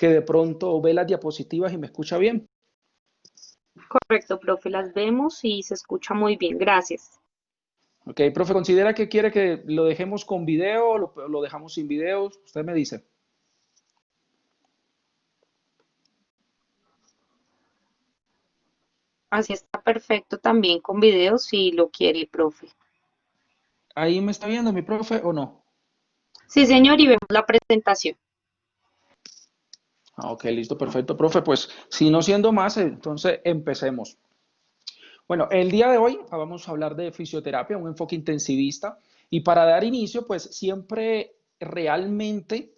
que de pronto ve las diapositivas y me escucha bien. Correcto, profe, las vemos y se escucha muy bien. Gracias. Ok, profe, ¿considera que quiere que lo dejemos con video o lo dejamos sin video? Usted me dice. Así está perfecto también con video si lo quiere, profe. ¿Ahí me está viendo mi profe o no? Sí, señor, y vemos la presentación. Ah, ok, listo, perfecto, profe. Pues si no siendo más, entonces empecemos. Bueno, el día de hoy vamos a hablar de fisioterapia, un enfoque intensivista. Y para dar inicio, pues siempre realmente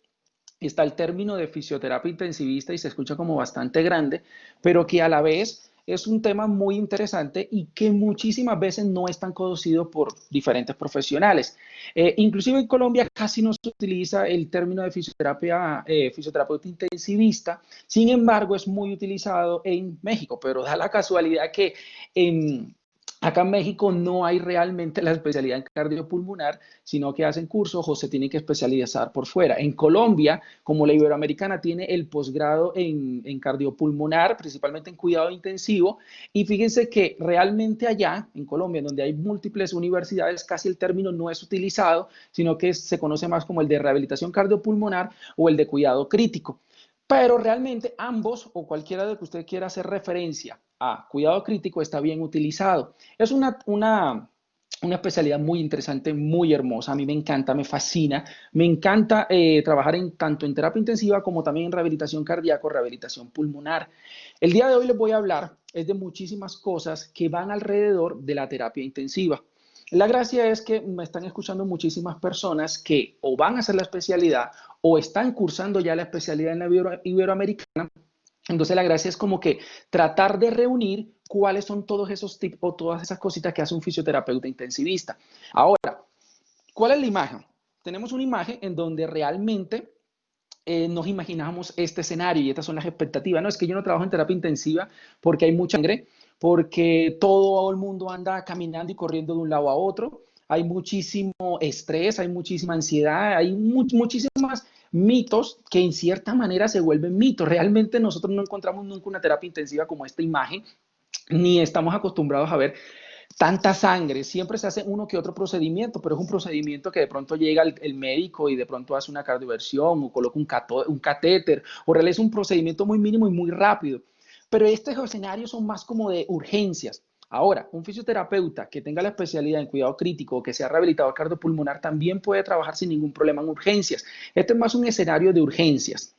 está el término de fisioterapia intensivista y se escucha como bastante grande, pero que a la vez es un tema muy interesante y que muchísimas veces no es tan conocido por diferentes profesionales. Inclusive en Colombia casi no se utiliza el término de fisioterapia, fisioterapeuta intensivista, sin embargo es muy utilizado en México, pero da la casualidad que en, acá en México no hay realmente la especialidad en cardiopulmonar, sino que hacen cursos o se tienen que especializar por fuera. En Colombia, como la Iberoamericana tiene el posgrado en cardiopulmonar, principalmente en cuidado intensivo, y fíjense que realmente allá, en Colombia, donde hay múltiples universidades, casi el término no es utilizado, sino que se conoce más como el de rehabilitación cardiopulmonar o el de cuidado crítico. Pero realmente ambos o cualquiera de que usted quiera hacer referencia a cuidado crítico está bien utilizado. Es una especialidad muy interesante, muy hermosa. A mí me encanta, me fascina. Me encanta trabajar tanto en terapia intensiva como también en rehabilitación cardíaca, rehabilitación pulmonar. El día de hoy les voy a hablar es de muchísimas cosas que van alrededor de la terapia intensiva. La gracia es que me están escuchando muchísimas personas que o van a hacer la especialidad o están cursando ya la especialidad en la Iberoamericana. Entonces la gracia es como que tratar de reunir cuáles son todos esos tips o todas esas cositas que hace un fisioterapeuta intensivista. Ahora, ¿cuál es la imagen? Tenemos una imagen en donde realmente nos imaginamos este escenario y estas son las expectativas. No, es que yo no trabajo en terapia intensiva porque hay mucha sangre, porque todo el mundo anda caminando y corriendo de un lado a otro, hay muchísimo estrés, hay muchísima ansiedad, hay muchísimas mitos que en cierta manera se vuelven mitos. Realmente nosotros no encontramos nunca una terapia intensiva como esta imagen, ni estamos acostumbrados a ver tanta sangre. Siempre se hace uno que otro procedimiento, pero es un procedimiento que de pronto llega el médico y de pronto hace una cardioversión o coloca un catéter o realiza un procedimiento muy mínimo y muy rápido. Pero estos escenarios son más como de urgencias. Ahora, un fisioterapeuta que tenga la especialidad en cuidado crítico o que sea rehabilitador cardiopulmonar también puede trabajar sin ningún problema en urgencias. Este es más un escenario de urgencias,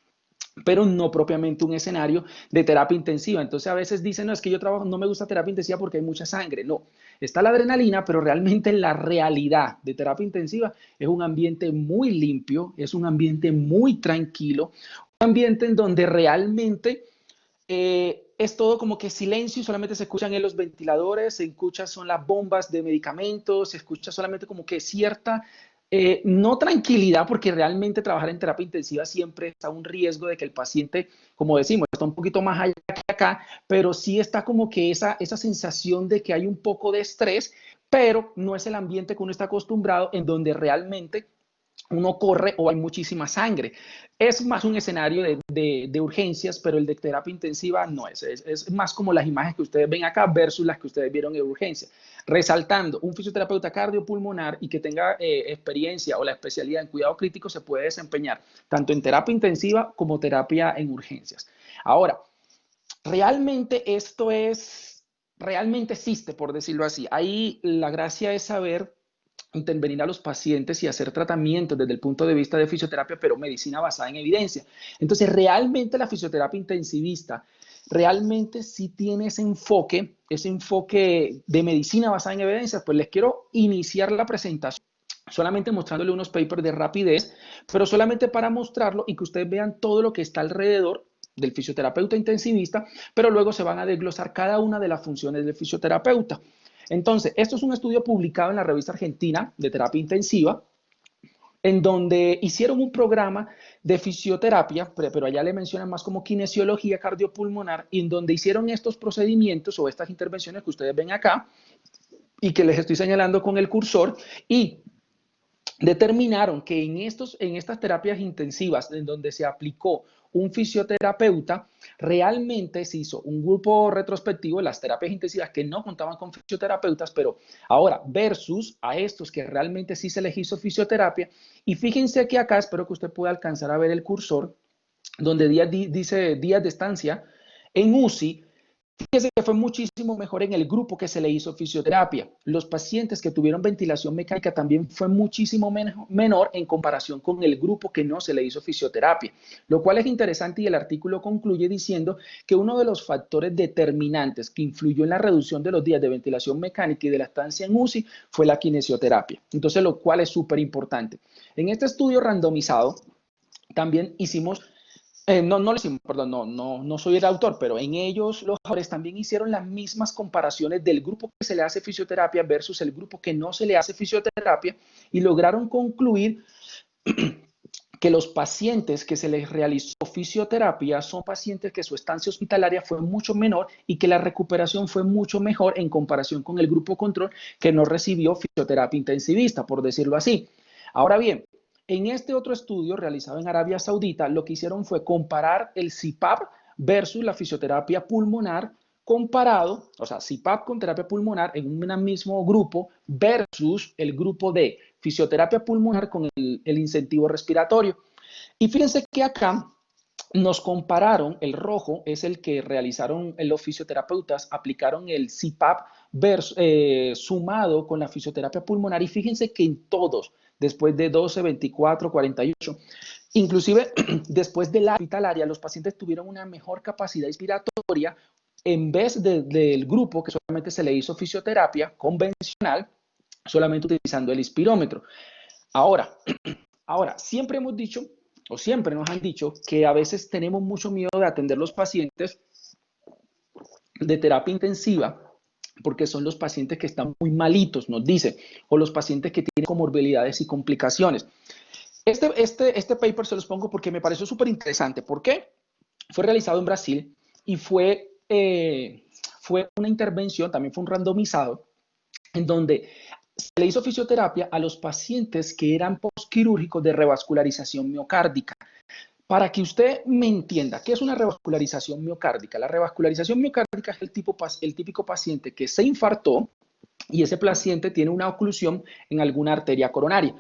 pero no propiamente un escenario de terapia intensiva. Entonces a veces dicen, no, es que yo trabajo, no me gusta terapia intensiva porque hay mucha sangre. No, está la adrenalina, pero realmente la realidad de terapia intensiva es un ambiente muy limpio, es un ambiente muy tranquilo, un ambiente en donde realmente es todo como que silencio y solamente se escuchan en los ventiladores, se escuchan son las bombas de medicamentos, se escucha solamente como que cierta, no tranquilidad, porque realmente trabajar en terapia intensiva siempre está un riesgo de que el paciente, como decimos, está un poquito más allá que acá, pero sí está como que esa sensación de que hay un poco de estrés, pero no es el ambiente que uno está acostumbrado en donde realmente uno corre o hay muchísima sangre. Es más un escenario de urgencias, pero el de terapia intensiva no es más como las imágenes que ustedes ven acá versus las que ustedes vieron en urgencia. Resaltando, un fisioterapeuta cardiopulmonar y que tenga experiencia o la especialidad en cuidado crítico se puede desempeñar tanto en terapia intensiva como terapia en urgencias. Ahora, realmente realmente existe, por decirlo así. Ahí la gracia es saber intervenir a los pacientes y hacer tratamientos desde el punto de vista de fisioterapia, pero medicina basada en evidencia. Entonces, realmente la fisioterapia intensivista realmente sí tiene ese enfoque de medicina basada en evidencia. Pues les quiero iniciar la presentación solamente mostrándole unos papers de rapidez, pero solamente para mostrarlo y que ustedes vean todo lo que está alrededor del fisioterapeuta intensivista, pero luego se van a desglosar cada una de las funciones del fisioterapeuta. Entonces, esto es un estudio publicado en la revista argentina de terapia intensiva, en donde hicieron un programa de fisioterapia, pero allá le mencionan más como kinesiología cardiopulmonar, y en donde hicieron estos procedimientos o estas intervenciones que ustedes ven acá y que les estoy señalando con el cursor, y determinaron que en estas terapias intensivas en donde se aplicó un fisioterapeuta, realmente se hizo un grupo retrospectivo de las terapias intensivas que no contaban con fisioterapeutas, pero ahora versus a estos que realmente sí se les hizo fisioterapia. Y fíjense que acá, espero que usted pueda alcanzar a ver el cursor, donde dice días de estancia en UCI. Fíjese que fue muchísimo mejor en el grupo que se le hizo fisioterapia. Los pacientes que tuvieron ventilación mecánica también fue muchísimo menor en comparación con el grupo que no se le hizo fisioterapia, lo cual es interesante y el artículo concluye diciendo que uno de los factores determinantes que influyó en la reducción de los días de ventilación mecánica y de la estancia en UCI fue la kinesioterapia. Entonces, lo cual es súper importante. En este estudio randomizado, también hicimos perdón, no soy el autor, pero en ellos los autores también hicieron las mismas comparaciones del grupo que se le hace fisioterapia versus el grupo que no se le hace fisioterapia y lograron concluir que los pacientes que se les realizó fisioterapia son pacientes que su estancia hospitalaria fue mucho menor y que la recuperación fue mucho mejor en comparación con el grupo control que no recibió fisioterapia intensivista, por decirlo así. Ahora bien, en este otro estudio realizado en Arabia Saudita, lo que hicieron fue comparar el CPAP versus la fisioterapia pulmonar comparado, o sea, CPAP con terapia pulmonar en un mismo grupo versus el grupo de fisioterapia pulmonar con el incentivo respiratorio. Y fíjense que acá nos compararon, el rojo es el que realizaron los fisioterapeutas, aplicaron el CPAP sumado con la fisioterapia pulmonar y fíjense que en todos, después de 12, 24, 48, inclusive después de la hospitalaria, los pacientes tuvieron una mejor capacidad respiratoria en vez del grupo que solamente se le hizo fisioterapia convencional, solamente utilizando el inspirómetro. Ahora, siempre hemos dicho, o siempre nos han dicho, que a veces tenemos mucho miedo de atender los pacientes de terapia intensiva porque son los pacientes que están muy malitos, nos dice, o los pacientes que tienen comorbilidades y complicaciones. Este paper se los pongo porque me pareció súper interesante. ¿Por qué? Fue realizado en Brasil y fue una intervención, también fue un randomizado, en donde se le hizo fisioterapia a los pacientes que eran postquirúrgicos de revascularización miocárdica. Para que usted me entienda, ¿qué es una revascularización miocárdica? La revascularización miocárdica es el típico paciente que se infartó y ese paciente tiene una oclusión en alguna arteria coronaria.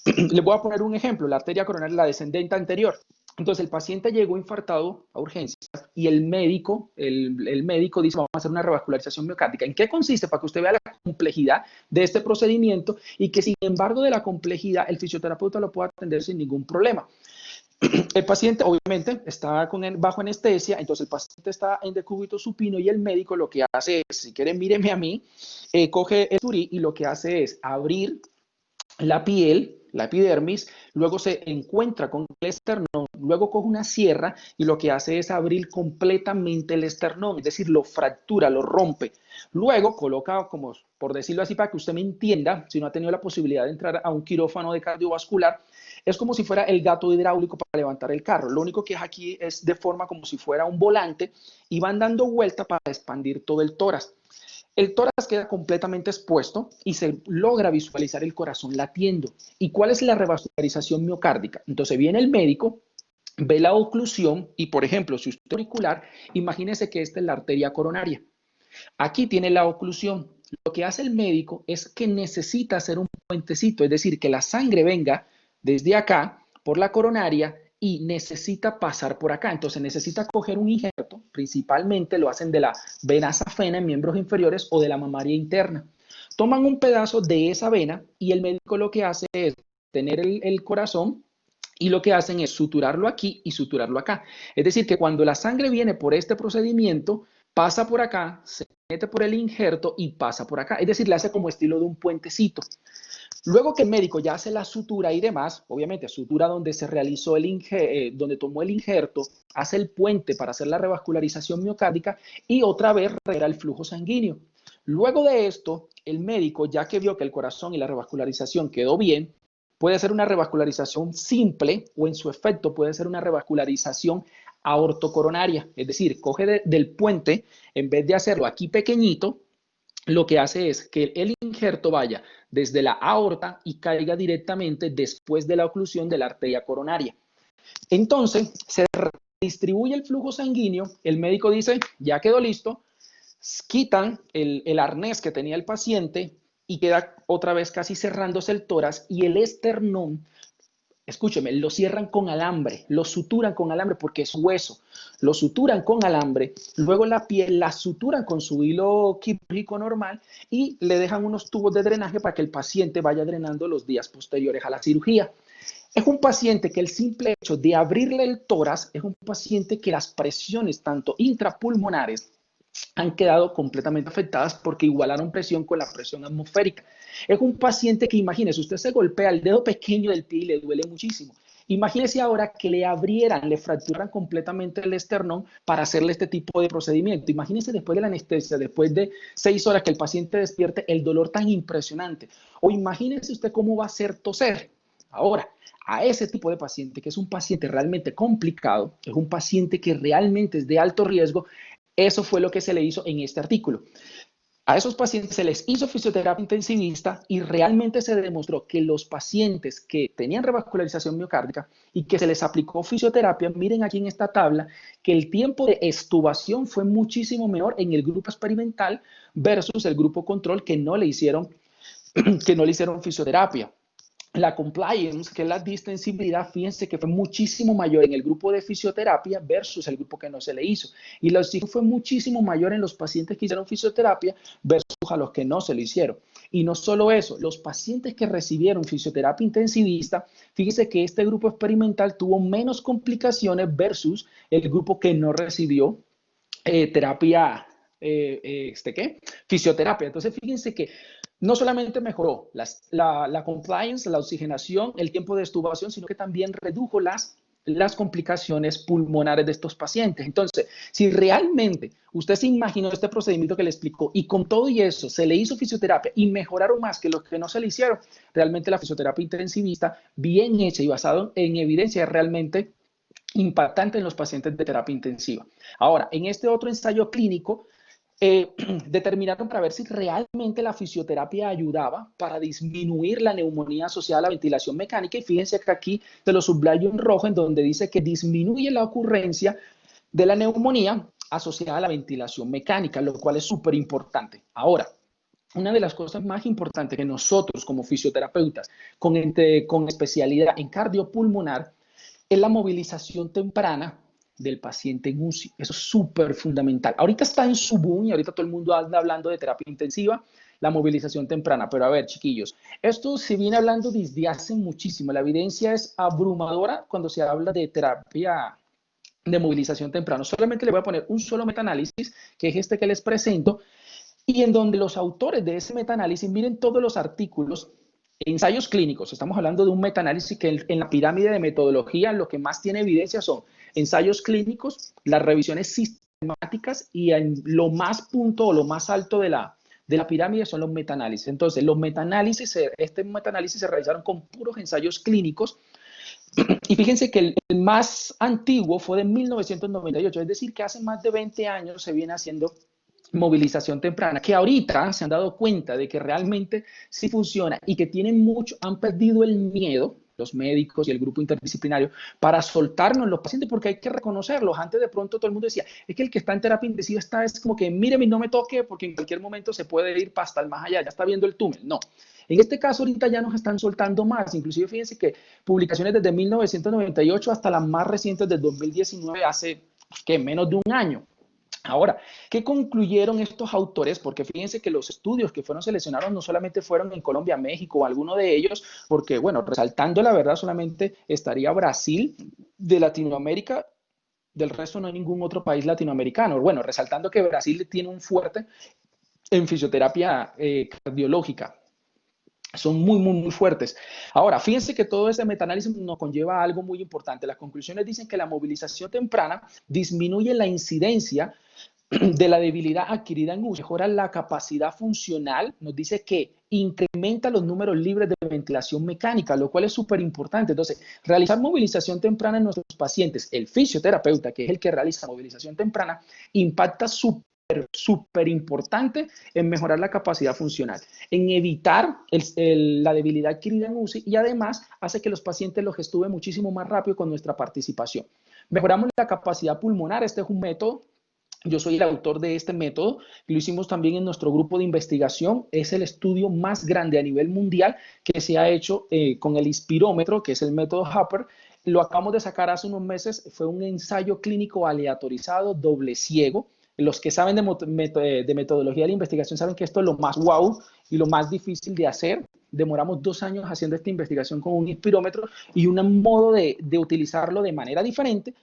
Les voy a poner un ejemplo, la arteria coronaria, la descendente anterior. Entonces el paciente llegó infartado a urgencias y el médico dice vamos a hacer una revascularización miocárdica. ¿En qué consiste? Para que usted vea la complejidad de este procedimiento y que sin embargo de la complejidad el fisioterapeuta lo puede atender sin ningún problema. El paciente obviamente está bajo anestesia, entonces el paciente está en decúbito supino y el médico lo que hace es, si quieren míreme a mí, coge el bisturí y lo que hace es abrir la piel, la epidermis, luego se encuentra con el esternón, luego coge una sierra y lo que hace es abrir completamente el esternón, es decir, lo fractura, lo rompe. Luego coloca, como por decirlo así para que usted me entienda, si no ha tenido la posibilidad de entrar a un quirófano de cardiovascular, es como si fuera el gato hidráulico para levantar el carro. Lo único que es aquí es de forma como si fuera un volante y van dando vuelta para expandir todo el tórax. El tórax queda completamente expuesto y se logra visualizar el corazón latiendo. ¿Y cuál es la revascularización miocárdica? Entonces viene el médico, ve la oclusión y, por ejemplo, si usted es auricular, imagínese que esta es la arteria coronaria. Aquí tiene la oclusión. Lo que hace el médico es que necesita hacer un puentecito, es decir, que la sangre venga desde acá por la coronaria y necesita pasar por acá. Entonces necesita coger un injerto, principalmente lo hacen de la vena safena en miembros inferiores o de la mamaria interna. Toman un pedazo de esa vena y el médico lo que hace es tener el corazón y lo que hacen es suturarlo aquí y suturarlo acá. Es decir, que cuando la sangre viene por este procedimiento, pasa por acá, se mete por el injerto y pasa por acá. Es decir, le hace como estilo de un puentecito. Luego que el médico ya hace la sutura y demás, obviamente sutura donde se realizó donde tomó el injerto, hace el puente para hacer la revascularización miocárdica y otra vez regula el flujo sanguíneo. Luego de esto, el médico, ya que vio que el corazón y la revascularización quedó bien, puede hacer una revascularización simple o en su efecto puede ser una revascularización aortocoronaria, es decir, coge del puente, en vez de hacerlo aquí pequeñito, lo que hace es que el injerto vaya desde la aorta y caiga directamente después de la oclusión de la arteria coronaria. Entonces, se distribuye el flujo sanguíneo, el médico dice, ya quedó listo, quitan el arnés que tenía el paciente y queda otra vez casi cerrándose el tórax y el esternón, escúcheme, lo cierran con alambre, lo suturan con alambre porque es hueso, lo suturan con alambre, luego la piel la suturan con su hilo quirúrgico normal y le dejan unos tubos de drenaje para que el paciente vaya drenando los días posteriores a la cirugía. Es un paciente que el simple hecho de abrirle el tórax es un paciente que las presiones tanto intrapulmonares han quedado completamente afectadas porque igualaron presión con la presión atmosférica. Es un paciente que, imagínese, usted se golpea el dedo pequeño del pie y le duele muchísimo. Imagínese ahora que le abrieran, le fracturan completamente el esternón para hacerle este tipo de procedimiento. Imagínese después de la anestesia, después de 6 horas que el paciente despierte, el dolor tan impresionante. O imagínese usted cómo va a ser toser. Ahora, a ese tipo de paciente, que es un paciente realmente complicado, es un paciente que realmente es de alto riesgo, eso fue lo que se le hizo en este artículo. A esos pacientes se les hizo fisioterapia intensivista y realmente se demostró que los pacientes que tenían revascularización miocárdica y que se les aplicó fisioterapia, miren aquí en esta tabla, que el tiempo de extubación fue muchísimo menor en el grupo experimental versus el grupo control que no le hicieron fisioterapia. La compliance, que es la distensibilidad, fíjense que fue muchísimo mayor en el grupo de fisioterapia versus el grupo que no se le hizo. Y la oxígeno fue muchísimo mayor en los pacientes que hicieron fisioterapia versus a los que no se lo hicieron. Y no solo eso, los pacientes que recibieron fisioterapia intensivista, fíjense que este grupo experimental tuvo menos complicaciones versus el grupo que no recibió terapia, fisioterapia. Entonces, fíjense que no solamente mejoró la compliance, la oxigenación, el tiempo de extubación, sino que también redujo las complicaciones pulmonares de estos pacientes. Entonces, si realmente usted se imaginó este procedimiento que le explicó y con todo y eso se le hizo fisioterapia y mejoraron más que los que no se le hicieron, realmente la fisioterapia intensivista, bien hecha y basada en evidencia, es realmente impactante en los pacientes de terapia intensiva. Ahora, en este otro ensayo clínico, determinaron para ver si realmente la fisioterapia ayudaba para disminuir la neumonía asociada a la ventilación mecánica. Y fíjense que aquí te lo subrayo en rojo, en donde dice que disminuye la ocurrencia de la neumonía asociada a la ventilación mecánica, lo cual es súper importante. Ahora, una de las cosas más importantes que nosotros como fisioterapeutas con especialidad en cardiopulmonar es la movilización temprana del paciente en UCI. Eso es súper fundamental. Ahorita está en su boom y ahorita todo el mundo anda hablando de terapia intensiva, la movilización temprana. Pero a ver, chiquillos, esto se viene hablando desde hace muchísimo. La evidencia es abrumadora cuando se habla de terapia de movilización temprana. Solamente le voy a poner un solo metaanálisis, que es este que les presento, y en donde los autores de ese metaanálisis, miren todos los artículos, ensayos clínicos, estamos hablando de un metaanálisis que en la pirámide de metodología lo que más tiene evidencia son ensayos clínicos, las revisiones sistemáticas y en lo más punto o lo más alto de la pirámide son los metaanálisis. Entonces, los metaanálisis, este metaanálisis se realizaron con puros ensayos clínicos y fíjense que el más antiguo fue de 1998, es decir, que hace más de 20 años se viene haciendo movilización temprana, que ahorita se han dado cuenta de que realmente sí funciona y que han perdido el miedo, los médicos y el grupo interdisciplinario, para soltarnos los pacientes, porque hay que reconocerlos. Antes de pronto todo el mundo decía, es que el que está en terapia intensiva es como que, míreme, no me toque, porque en cualquier momento se puede ir hasta el más allá, ya está viendo el túnel. No. En este caso, ahorita ya nos están soltando más. Inclusive, fíjense que publicaciones desde 1998 hasta las más recientes del 2019, hace que menos de un año. Ahora, ¿qué concluyeron estos autores? Porque fíjense que los estudios que fueron seleccionados no solamente fueron en Colombia, México, o alguno de ellos, porque, bueno, resaltando la verdad, solamente estaría Brasil de Latinoamérica, del resto no hay ningún otro país latinoamericano. Bueno, resaltando que Brasil tiene un fuerte en fisioterapia cardiológica. Son muy fuertes. Ahora, fíjense que todo ese metaanálisis nos conlleva a algo muy importante. Las conclusiones dicen que la movilización temprana disminuye la incidencia de la debilidad adquirida en UCI, mejora la capacidad funcional, nos dice que incrementa los números libres de ventilación mecánica, lo cual es súper importante. Entonces, realizar movilización temprana en nuestros pacientes, el fisioterapeuta, que es el que realiza movilización temprana, impacta súper importante en mejorar la capacidad funcional, en evitar la debilidad adquirida en UCI y además hace que los pacientes los estuve muchísimo más rápido con nuestra participación. Mejoramos la capacidad pulmonar. Este es un método. Yo soy el autor de este método, lo hicimos también en nuestro grupo de investigación. Es el estudio más grande a nivel mundial que se ha hecho con el inspirómetro, que es el método Hopper. Lo acabamos de sacar hace unos meses, fue un ensayo clínico aleatorizado, doble ciego. Los que saben de metodología de la investigación saben que esto es lo más wow y lo más difícil de hacer. Demoramos 2 años haciendo esta investigación con un inspirómetro y un modo de utilizarlo de manera diferente,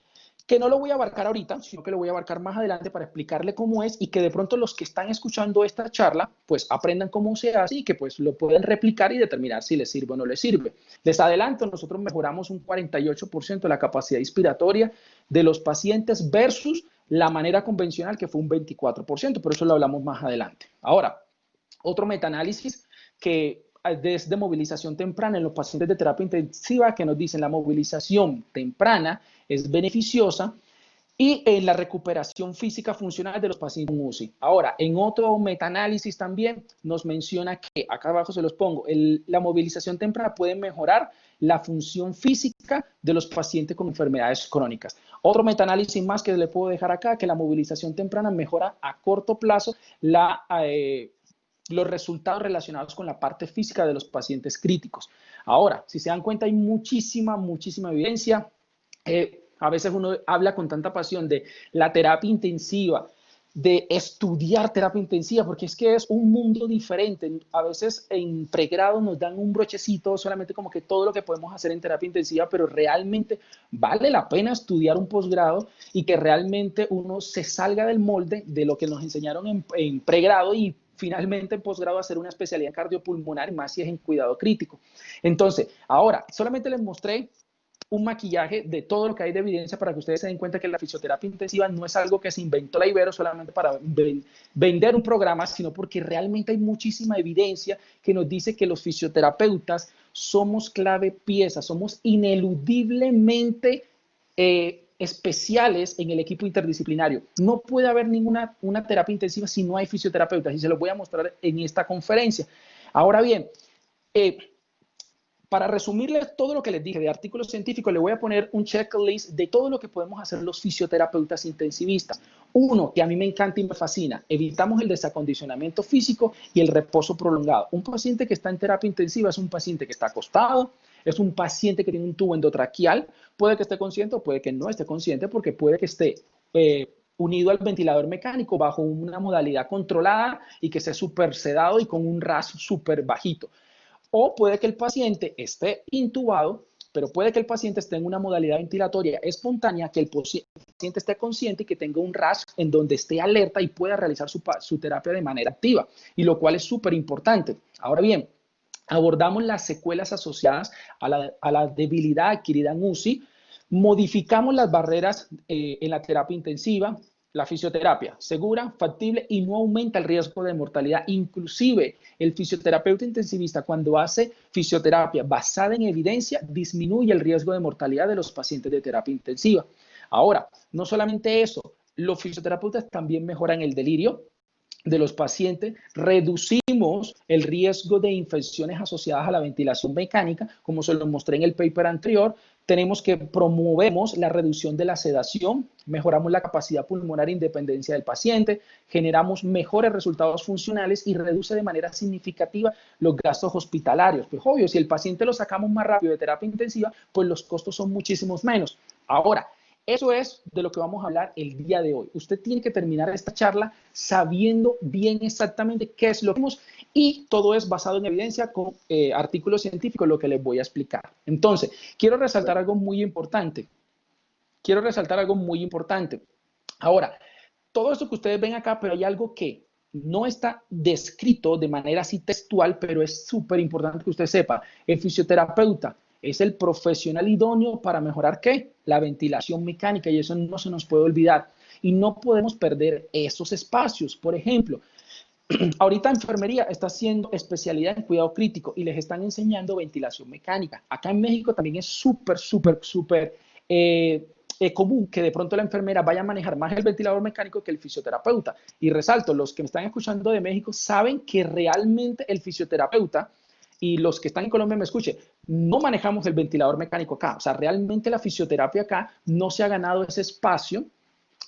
que no lo voy a abarcar ahorita, sino que lo voy a abarcar más adelante para explicarle cómo es y que de pronto los que están escuchando esta charla, pues aprendan cómo se hace y que pues lo pueden replicar y determinar si les sirve o no les sirve. Les adelanto, nosotros mejoramos un 48% la capacidad inspiratoria de los pacientes versus la manera convencional, que fue un 24%, pero eso lo hablamos más adelante. Ahora, otro metaanálisis que desde movilización temprana en los pacientes de terapia intensiva que nos dicen la movilización temprana es beneficiosa y en la recuperación física funcional de los pacientes con UCI. Ahora, en otro metaanálisis también nos menciona que, acá abajo se los pongo, la movilización temprana puede mejorar la función física de los pacientes con enfermedades crónicas. Otro metaanálisis más que le puedo dejar acá, que la movilización temprana mejora a corto plazo los resultados relacionados con la parte física de los pacientes críticos. Ahora, si se dan cuenta, hay muchísima evidencia. A veces uno habla con tanta pasión de la terapia intensiva, de estudiar terapia intensiva, porque es que es un mundo diferente. A veces en pregrado nos dan un brochecito solamente como que todo lo que podemos hacer en terapia intensiva, pero realmente vale la pena estudiar un posgrado y que realmente uno se salga del molde de lo que nos enseñaron en pregrado y finalmente en posgrado hacer una especialidad en cardiopulmonar, más si es en cuidado crítico. Entonces, ahora, solamente les mostré un maquillaje de todo lo que hay de evidencia para que ustedes se den cuenta que la fisioterapia intensiva no es algo que se inventó la Ibero solamente para vender un programa, sino porque realmente hay muchísima evidencia que nos dice que los fisioterapeutas somos clave pieza, somos ineludiblemente especiales en el equipo interdisciplinario. No puede haber ninguna terapia intensiva si no hay fisioterapeutas y se los voy a mostrar en esta conferencia. Ahora bien, para resumirles todo lo que les dije de artículos científicos, le voy a poner un checklist de todo lo que podemos hacer los fisioterapeutas intensivistas. Uno, que a mí me encanta y me fascina, evitamos el desacondicionamiento físico y el reposo prolongado. Un paciente que está en terapia intensiva es un paciente que está acostado, es un paciente que tiene un tubo endotraqueal, puede que esté consciente o puede que no esté consciente, porque puede que esté unido al ventilador mecánico bajo una modalidad controlada y que esté súper sedado y con un RAS súper bajito. O puede que el paciente esté intubado, pero puede que el paciente esté en una modalidad ventilatoria espontánea, que el paciente esté consciente y que tenga un RAS en donde esté alerta y pueda realizar su terapia de manera activa, y lo cual es súper importante. Ahora bien, abordamos las secuelas asociadas a la debilidad adquirida en UCI, modificamos las barreras en la terapia intensiva, la fisioterapia segura, factible y no aumenta el riesgo de mortalidad. Inclusive el fisioterapeuta intensivista, cuando hace fisioterapia basada en evidencia, disminuye el riesgo de mortalidad de los pacientes de terapia intensiva. Ahora, no solamente eso, los fisioterapeutas también mejoran el delirio de los pacientes, reducimos el riesgo de infecciones asociadas a la ventilación mecánica, como se lo mostré en el paper anterior. Tenemos que promovemos la reducción de la sedación, mejoramos la capacidad pulmonar e independencia del paciente, generamos mejores resultados funcionales y reduce de manera significativa los gastos hospitalarios. Pues obvio, si el paciente lo sacamos más rápido de terapia intensiva, pues los costos son muchísimos menos. Ahora, eso es de lo que vamos a hablar el día de hoy. Usted tiene que terminar esta charla sabiendo bien exactamente qué es lo que hacemos y todo es basado en evidencia con artículos científicos, lo que les voy a explicar. Entonces, quiero resaltar algo muy importante. Ahora, todo esto que ustedes ven acá, pero hay algo que no está descrito de manera así textual, pero es súper importante que usted sepa. El fisioterapeuta es el profesional idóneo para mejorar, ¿qué? La ventilación mecánica, y eso no se nos puede olvidar. Y no podemos perder esos espacios. Por ejemplo, ahorita enfermería está haciendo especialidad en cuidado crítico y les están enseñando ventilación mecánica. Acá en México también es súper común que de pronto la enfermera vaya a manejar más el ventilador mecánico que el fisioterapeuta. Y resalto, los que me están escuchando de México saben que realmente el fisioterapeuta y los que están en Colombia me escuchen, no manejamos el ventilador mecánico acá. O sea, realmente la fisioterapia acá no se ha ganado ese espacio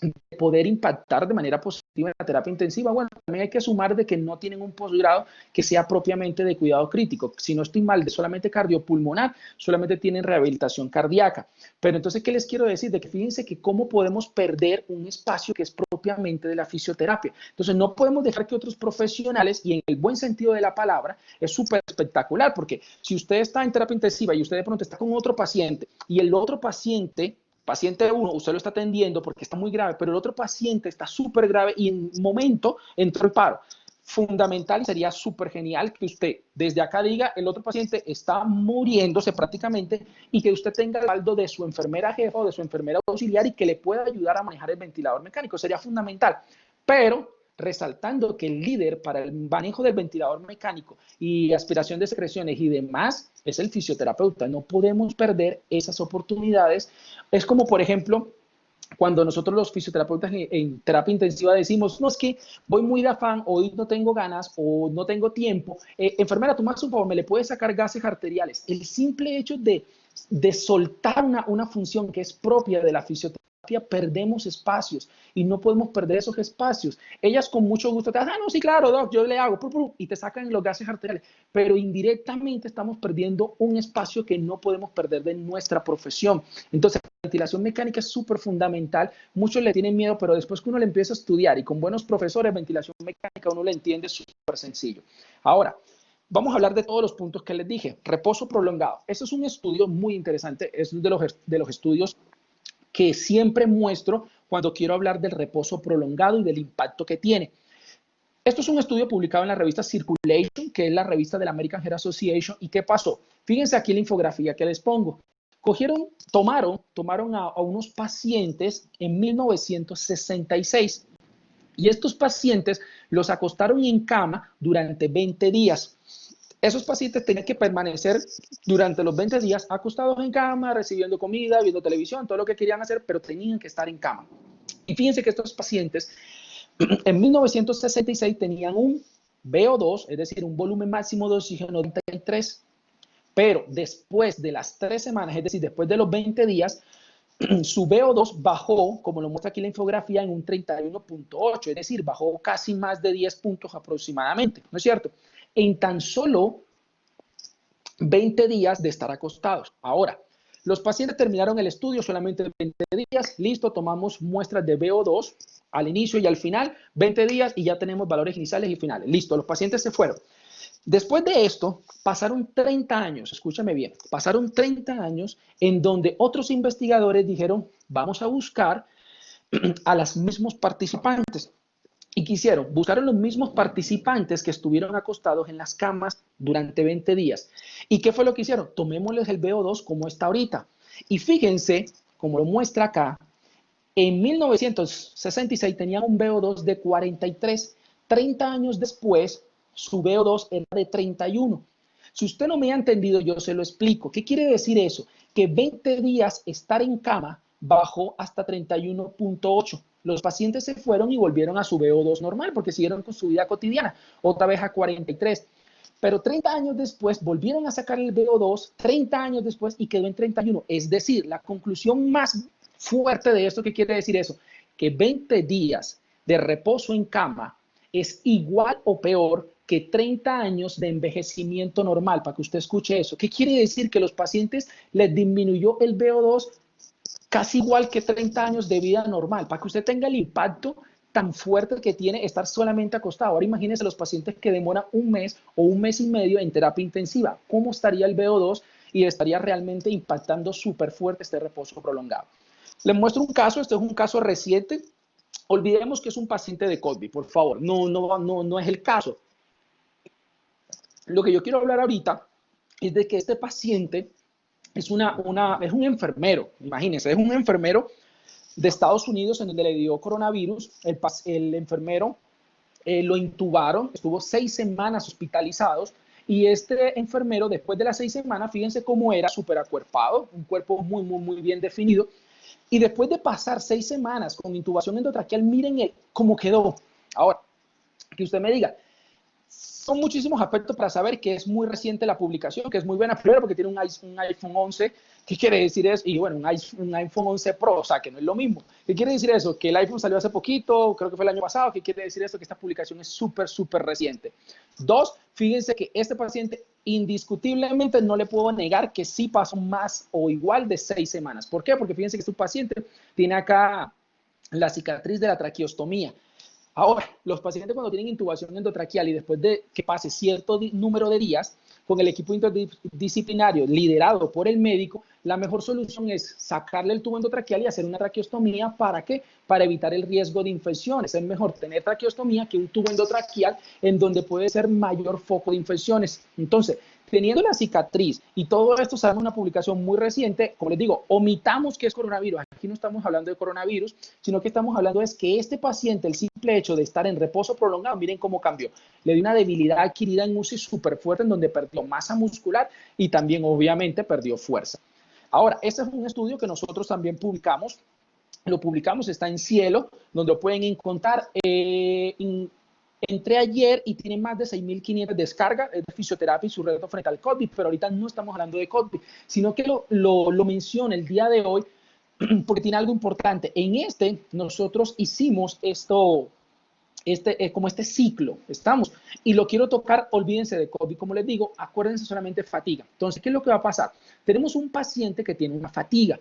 de poder impactar de manera positiva en la terapia intensiva. Bueno, también hay que sumar de que no tienen un posgrado que sea propiamente de cuidado crítico. Si no estoy mal, de solamente cardiopulmonar, solamente tienen rehabilitación cardíaca. Pero entonces, ¿qué les quiero decir? De que fíjense que cómo podemos perder un espacio que es propiamente de la fisioterapia. Entonces, no podemos dejar que otros profesionales, y en el buen sentido de la palabra, es súper espectacular, porque si usted está en terapia intensiva y usted de pronto está con otro paciente y el otro paciente 1, usted lo está atendiendo porque está muy grave, pero el otro paciente está súper grave y en un momento entró el paro. Fundamental y sería súper genial que usted desde acá diga, el otro paciente está muriéndose prácticamente y que usted tenga el saldo de su enfermera jefa o de su enfermera auxiliar y que le pueda ayudar a manejar el ventilador mecánico. Sería fundamental. Pero resaltando que el líder para el manejo del ventilador mecánico y aspiración de secreciones y demás es el fisioterapeuta. No podemos perder esas oportunidades. Es como, por ejemplo, cuando nosotros los fisioterapeutas en terapia intensiva decimos, no, es que voy muy de afán, hoy no tengo ganas o no tengo tiempo. Enfermera, tú me haces un favor, me le puedes sacar gases arteriales. El simple hecho de soltar una función que es propia de la fisioterapia, perdemos espacios y no podemos perder esos espacios. Ellas con mucho gusto te dicen, no, sí, claro, doc, yo le hago, y te sacan los gases arteriales, pero indirectamente estamos perdiendo un espacio que no podemos perder de nuestra profesión. Entonces, la ventilación mecánica es súper fundamental. Muchos le tienen miedo, pero después que uno le empieza a estudiar y con buenos profesores, ventilación mecánica, uno le entiende súper sencillo. Ahora, vamos a hablar de todos los puntos que les dije. Reposo prolongado. Este es un estudio muy interesante, es de los estudios que siempre muestro cuando quiero hablar del reposo prolongado y del impacto que tiene. Esto es un estudio publicado en la revista Circulation, que es la revista de la American Heart Association. ¿Y qué pasó? Fíjense aquí la infografía que les pongo. Tomaron a unos pacientes en 1966 y estos pacientes los acostaron en cama durante 20 días. Esos pacientes tenían que permanecer durante los 20 días acostados en cama, recibiendo comida, viendo televisión, todo lo que querían hacer, pero tenían que estar en cama. Y fíjense que estos pacientes en 1966 tenían un VO2, es decir, un volumen máximo de oxígeno de 93, pero después de las 3 semanas, es decir, después de los 20 días, su VO2 bajó, como lo muestra aquí la infografía, en un 31.8, es decir, bajó casi más de 10 puntos aproximadamente, ¿no es cierto? En tan solo 20 días de estar acostados. Ahora, los pacientes terminaron el estudio solamente 20 días, listo, tomamos muestras de VO2 al inicio y al final, 20 días y ya tenemos valores iniciales y finales. Listo, los pacientes se fueron. Después de esto, pasaron 30 años, escúchame bien, pasaron 30 años en donde otros investigadores dijeron, vamos a buscar a los mismos participantes. ¿Y qué hicieron? Buscaron los mismos participantes que estuvieron acostados en las camas durante 20 días. ¿Y qué fue lo que hicieron? Tomémosles el VO2 como está ahorita. Y fíjense, como lo muestra acá, en 1966 tenían un VO2 de 43. 30 años después, su VO2 era de 31. Si usted no me ha entendido, yo se lo explico. ¿Qué quiere decir eso? Que 20 días estar en cama bajó hasta 31.8. Los pacientes se fueron y volvieron a su VO2 normal porque siguieron con su vida cotidiana, otra vez a 43. Pero 30 años después volvieron a sacar el VO2, 30 años después y quedó en 31. Es decir, la conclusión más fuerte de esto, ¿qué quiere decir eso? Que 20 días de reposo en cama es igual o peor que 30 años de envejecimiento normal, para que usted escuche eso. ¿Qué quiere decir? Que los pacientes les disminuyó el VO2 casi igual que 30 años de vida normal, para que usted tenga el impacto tan fuerte que tiene estar solamente acostado. Ahora imagínense los pacientes que demoran un mes o un mes y medio en terapia intensiva. ¿Cómo estaría el VO2? Y estaría realmente impactando súper fuerte este reposo prolongado. Les muestro un caso, este es un caso reciente. Olvidemos que es un paciente de COVID, por favor. No es el caso. Lo que yo quiero hablar ahorita es de que este paciente es un enfermero, imagínense, es un enfermero de Estados Unidos en donde le dio coronavirus. El enfermero lo intubaron, estuvo 6 semanas hospitalizados y este enfermero después de las 6 semanas, fíjense cómo era, súper acuerpado, un cuerpo muy bien definido. Y después de pasar 6 semanas con intubación endotraqueal, miren cómo quedó. Ahora, que usted me diga, son muchísimos aspectos para saber que es muy reciente la publicación, que es muy buena, primero porque tiene un iPhone 11, ¿qué quiere decir eso? Y bueno, un iPhone 11 Pro, o sea, que no es lo mismo. ¿Qué quiere decir eso? Que el iPhone salió hace poquito, creo que fue el año pasado. ¿Qué quiere decir eso? Que esta publicación es súper, súper reciente. Dos, fíjense que este paciente indiscutiblemente no le puedo negar que sí pasó más o igual de 6 semanas. ¿Por qué? Porque fíjense que este paciente tiene acá la cicatriz de la traqueostomía. Ahora, los pacientes cuando tienen intubación endotraqueal y después de que pase cierto número de días, con el equipo interdisciplinario liderado por el médico, la mejor solución es sacarle el tubo endotraqueal y hacer una traqueostomía. ¿Para qué? Para evitar el riesgo de infecciones. Es mejor tener traqueostomía que un tubo endotraqueal en donde puede ser mayor foco de infecciones. Entonces, teniendo la cicatriz y todo esto, sabemos una publicación muy reciente, como les digo, omitamos que es coronavirus. Aquí no estamos hablando de coronavirus, sino que estamos hablando es que este paciente, el simple hecho de estar en reposo prolongado, miren cómo cambió. Le dio una debilidad adquirida en UCI súper fuerte, en donde perdió masa muscular y también obviamente perdió fuerza. Ahora, este es un estudio que nosotros también publicamos, lo publicamos, está en Cielo, donde lo pueden encontrar. Entré ayer y tiene más de 6.500 descargas de fisioterapia y su reto frente al COVID, pero ahorita no estamos hablando de COVID, sino que lo menciona el día de hoy porque tiene algo importante. En nosotros hicimos esto, como este ciclo, estamos, y lo quiero tocar, olvídense de COVID, como les digo, acuérdense solamente fatiga. Entonces, ¿qué es lo que va a pasar? Tenemos un paciente que tiene una fatiga,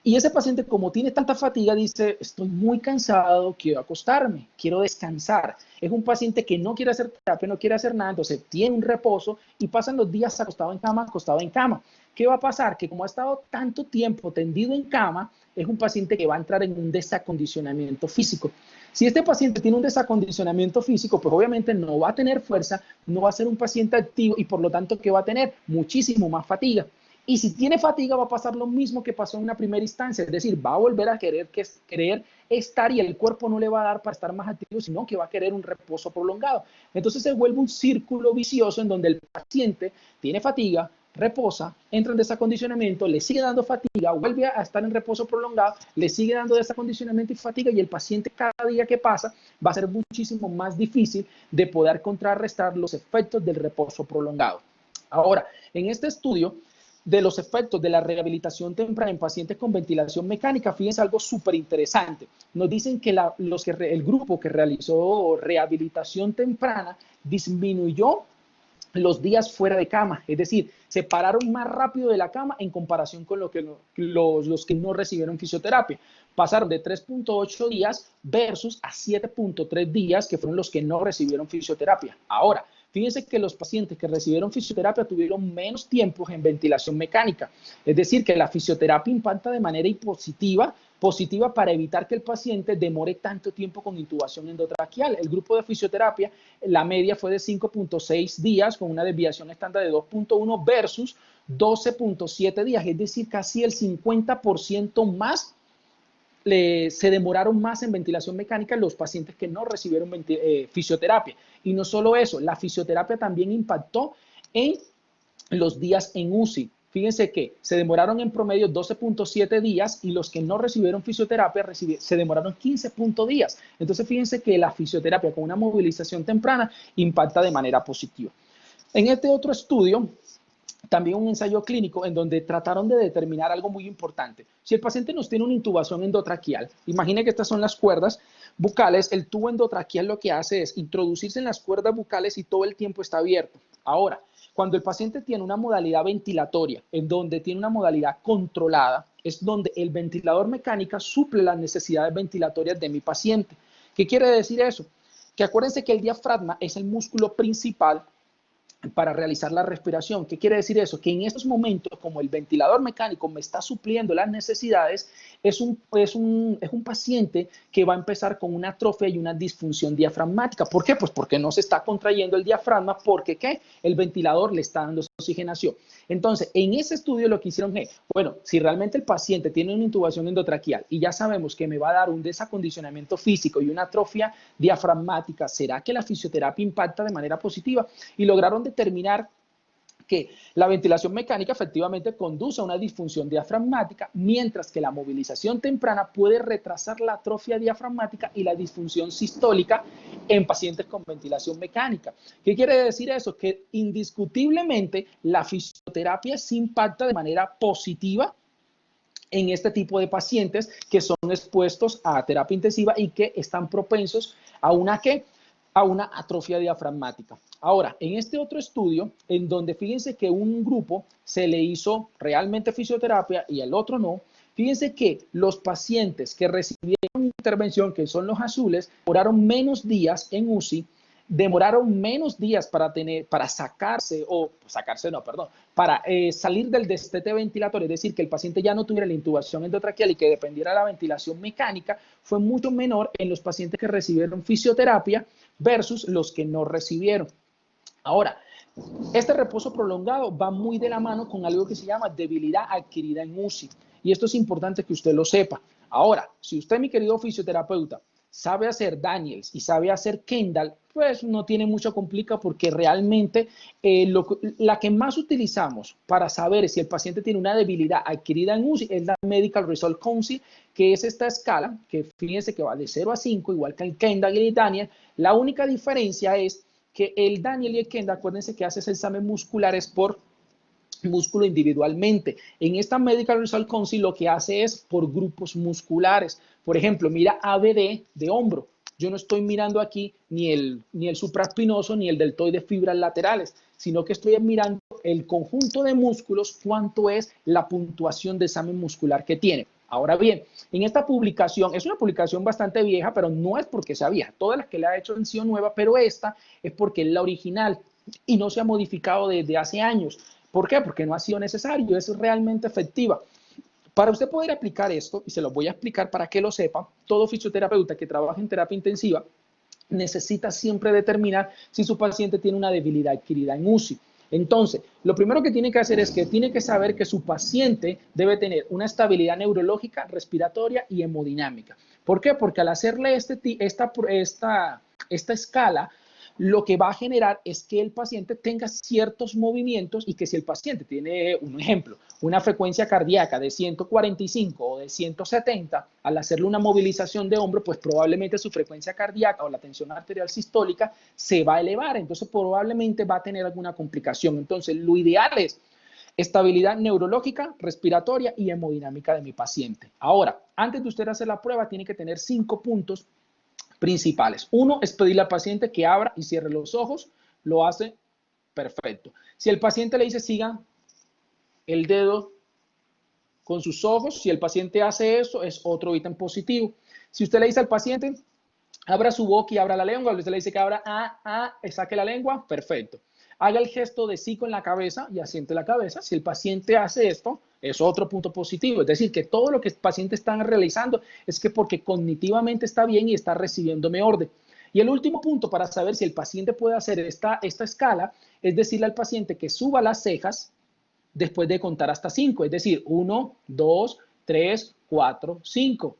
y ese paciente, como tiene tanta fatiga, dice, estoy muy cansado, quiero acostarme, quiero descansar. Es un paciente que no quiere hacer terapia, no quiere hacer nada, entonces tiene un reposo y pasan los días acostado en cama, acostado en cama. ¿Qué va a pasar? Que como ha estado tanto tiempo tendido en cama, es un paciente que va a entrar en un desacondicionamiento físico. Si este paciente tiene un desacondicionamiento físico, pues obviamente no va a tener fuerza, no va a ser un paciente activo y por lo tanto, ¿qué va a tener? Muchísimo más fatiga. Y si tiene fatiga, va a pasar lo mismo que pasó en una primera instancia, es decir, va a volver a querer estar y el cuerpo no le va a dar para estar más activo, sino que va a querer un reposo prolongado. Entonces se vuelve un círculo vicioso en donde el paciente tiene fatiga, reposa, entra en desacondicionamiento, le sigue dando fatiga, vuelve a estar en reposo prolongado, le sigue dando desacondicionamiento y fatiga, y el paciente cada día que pasa va a ser muchísimo más difícil de poder contrarrestar los efectos del reposo prolongado. Ahora, en este estudio de los efectos de la rehabilitación temprana en pacientes con ventilación mecánica, fíjense algo súper interesante. Nos dicen que el grupo que realizó rehabilitación temprana disminuyó los días fuera de cama, es decir, se pararon más rápido de la cama en comparación con los que no recibieron fisioterapia. Pasaron de 3.8 días versus a 7.3 días, que fueron los que no recibieron fisioterapia. Ahora, fíjense que los pacientes que recibieron fisioterapia tuvieron menos tiempo en ventilación mecánica. Es decir, que la fisioterapia impacta de manera positiva para evitar que el paciente demore tanto tiempo con intubación endotraqueal. El grupo de fisioterapia, la media fue de 5.6 días con una desviación estándar de 2.1 versus 12.7 días, es decir, casi el 50% más se demoraron más en ventilación mecánica los pacientes que no recibieron fisioterapia. Y no solo eso, la fisioterapia también impactó en los días en UCI. Fíjense que se demoraron en promedio 12.7 días y los que no recibieron fisioterapia se demoraron 15 días. Entonces, fíjense que la fisioterapia con una movilización temprana impacta de manera positiva. En este otro estudio, también un ensayo clínico en donde trataron de determinar algo muy importante. Si el paciente nos tiene una intubación endotraqueal, imagine que estas son las cuerdas bucales, el tubo endotraqueal lo que hace es introducirse en las cuerdas bucales y todo el tiempo está abierto. Ahora, cuando el paciente tiene una modalidad ventilatoria, en donde tiene una modalidad controlada, es donde el ventilador mecánico suple las necesidades ventilatorias de mi paciente. ¿Qué quiere decir eso? Que acuérdense que el diafragma es el músculo principal para realizar la respiración. ¿Qué quiere decir eso? Que en estos momentos, como el ventilador mecánico me está supliendo las necesidades, es un paciente que va a empezar con una atrofia y una disfunción diafragmática. ¿Por qué? Pues porque no se está contrayendo el diafragma, porque ¿qué? El ventilador le está dando oxigenación. Entonces, en ese estudio lo que hicieron es, bueno, si realmente el paciente tiene una intubación endotraqueal y ya sabemos que me va a dar un desacondicionamiento físico y una atrofia diafragmática, ¿será que la fisioterapia impacta de manera positiva? Y lograron determinar que la ventilación mecánica efectivamente conduce a una disfunción diafragmática, mientras que la movilización temprana puede retrasar la atrofia diafragmática y la disfunción sistólica en pacientes con ventilación mecánica. ¿Qué quiere decir eso? Que indiscutiblemente la fisioterapia se impacta de manera positiva en este tipo de pacientes que son expuestos a terapia intensiva y que están propensos a una atrofia diafragmática. Ahora, en este otro estudio, en donde fíjense que un grupo se le hizo realmente fisioterapia y el otro no, fíjense que los pacientes que recibieron intervención, que son los azules, duraron menos días en UCI, demoraron menos días para salir del destete ventilatorio, es decir, que el paciente ya no tuviera la intubación endotraqueal y que dependiera de la ventilación mecánica, fue mucho menor en los pacientes que recibieron fisioterapia versus los que no recibieron. Ahora, este reposo prolongado va muy de la mano con algo que se llama debilidad adquirida en UCI. Y esto es importante que usted lo sepa. Ahora, si usted, mi querido fisioterapeuta, sabe hacer Daniels y sabe hacer Kendall, pues no tiene mucha complica porque realmente la que más utilizamos para saber si el paciente tiene una debilidad adquirida en UCI es la Medical Result Council, que es esta escala, que fíjense que va de 0 a 5, igual que el Kendall y el Daniel. La única diferencia es que el Daniel y el Kendall, acuérdense que hace ese examen muscular es por músculo individualmente. En esta Medical Result Council lo que hace es por grupos musculares. Por ejemplo, mira ABD de hombro. Yo no estoy mirando aquí ni el supraespinoso ni el deltoide de fibras laterales, sino que estoy mirando el conjunto de músculos, cuánto es la puntuación de examen muscular que tiene. Ahora bien, en esta publicación, es una publicación bastante vieja, pero no es porque sea vieja. Todas las que le ha hecho han sido nuevas, pero esta es porque es la original y no se ha modificado desde hace años. ¿Por qué? Porque no ha sido necesario, es realmente efectiva. Para usted poder aplicar esto, y se lo voy a explicar para que lo sepa, todo fisioterapeuta que trabaja en terapia intensiva necesita siempre determinar si su paciente tiene una debilidad adquirida en UCI. Entonces, lo primero que tiene que hacer es que tiene que saber que su paciente debe tener una estabilidad neurológica, respiratoria y hemodinámica. ¿Por qué? Porque al hacerle esta escala, lo que va a generar es que el paciente tenga ciertos movimientos y que si el paciente tiene, un ejemplo, una frecuencia cardíaca de 145 o de 170, al hacerle una movilización de hombro, pues probablemente su frecuencia cardíaca o la tensión arterial sistólica se va a elevar, entonces probablemente va a tener alguna complicación. Entonces, lo ideal es estabilidad neurológica, respiratoria y hemodinámica de mi paciente. Ahora, antes de usted hacer la prueba, tiene que tener 5 puntos principales. Uno es pedirle al paciente que abra y cierre los ojos, lo hace perfecto. Si el paciente le dice siga el dedo con sus ojos, si el paciente hace eso, es otro ítem positivo. Si usted le dice al paciente abra su boca y abra la lengua, usted le dice que abra saque la lengua, perfecto. Haga el gesto de sí con la cabeza y asiente la cabeza. Si el paciente hace esto, es otro punto positivo. Es decir, que todo lo que el paciente está realizando es que porque cognitivamente está bien y está recibiéndome orden. Y el último punto para saber si el paciente puede hacer esta escala es decirle al paciente que suba las cejas después de contar hasta 5. Es decir, 1, 2, 3, 4, 5.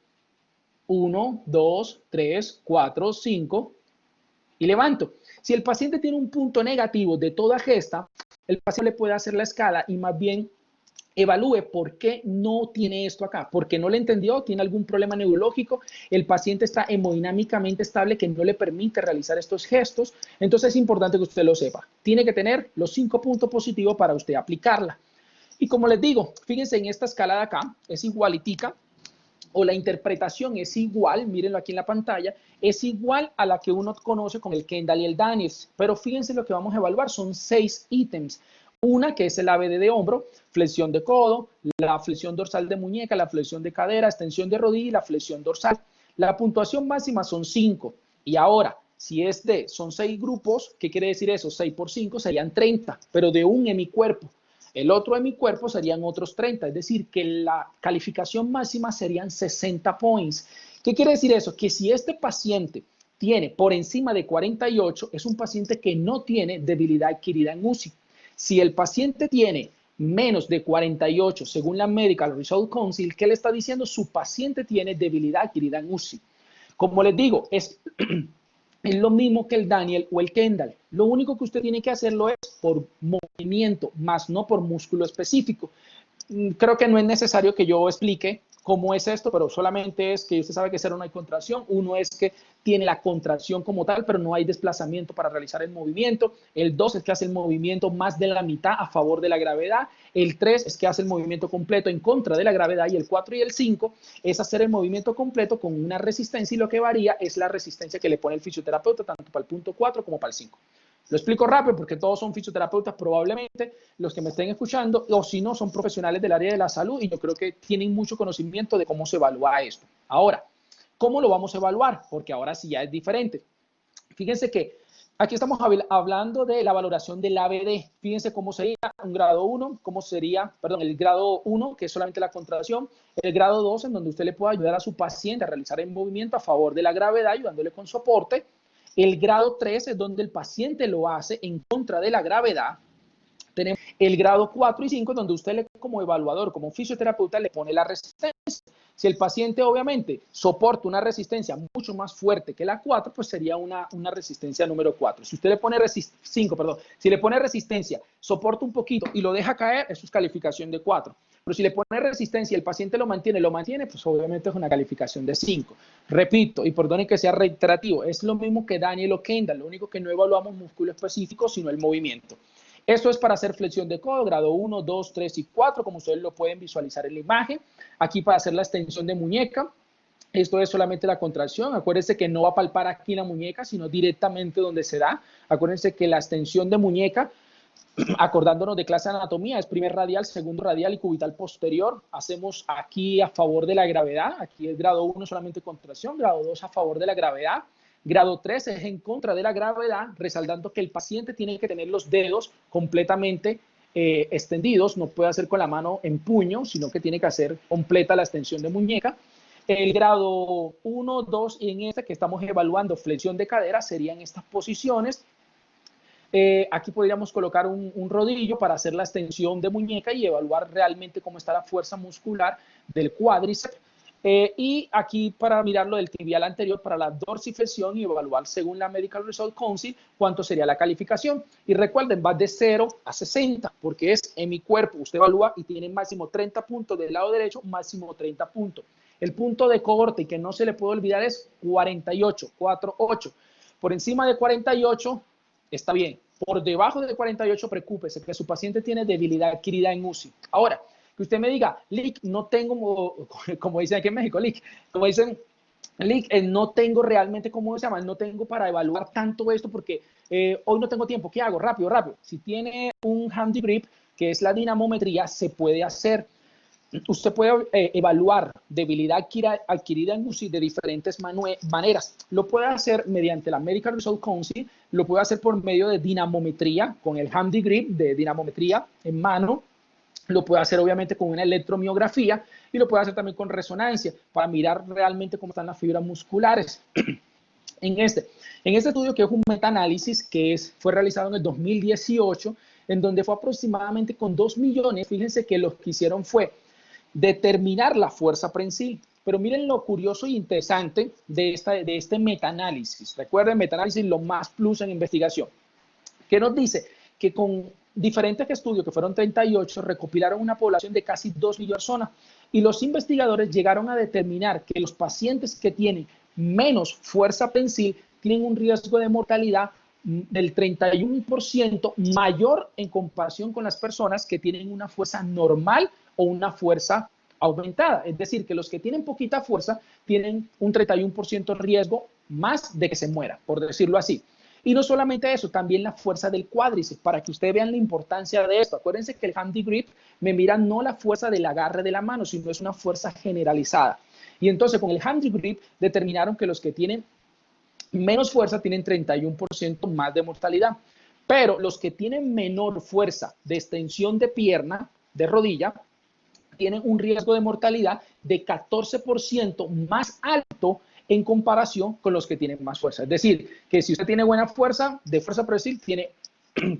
1, 2, 3, 4, 5 y levanto. Si el paciente tiene un punto negativo de toda gesta, el paciente le puede hacer la escala y más bien evalúe por qué no tiene esto acá, porque no le entendió, tiene algún problema neurológico, el paciente está hemodinámicamente estable que no le permite realizar estos gestos, entonces es importante que usted lo sepa. Tiene que tener los 5 puntos positivos para usted aplicarla. Y como les digo, fíjense en esta escala de acá, es igualitica, o la interpretación es igual, mírenlo aquí en la pantalla, es igual a la que uno conoce con el Kendall y el Daniels, pero fíjense lo que vamos a evaluar, son 6 ítems. Una que es el ABD de hombro, flexión de codo, la flexión dorsal de muñeca, la flexión de cadera, extensión de rodilla y la flexión dorsal. La puntuación máxima son 5. Y ahora, si son 6 grupos, ¿qué quiere decir eso? 6 por 5 serían 30, pero de un hemicuerpo. El otro hemicuerpo serían otros 30, es decir, que la calificación máxima serían 60 points. ¿Qué quiere decir eso? Que si este paciente tiene por encima de 48, es un paciente que no tiene debilidad adquirida en UCI. Si el paciente tiene menos de 48, según la Medical Result Council, ¿qué le está diciendo? Su paciente tiene debilidad adquirida en UCI. Como les digo, es es lo mismo que el Daniel o el Kendall. Lo único que usted tiene que hacerlo es por movimiento, más no por músculo específico. Creo que no es necesario que yo explique cómo es esto, pero solamente es que usted sabe que 0 no hay contracción, 1 es que tiene la contracción como tal, pero no hay desplazamiento para realizar el movimiento, el 2 es que hace el movimiento más de la mitad a favor de la gravedad, el 3 es que hace el movimiento completo en contra de la gravedad, y el 4 y el 5 es hacer el movimiento completo con una resistencia, y lo que varía es la resistencia que le pone el fisioterapeuta, tanto para el punto 4 como para el 5. Lo explico rápido porque todos son fisioterapeutas probablemente, los que me estén escuchando, o si no, son profesionales del área de la salud y yo creo que tienen mucho conocimiento de cómo se evalúa esto. Ahora, ¿cómo lo vamos a evaluar? Porque ahora sí ya es diferente. Fíjense que aquí estamos hablando de la valoración del ABD. Fíjense cómo sería un grado 1, cómo sería, perdón, el grado 1, que es solamente la contracción, el grado 2, en donde usted le puede ayudar a su paciente a realizar el movimiento a favor de la gravedad, ayudándole con soporte. El grado 3 es donde el paciente lo hace en contra de la gravedad. Tenemos el grado 4 y 5, donde usted como evaluador, como fisioterapeuta, le pone la resistencia. Si el paciente obviamente soporta una resistencia mucho más fuerte que la 4, pues sería una resistencia número 4. Si usted le pone 5, perdón, si le pone resistencia, soporta un poquito y lo deja caer, eso es calificación de 4. Pero si le pone resistencia y el paciente lo mantiene, pues obviamente es una calificación de 5. Repito, y perdonen que sea reiterativo, es lo mismo que Daniel o Kendall, lo único que no evaluamos músculo específico, sino el movimiento. Esto es para hacer flexión de codo, grado 1, 2, 3 y 4, como ustedes lo pueden visualizar en la imagen. Aquí para hacer la extensión de muñeca, esto es solamente la contracción. Acuérdense que no va a palpar aquí la muñeca, sino directamente donde se da. Acuérdense que la extensión de muñeca, acordándonos de clase de anatomía, es primer radial, segundo radial y cubital posterior. Hacemos aquí a favor de la gravedad. Aquí el grado 1 solamente contracción, grado 2 a favor de la gravedad. Grado 3 es en contra de la gravedad, resaltando que el paciente tiene que tener los dedos completamente extendidos, no puede hacer con la mano en puño, sino que tiene que hacer completa la extensión de muñeca. El grado 1, 2 y en este que estamos evaluando flexión de cadera serían estas posiciones. Aquí podríamos colocar un rodillo para hacer la extensión de muñeca y evaluar realmente cómo está la fuerza muscular del cuádriceps. Y aquí para mirarlo del tibial anterior para la dorsiflexión y evaluar según la Medical Result Council cuánto sería la calificación. Y recuerden, va de 0 a 60 porque es en mi cuerpo. Usted evalúa y tiene máximo 30 puntos del lado derecho, máximo 30 puntos. El punto de corte que no se le puede olvidar es 48, 4, 8. Por encima de 48 está bien. Por debajo de 48, preocúpese que su paciente tiene debilidad adquirida en UCI. Ahora, que usted me diga, Lick, no tengo, como dicen aquí en México, Lick, como dicen, Lick, no tengo realmente, ¿cómo se llama? No tengo para evaluar tanto esto porque hoy no tengo tiempo. ¿Qué hago? Rápido, rápido. Si tiene un handy grip, que es la dinamometría, se puede hacer. Usted puede evaluar debilidad adquirida en UCI de diferentes maneras. Lo puede hacer mediante la Medical Result Council, lo puede hacer por medio de dinamometría, con el handy grip de dinamometría en mano, lo puede hacer obviamente con una electromiografía y lo puede hacer también con resonancia para mirar realmente cómo están las fibras musculares. En este estudio, que es un metaanálisis que fue realizado en el 2018, en donde fue aproximadamente con 2 millones, fíjense que lo que hicieron fue determinar la fuerza prensil. Pero miren lo curioso y interesante de este metaanálisis. Recuerden, metaanálisis lo más plus en investigación. ¿Qué nos dice? Que con diferentes estudios, que fueron 38, recopilaron una población de casi 2 millones de personas y los investigadores llegaron a determinar que los pacientes que tienen menos fuerza prensil tienen un riesgo de mortalidad del 31% mayor en comparación con las personas que tienen una fuerza normal o una fuerza aumentada. Es decir, que los que tienen poquita fuerza tienen un 31% riesgo más de que se muera, por decirlo así. Y no solamente eso, también la fuerza del cuádriceps, para que ustedes vean la importancia de esto. Acuérdense que el handy grip me mira no la fuerza del agarre de la mano, sino es una fuerza generalizada. Y entonces con el handy grip determinaron que los que tienen menos fuerza tienen 31% más de mortalidad. Pero los que tienen menor fuerza de extensión de pierna, de rodilla, tienen un riesgo de mortalidad de 14% más alto en comparación con los que tienen más fuerza. Es decir, que si usted tiene buena fuerza, de fuerza prensil,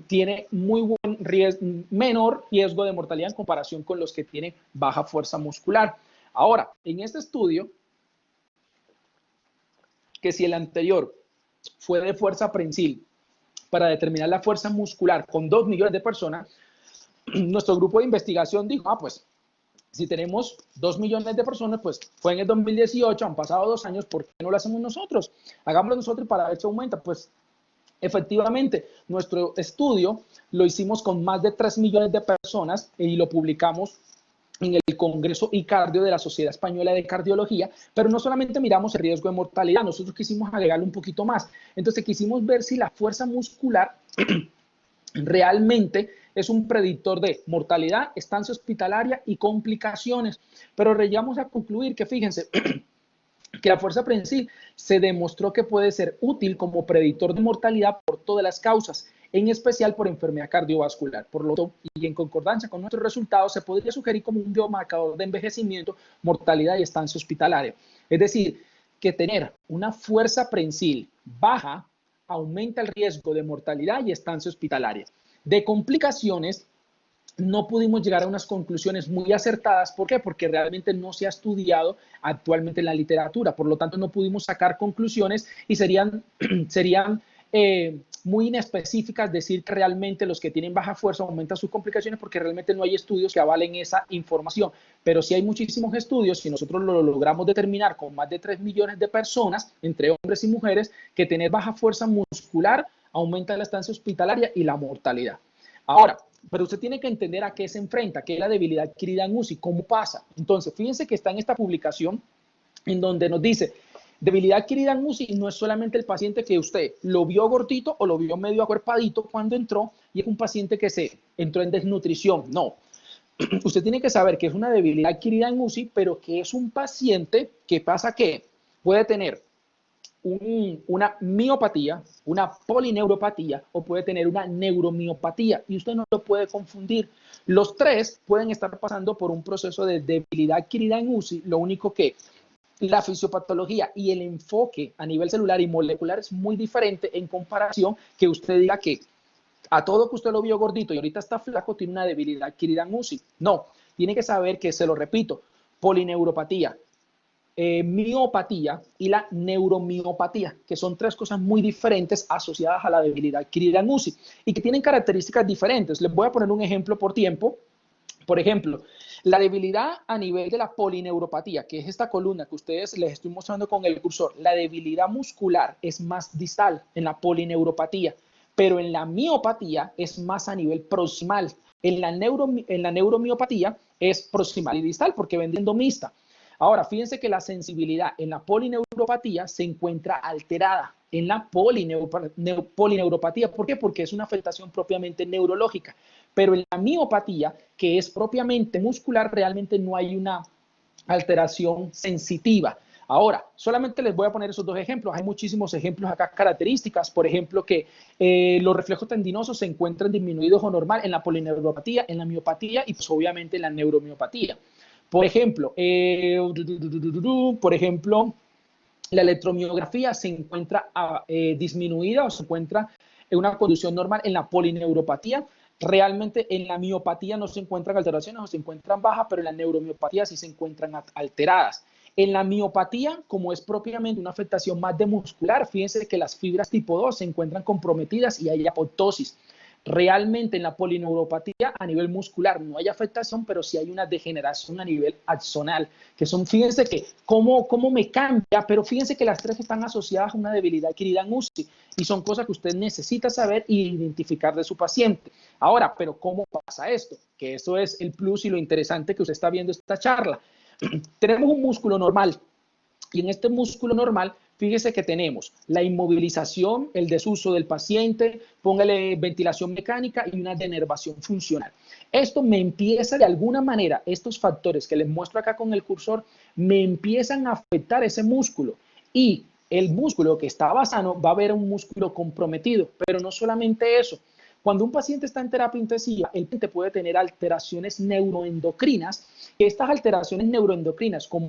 tiene muy buen riesgo, menor riesgo de mortalidad en comparación con los que tienen baja fuerza muscular. Ahora, en este estudio, que si el anterior fue de fuerza prensil para determinar la fuerza muscular con 2 millones de personas, nuestro grupo de investigación dijo, pues si tenemos 2 millones de personas, pues fue en el 2018, han pasado 2 años, ¿por qué no lo hacemos nosotros? Hagámoslo nosotros para ver si aumenta. Pues efectivamente, nuestro estudio lo hicimos con más de 3 millones de personas y lo publicamos en el Congreso ICardio de la Sociedad Española de Cardiología, pero no solamente miramos el riesgo de mortalidad, nosotros quisimos agregarle un poquito más. Entonces quisimos ver si la fuerza muscular realmente es un predictor de mortalidad, estancia hospitalaria y complicaciones. Pero llegamos a concluir que, fíjense, que la fuerza prensil se demostró que puede ser útil como predictor de mortalidad por todas las causas, en especial por enfermedad cardiovascular. Por lo tanto, y en concordancia con nuestros resultados, se podría sugerir como un biomarcador de envejecimiento, mortalidad y estancia hospitalaria. Es decir, que tener una fuerza prensil baja aumenta el riesgo de mortalidad y estancia hospitalaria. De complicaciones, no pudimos llegar a unas conclusiones muy acertadas. ¿Por qué? Porque realmente no se ha estudiado actualmente en la literatura. Por lo tanto, no pudimos sacar conclusiones y serían muy inespecíficas decir que realmente los que tienen baja fuerza aumentan sus complicaciones, porque realmente no hay estudios que avalen esa información. Pero sí hay muchísimos estudios y nosotros lo logramos determinar con más de 3 millones de personas, entre hombres y mujeres, que tener baja fuerza muscular aumenta la estancia hospitalaria y la mortalidad. Ahora, pero usted tiene que entender a qué se enfrenta, qué es la debilidad adquirida en UCI, cómo pasa. Entonces, fíjense que está en esta publicación en donde nos dice, debilidad adquirida en UCI no es solamente el paciente que usted lo vio gordito o lo vio medio acuerpadito cuando entró y es un paciente que se entró en desnutrición. No, usted tiene que saber que es una debilidad adquirida en UCI, pero que es un paciente que pasa que puede tener una miopatía, una polineuropatía o puede tener una neuromiopatía y usted no lo puede confundir. Los tres pueden estar pasando por un proceso de debilidad adquirida en UCI, lo único que la fisiopatología y el enfoque a nivel celular y molecular es muy diferente en comparación que usted diga que a todo que usted lo vio gordito y ahorita está flaco tiene una debilidad adquirida en UCI. No, tiene que saber que, se lo repito, polineuropatía, miopatía y la neuromiopatía, que son tres cosas muy diferentes asociadas a la debilidad adquirida en UCI y que tienen características diferentes. Les voy a poner un ejemplo por tiempo. Por ejemplo, la debilidad a nivel de la polineuropatía, que es esta columna que ustedes les estoy mostrando con el cursor, la debilidad muscular es más distal en la polineuropatía, pero en la miopatía es más a nivel proximal. En la neuromiopatía es proximal y distal porque vendiendo mixta. Ahora, fíjense que la sensibilidad en la polineuropatía se encuentra alterada en la polineuropatía. ¿Por qué? Porque es una afectación propiamente neurológica. Pero en la miopatía, que es propiamente muscular, realmente no hay una alteración sensitiva. Ahora, solamente les voy a poner esos dos ejemplos. Hay muchísimos ejemplos acá, características. Por ejemplo, que los reflejos tendinosos se encuentran disminuidos o normal en la polineuropatía, en la miopatía y pues obviamente en la neuromiopatía. Por ejemplo, la electromiografía se encuentra disminuida o se encuentra en una condición normal en la polineuropatía. Realmente en la miopatía no se encuentran alteraciones o se encuentran bajas, pero en la neuromiopatía sí se encuentran alteradas. En la miopatía, como es propiamente una afectación más de muscular, fíjense que las fibras tipo 2 se encuentran comprometidas y hay apoptosis. Realmente en la polineuropatía a nivel muscular no hay afectación, pero sí hay una degeneración a nivel axonal, que son, fíjense que cómo me cambia, pero fíjense que las tres están asociadas a una debilidad adquirida en UCI y son cosas que usted necesita saber e identificar de su paciente. Ahora, pero ¿cómo pasa esto? Que eso es el plus y lo interesante que usted está viendo esta charla. Tenemos un músculo normal y en este músculo normal, fíjese que tenemos la inmovilización, el desuso del paciente, póngale ventilación mecánica y una denervación funcional. Esto me empieza de alguna manera, estos factores que les muestro acá con el cursor, me empiezan a afectar ese músculo y el músculo que estaba sano va a ver un músculo comprometido, pero no solamente eso. Cuando un paciente está en terapia intensiva, el paciente puede tener alteraciones neuroendocrinas, que estas alteraciones neuroendocrinas, como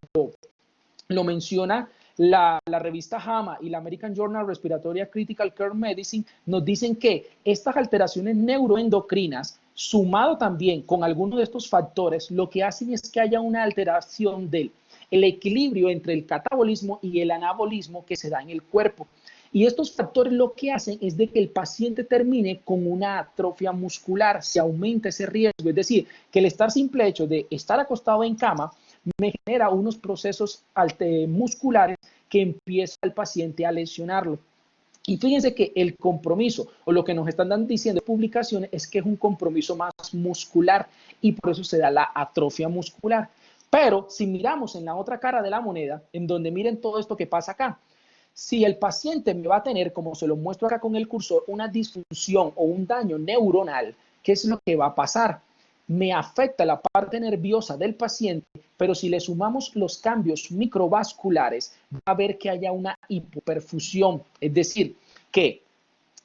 lo menciona la revista JAMA y la American Journal Respiratory Critical Care Medicine, nos dicen que estas alteraciones neuroendocrinas, sumado también con algunos de estos factores, lo que hacen es que haya una alteración del el equilibrio entre el catabolismo y el anabolismo que se da en el cuerpo. Y estos factores lo que hacen es de que el paciente termine con una atrofia muscular, se aumenta ese riesgo, es decir, que el estar simple hecho de estar acostado en cama me genera unos procesos musculares que empieza el paciente a lesionarlo. Y fíjense que el compromiso, o lo que nos están diciendo en publicaciones, es que es un compromiso más muscular y por eso se da la atrofia muscular. Pero si miramos en la otra cara de la moneda, en donde miren todo esto que pasa acá, si el paciente me va a tener, como se lo muestro acá con el cursor, una disfunción o un daño neuronal, ¿qué es lo que va a pasar? Me afecta la parte nerviosa del paciente, pero si le sumamos los cambios microvasculares, va a ver que haya una hipoperfusión, es decir, que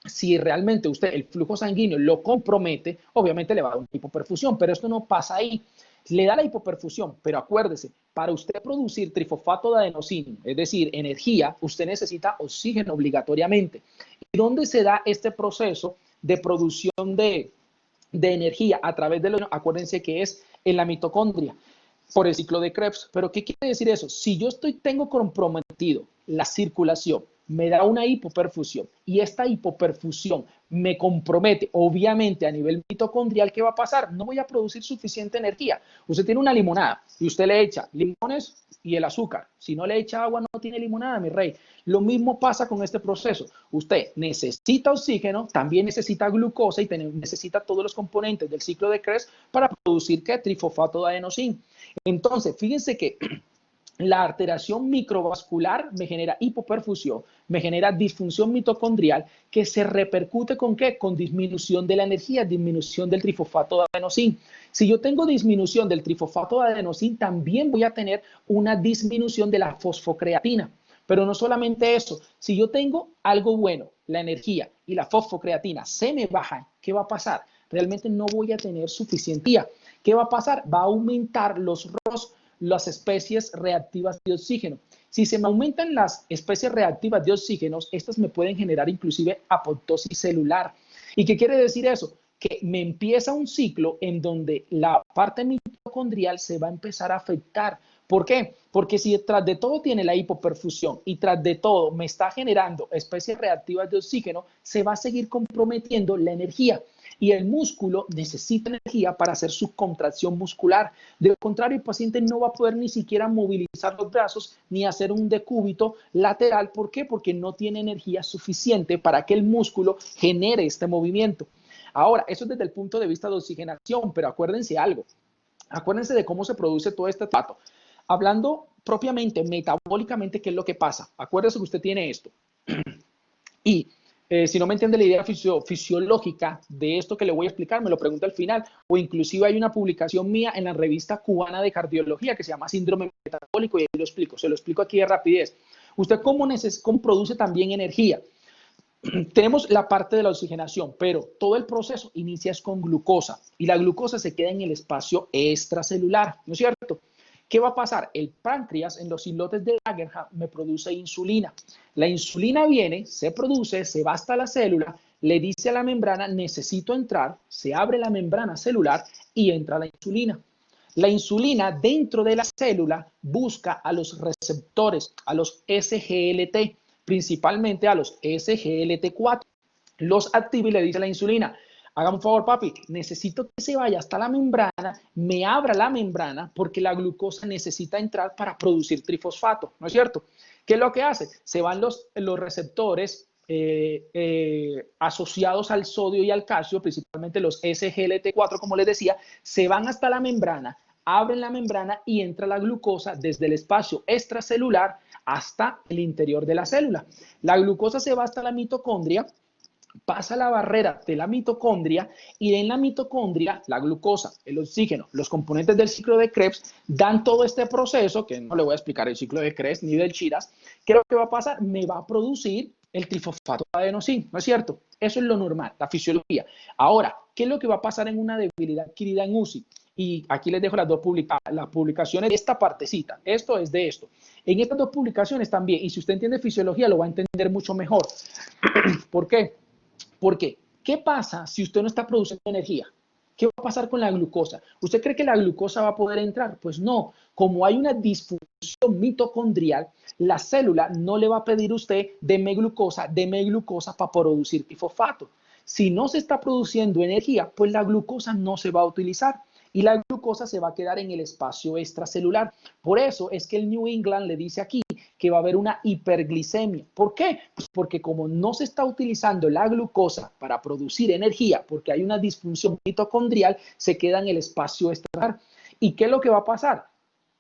si realmente usted el flujo sanguíneo lo compromete, obviamente le va a dar una hipoperfusión, pero esto no pasa ahí. Le da la hipoperfusión, pero acuérdese, para usted producir trifosfato de adenosín, es decir, energía, usted necesita oxígeno obligatoriamente. ¿Y dónde se da este proceso de producción de energía a través de los, acuérdense que es en la mitocondria por el ciclo de Krebs? Pero ¿qué quiere decir eso? Si yo tengo comprometido la circulación, me da una hipoperfusión y esta hipoperfusión me compromete, obviamente a nivel mitocondrial, ¿qué va a pasar? No voy a producir suficiente energía. Usted tiene una limonada y usted le echa limones y el azúcar. Si no le echa agua, no tiene limonada, mi rey. Lo mismo pasa con este proceso. Usted necesita oxígeno, también necesita glucosa y necesita todos los componentes del ciclo de Krebs para producir ¿qué? Trifosfato de adenosín. Entonces, fíjense que la alteración microvascular me genera hipoperfusión, me genera disfunción mitocondrial que se repercute ¿con qué? Con disminución de la energía, disminución del trifosfato de adenosín. Si yo tengo disminución del trifosfato de adenosín, también voy a tener una disminución de la fosfocreatina. Pero no solamente eso, si yo tengo algo bueno, la energía y la fosfocreatina se me bajan, ¿qué va a pasar? Realmente no voy a tener suficiente energía. ¿Qué va a pasar? Va a aumentar las especies reactivas de oxígeno. Si se me aumentan las especies reactivas de oxígenos, estas me pueden generar inclusive apoptosis celular. ¿Y qué quiere decir eso? Que me empieza un ciclo en donde la parte mitocondrial se va a empezar a afectar. ¿Por qué? Porque si tras de todo tiene la hipoperfusión y tras de todo me está generando especies reactivas de oxígeno, se va a seguir comprometiendo la energía. Y el músculo necesita energía para hacer su contracción muscular. De lo contrario, el paciente no va a poder ni siquiera movilizar los brazos ni hacer un decúbito lateral. ¿Por qué? Porque no tiene energía suficiente para que el músculo genere este movimiento. Ahora, eso es desde el punto de vista de oxigenación, pero acuérdense algo. Acuérdense de cómo se produce todo este trato. Hablando propiamente, metabólicamente, ¿qué es lo que pasa? Acuérdese que usted tiene esto. Y si no me entiende la idea fisiológica de esto que le voy a explicar, me lo pregunta al final. O inclusive hay una publicación mía en la revista cubana de cardiología que se llama Síndrome Metabólico y ahí lo explico. Se lo explico aquí de rapidez. ¿Usted cómo produce también energía? Tenemos la parte de la oxigenación, pero todo el proceso inicia con glucosa y la glucosa se queda en el espacio extracelular, ¿no es cierto? ¿Qué va a pasar? El páncreas en los islotes de Langerhans me produce insulina. La insulina viene, se produce, se va hasta la célula, le dice a la membrana, necesito entrar, se abre la membrana celular y entra la insulina. La insulina dentro de la célula busca a los receptores, a los SGLT, principalmente a los SGLT4. Los activa y le dice a la insulina, hágame un favor, papi, necesito que se vaya hasta la membrana, me abra la membrana porque la glucosa necesita entrar para producir trifosfato, ¿no es cierto? ¿Qué es lo que hace? Se van los receptores asociados al sodio y al calcio, principalmente los SGLT4, como les decía, se van hasta la membrana, abren la membrana y entra la glucosa desde el espacio extracelular hasta el interior de la célula. La glucosa se va hasta la mitocondria, pasa la barrera de la mitocondria y en la mitocondria la glucosa, el oxígeno, los componentes del ciclo de Krebs dan todo este proceso, que no le voy a explicar el ciclo de Krebs ni del Chiras. ¿Qué es lo que va a pasar? Me va a producir el trifosfato de adenosín, ¿no es cierto? Eso es lo normal, la fisiología. Ahora, ¿qué es lo que va a pasar en una debilidad adquirida en UCI? Y aquí les dejo las publicaciones de esta partecita. Esto es de esto. En estas dos publicaciones también, y si usted entiende fisiología, lo va a entender mucho mejor. ¿Por qué? Porque, ¿qué pasa si usted no está produciendo energía? ¿Qué va a pasar con la glucosa? ¿Usted cree que la glucosa va a poder entrar? Pues no. Como hay una disfunción mitocondrial, la célula no le va a pedir a usted deme glucosa para producir fosfato. Si no se está produciendo energía, pues la glucosa no se va a utilizar y la glucosa se va a quedar en el espacio extracelular. Por eso es que el New England le dice aquí que va a haber una hiperglicemia. ¿Por qué? Pues porque como no se está utilizando la glucosa para producir energía, porque hay una disfunción mitocondrial, se queda en el espacio extracelular. ¿Y qué es lo que va a pasar?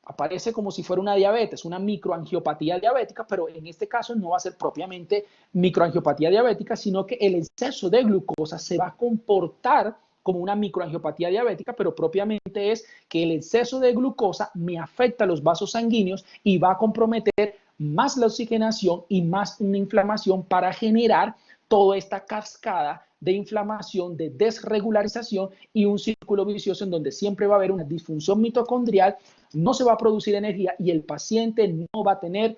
Aparece como si fuera una diabetes, una microangiopatía diabética, pero en este caso no va a ser propiamente microangiopatía diabética, sino que el exceso de glucosa se va a comportar como una microangiopatía diabética, pero propiamente es que el exceso de glucosa me afecta a los vasos sanguíneos y va a comprometer más la oxigenación y más una inflamación para generar toda esta cascada de inflamación, de desregularización y un círculo vicioso en donde siempre va a haber una disfunción mitocondrial, no se va a producir energía y el paciente no va a tener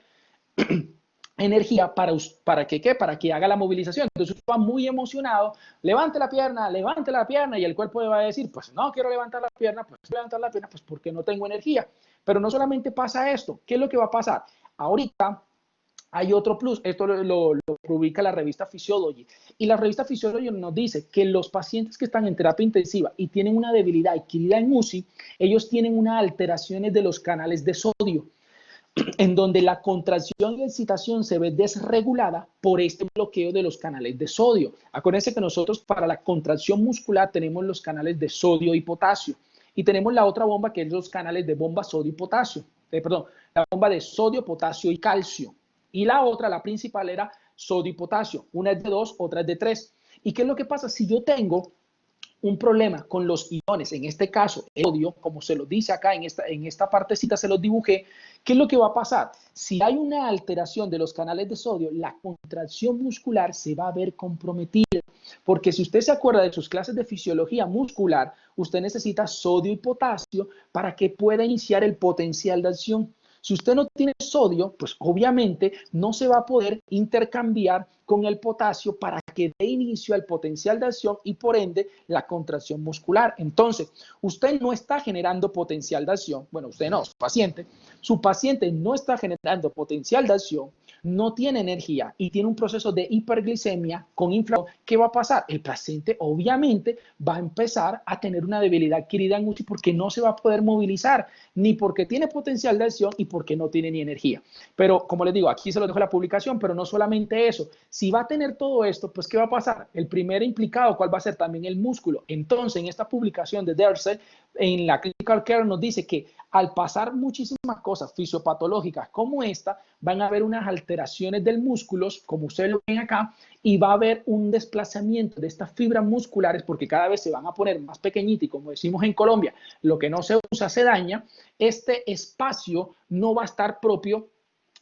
energía para que haga la movilización. Entonces usted va muy emocionado, levante la pierna y el cuerpo le va a decir, pues no quiero levantar la pierna, pues porque no tengo energía. Pero no solamente pasa esto, ¿qué es lo que va a pasar? Ahorita hay otro plus, esto lo publica la revista Physiology, y la revista Physiology nos dice que los pacientes que están en terapia intensiva y tienen una debilidad adquirida en UCI, ellos tienen unas alteraciones de los canales de sodio, en donde la contracción y excitación se ve desregulada por este bloqueo de los canales de sodio. Acuérdense que nosotros para la contracción muscular tenemos los canales de sodio y potasio, y tenemos la otra bomba que es los canales de bomba sodio y potasio, la bomba de sodio, potasio y calcio. Y la otra, la principal, era sodio y potasio. Una es de 2, otra es de 3. ¿Y qué es lo que pasa? Si yo tengo un problema con los iones, en este caso el sodio, como se lo dice acá en esta partecita se los dibujé, ¿qué es lo que va a pasar? Si hay una alteración de los canales de sodio, la contracción muscular se va a ver comprometida, porque si usted se acuerda de sus clases de fisiología muscular, usted necesita sodio y potasio para que pueda iniciar el potencial de acción. Si usted no tiene sodio, pues obviamente no se va a poder intercambiar con el potasio para que dé inicio al potencial de acción y por ende la contracción muscular. Entonces, usted no está generando potencial de acción. Bueno, usted no, su paciente no está generando potencial de acción, no tiene energía y tiene un proceso de hiperglicemia con inflamación. ¿Qué va a pasar? El paciente obviamente va a empezar a tener una debilidad adquirida en UCI porque no se va a poder movilizar, ni porque tiene potencial de acción y porque no tiene ni energía. Pero como les digo, aquí se lo dejo la publicación, pero no solamente eso. Si va a tener todo esto, pues ¿qué va a pasar? El primer implicado, ¿cuál va a ser? También el músculo. Entonces, en esta publicación de Dersey, en la Clinical Care nos dice que al pasar muchísimas cosas fisiopatológicas como esta, van a haber unas alteraciones del músculo, como ustedes lo ven acá, y va a haber un desplazamiento de estas fibras musculares porque cada vez se van a poner más pequeñitas y como decimos en Colombia, lo que no se usa se daña. Este espacio no va a estar propio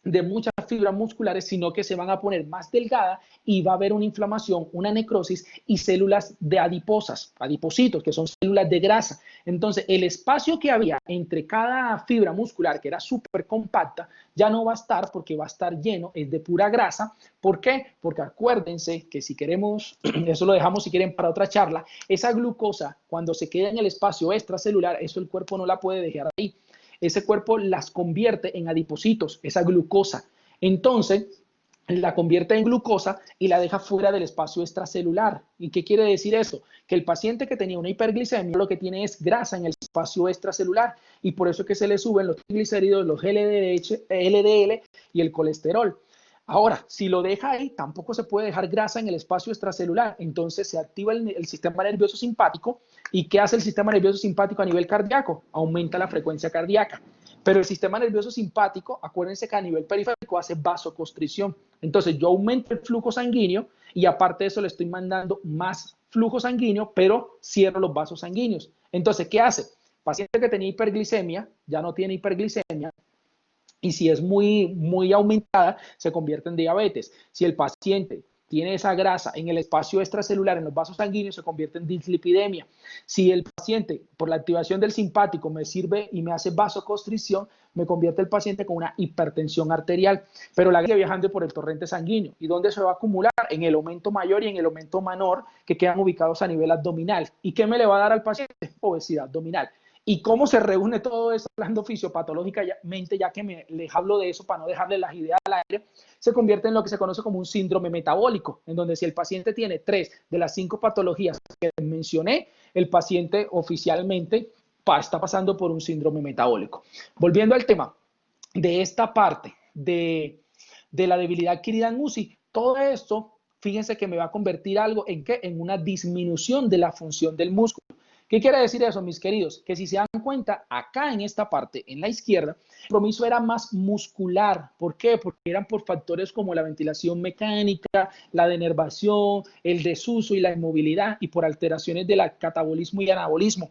de muchas fibras musculares, sino que se van a poner más delgadas y va a haber una inflamación, una necrosis y células de adipocitos, que son células de grasa. Entonces, el espacio que había entre cada fibra muscular, que era súper compacta, ya no va a estar porque va a estar lleno, es de pura grasa. ¿Por qué? Porque acuérdense que si queremos, eso lo dejamos si quieren para otra charla, esa glucosa, cuando se queda en el espacio extracelular, eso el cuerpo no la puede dejar ahí. Ese cuerpo las convierte en adipocitos, esa glucosa. Entonces, la convierte en glucosa y la deja fuera del espacio extracelular. ¿Y qué quiere decir eso? Que el paciente que tenía una hiperglicemia lo que tiene es grasa en el espacio extracelular y por eso es que se le suben los triglicéridos, los LDL y el colesterol. Ahora, si lo deja ahí, tampoco se puede dejar grasa en el espacio extracelular. Entonces se activa el sistema nervioso simpático. ¿Y qué hace el sistema nervioso simpático a nivel cardíaco? Aumenta la frecuencia cardíaca. Pero el sistema nervioso simpático, acuérdense que a nivel periférico hace vasoconstricción. Entonces yo aumento el flujo sanguíneo y aparte de eso le estoy mandando más flujo sanguíneo, pero cierro los vasos sanguíneos. Entonces, ¿qué hace? Paciente que tenía hiperglicemia, ya no tiene hiperglicemia, y si es muy aumentada, se convierte en diabetes. Si el paciente tiene esa grasa en el espacio extracelular, en los vasos sanguíneos, se convierte en dislipidemia. Si el paciente, por la activación del simpático, me sirve y me hace vasoconstricción, me convierte el paciente con una hipertensión arterial, pero la sigue viajando por el torrente sanguíneo. ¿Y dónde se va a acumular? En el aumento mayor y en el aumento menor, que quedan ubicados a nivel abdominal. ¿Y qué me le va a dar al paciente? Obesidad abdominal. ¿Y cómo se reúne todo eso hablando fisiopatológicamente, ya que les hablo de eso para no dejarle las ideas al aire? Se convierte en lo que se conoce como un síndrome metabólico, en donde si el paciente tiene 3 de las 5 patologías que mencioné, el paciente oficialmente está pasando por un síndrome metabólico. Volviendo al tema de esta parte de la debilidad adquirida en UCI, todo esto, fíjense que me va a convertir algo en ¿qué? En una disminución de la función del músculo. ¿Qué quiere decir eso, mis queridos? Que si se dan cuenta, acá en esta parte, en la izquierda, el compromiso era más muscular. ¿Por qué? Porque eran por factores como la ventilación mecánica, la denervación, el desuso y la inmovilidad, y por alteraciones del catabolismo y anabolismo.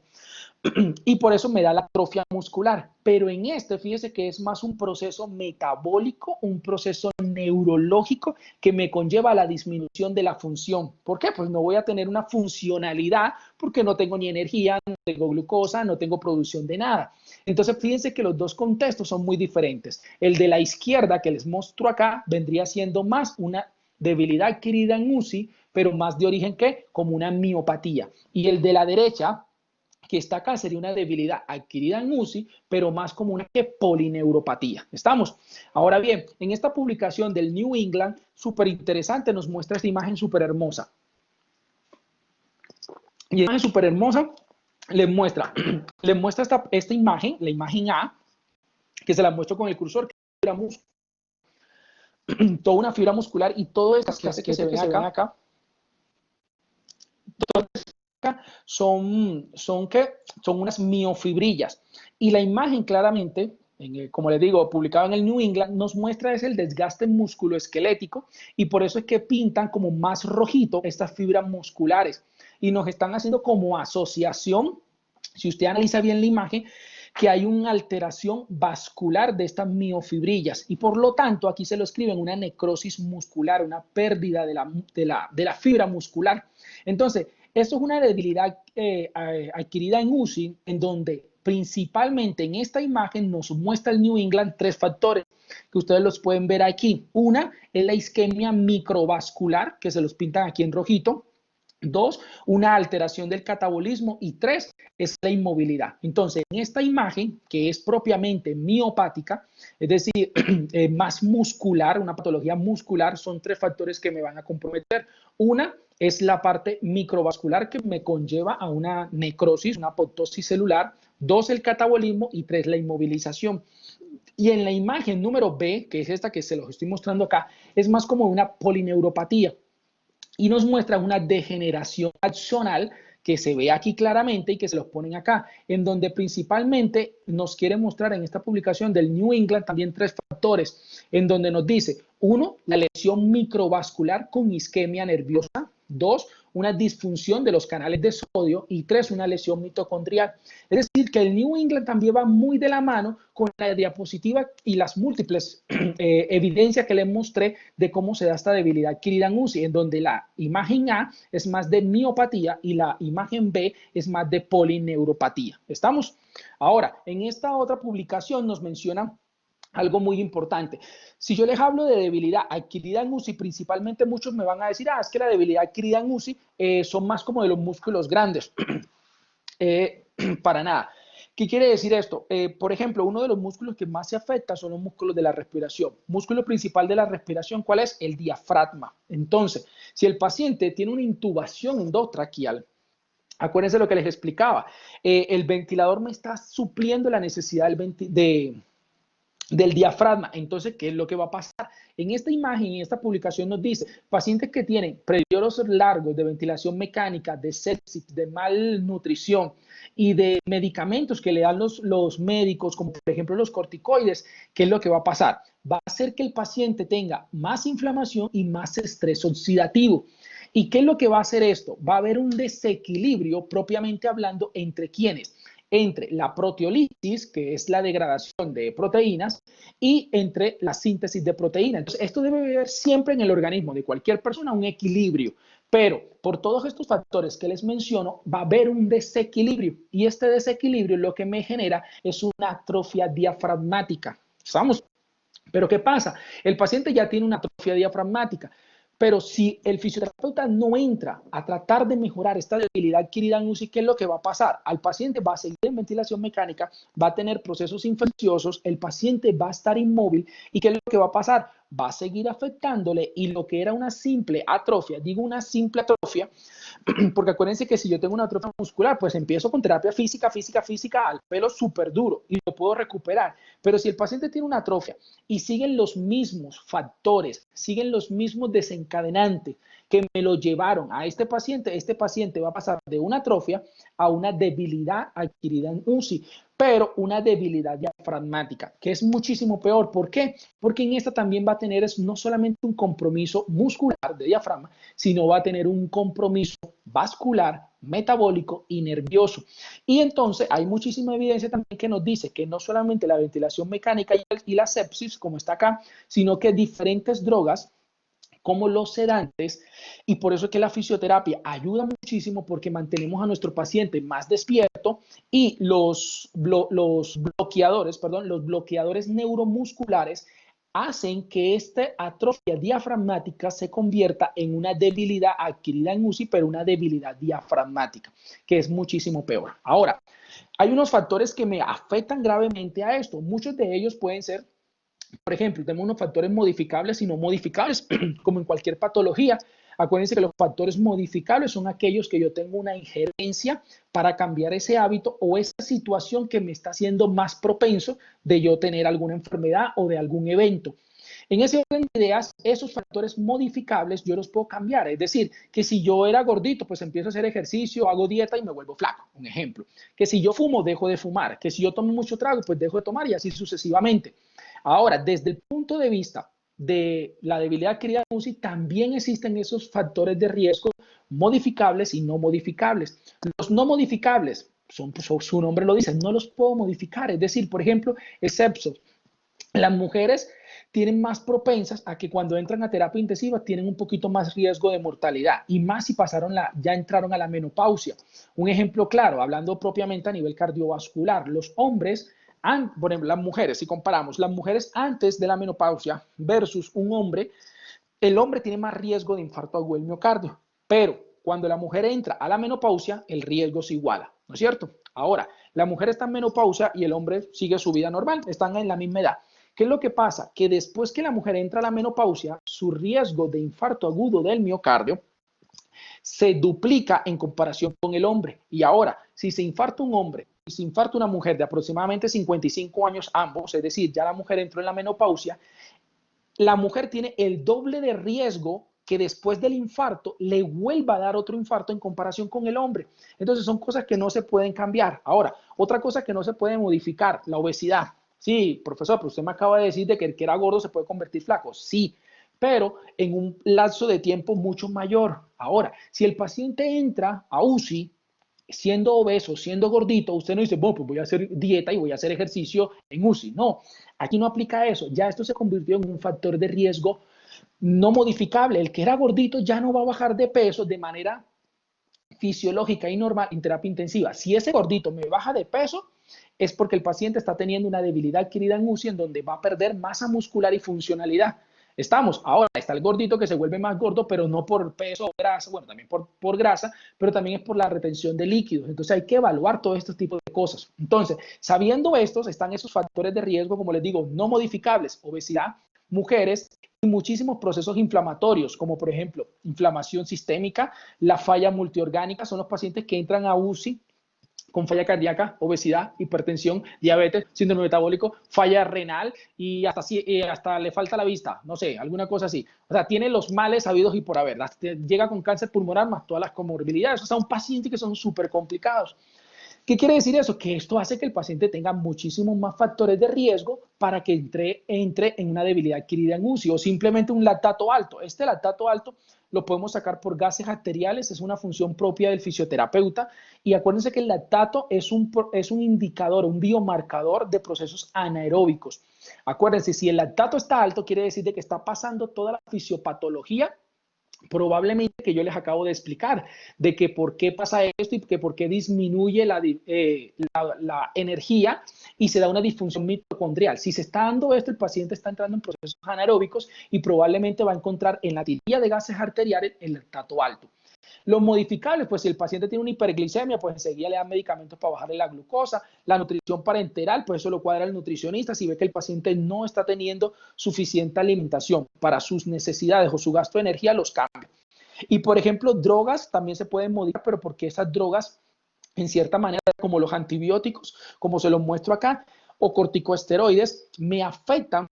Y por eso me da la atrofia muscular. Pero en este, fíjese que es más un proceso metabólico, un proceso neurológico que me conlleva a la disminución de la función. ¿Por qué? Pues no voy a tener una funcionalidad porque no tengo ni energía, no tengo glucosa, no tengo producción de nada. Entonces, fíjense que los dos contextos son muy diferentes. El de la izquierda que les muestro acá vendría siendo más una debilidad adquirida en UCI, pero más de origen que como una miopatía. Y el de la derecha, que está acá, sería una debilidad adquirida en UCI, pero más como una polineuropatía. ¿Estamos? Ahora bien, en esta publicación del New England, súper interesante, nos muestra esta imagen súper hermosa. Y esta imagen súper hermosa les muestra esta imagen, la imagen A, que se la muestro con el cursor, que es toda una fibra muscular y todo esto que se ven acá. Son unas miofibrillas. Y la imagen claramente, como les digo, publicada en el New England, nos muestra es el desgaste musculoesquelético y por eso es que pintan como más rojito estas fibras musculares. Y nos están haciendo como asociación, si usted analiza bien la imagen, que hay una alteración vascular de estas miofibrillas y por lo tanto aquí se lo escriben una necrosis muscular, una pérdida de la fibra muscular. Entonces, esto es una debilidad adquirida en UCI, en donde principalmente en esta imagen nos muestra el New England 3 factores que ustedes los pueden ver aquí. Una es la isquemia microvascular, que se los pintan aquí en rojito. 2, una alteración del catabolismo. Y 3, es la inmovilidad. Entonces, en esta imagen, que es propiamente miopática, es decir, más muscular, una patología muscular, son 3 factores que me van a comprometer. Una es la parte microvascular que me conlleva a una necrosis, una apoptosis celular. 2, el catabolismo. Y 3, la inmovilización. Y en la imagen número B, que es esta que se los estoy mostrando acá, es más como una polineuropatía. Y nos muestra una degeneración axonal que se ve aquí claramente y que se los ponen acá, en donde principalmente nos quiere mostrar en esta publicación del New England también 3 factores, en donde nos dice, 1, la lesión microvascular con isquemia nerviosa. 2, una disfunción de los canales de sodio. Y 3, una lesión mitocondrial. Es decir, que el New England también va muy de la mano con la diapositiva y las múltiples evidencias que les mostré de cómo se da esta debilidad adquirida en UCI, en donde la imagen A es más de miopatía y la imagen B es más de polineuropatía. ¿Estamos? Ahora, en esta otra publicación nos menciona algo muy importante. Si yo les hablo de debilidad adquirida en UCI, principalmente muchos me van a decir, es que la debilidad adquirida en UCI son más como de los músculos grandes. Para nada. ¿Qué quiere decir esto? Por ejemplo, uno de los músculos que más se afecta son los músculos de la respiración. Músculo principal de la respiración, ¿cuál es? El diafragma. Entonces, si el paciente tiene una intubación endotraqueal, acuérdense lo que les explicaba, el ventilador me está supliendo la necesidad del diafragma. Entonces, ¿qué es lo que va a pasar? En esta imagen, en esta publicación nos dice, pacientes que tienen periodos largos de ventilación mecánica, de sepsis, de malnutrición y de medicamentos que le dan los médicos, como por ejemplo los corticoides, ¿qué es lo que va a pasar? Va a hacer que el paciente tenga más inflamación y más estrés oxidativo. ¿Y qué es lo que va a hacer esto? Va a haber un desequilibrio propiamente hablando entre quienes. entre la proteolísis, que es la degradación de proteínas, y entre la síntesis de proteínas. Entonces, esto debe haber siempre en el organismo de cualquier persona un equilibrio, pero por todos estos factores que les menciono, va a haber un desequilibrio, y este desequilibrio lo que me genera es una atrofia diafragmática. ¿Estamos? Pero ¿qué pasa? El paciente ya tiene una atrofia diafragmática, pero si el fisioterapeuta no entra a tratar de mejorar esta debilidad adquirida en UCI, ¿qué es lo que va a pasar? Al paciente va a seguir en ventilación mecánica, va a tener procesos infecciosos, el paciente va a estar inmóvil, ¿y qué es lo que va a pasar? Va a seguir afectándole, y lo que era una simple atrofia, digo una simple atrofia, porque acuérdense que si yo tengo una atrofia muscular, pues empiezo con terapia física, al pelo súper duro y lo puedo recuperar. Pero si el paciente tiene una atrofia y siguen los mismos factores, siguen los mismos desencadenantes que me lo llevaron a este paciente va a pasar de una atrofia a una debilidad adquirida en UCI, pero una debilidad diafragmática, que es muchísimo peor. ¿Por qué? Porque en esta también va a tener no solamente un compromiso muscular de diafragma, sino va a tener un compromiso vascular, metabólico y nervioso. Y entonces hay muchísima evidencia también que nos dice que no solamente la ventilación mecánica y la sepsis, como está acá, sino que diferentes drogas como los sedantes, y por eso es que la fisioterapia ayuda muchísimo, porque mantenemos a nuestro paciente más despierto, y los bloqueadores neuromusculares hacen que esta atrofia diafragmática se convierta en una debilidad adquirida en UCI, pero una debilidad diafragmática, que es muchísimo peor. Ahora, hay unos factores que me afectan gravemente a esto. Muchos de ellos pueden ser, por ejemplo, tenemos unos factores modificables y no modificables, como en cualquier patología. Acuérdense que los factores modificables son aquellos que yo tengo una injerencia para cambiar ese hábito o esa situación que me está haciendo más propenso de yo tener alguna enfermedad o de algún evento. En ese orden de ideas, esos factores modificables yo los puedo cambiar. Es decir, que si yo era gordito, pues empiezo a hacer ejercicio, hago dieta y me vuelvo flaco. Un ejemplo. Que si yo fumo, dejo de fumar. Que si yo tomo mucho trago, pues dejo de tomar, y así sucesivamente. Ahora, desde el punto de vista de la debilidad adquirida en UCI, también existen esos factores de riesgo modificables y no modificables. Los no modificables, su nombre lo dice, no los puedo modificar. Es decir, por ejemplo, el sepso. Las mujeres tienen más propensas a que cuando entran a terapia intensiva tienen un poquito más riesgo de mortalidad, y más si ya entraron a la menopausia. Un ejemplo claro, hablando propiamente a nivel cardiovascular, los hombres, por ejemplo, las mujeres, si comparamos las mujeres antes de la menopausia versus un hombre, el hombre tiene más riesgo de infarto agudo del miocardio, pero cuando la mujer entra a la menopausia, el riesgo se iguala, ¿no es cierto? Ahora, la mujer está en menopausia y el hombre sigue su vida normal, están en la misma edad. ¿Qué es lo que pasa? Que después que la mujer entra a la menopausia, su riesgo de infarto agudo del miocardio se duplica en comparación con el hombre. Y ahora, si se infarta un hombre y se infarta una mujer de aproximadamente 55 años ambos, es decir, ya la mujer entró en la menopausia, la mujer tiene el doble de riesgo que después del infarto le vuelva a dar otro infarto en comparación con el hombre. Entonces son cosas que no se pueden cambiar. Ahora, otra cosa que no se puede modificar, la obesidad. Sí, profesor, pero usted me acaba de decir de que el que era gordo se puede convertir flaco. Sí, pero en un lapso de tiempo mucho mayor. Ahora, si el paciente entra a UCI siendo obeso, siendo gordito, usted no dice, bueno, pues voy a hacer dieta y voy a hacer ejercicio en UCI. No, aquí no aplica eso. Ya esto se convirtió en un factor de riesgo no modificable. El que era gordito ya no va a bajar de peso de manera fisiológica y normal en terapia intensiva. Si ese gordito me baja de peso, es porque el paciente está teniendo una debilidad adquirida en UCI, en donde va a perder masa muscular y funcionalidad. Estamos, ahora está el gordito que se vuelve más gordo, pero no por peso o grasa, bueno, también por grasa, pero también es por la retención de líquidos. Entonces hay que evaluar todos estos tipos de cosas. Entonces, sabiendo estos, están esos factores de riesgo, como les digo, no modificables: obesidad, mujeres, y muchísimos procesos inflamatorios, como por ejemplo, inflamación sistémica, la falla multiorgánica. Son los pacientes que entran a UCI con falla cardíaca, obesidad, hipertensión, diabetes, síndrome metabólico, falla renal, y hasta le falta la vista, no sé, alguna cosa así. O sea, tiene los males habidos y por haber. Llega con cáncer pulmonar más todas las comorbilidades. O sea, un paciente que son súper complicados. ¿Qué quiere decir eso? Que esto hace que el paciente tenga muchísimos más factores de riesgo para que entre en una debilidad adquirida en UCI o simplemente un lactato alto. Este lactato alto lo podemos sacar por gases arteriales, es una función propia del fisioterapeuta. Y acuérdense que el lactato es un indicador, un biomarcador de procesos anaeróbicos. Acuérdense, si el lactato está alto, quiere decir de que está pasando toda la fisiopatología probablemente que yo les acabo de explicar, de que por qué pasa esto y que por qué disminuye la energía y se da una disfunción mitocondrial. Si se está dando esto, el paciente está entrando en procesos anaeróbicos y probablemente va a encontrar en la teoría de gases arteriales el lactato alto. Los modificables, pues si el paciente tiene una hiperglicemia, pues enseguida le dan medicamentos para bajarle la glucosa. La nutrición parenteral, pues eso lo cuadra el nutricionista. Si ve que el paciente no está teniendo suficiente alimentación para sus necesidades o su gasto de energía, los cambia. Y por ejemplo, drogas también se pueden modificar, pero porque esas drogas, en cierta manera, como los antibióticos, como se los muestro acá, o corticosteroides, me afectan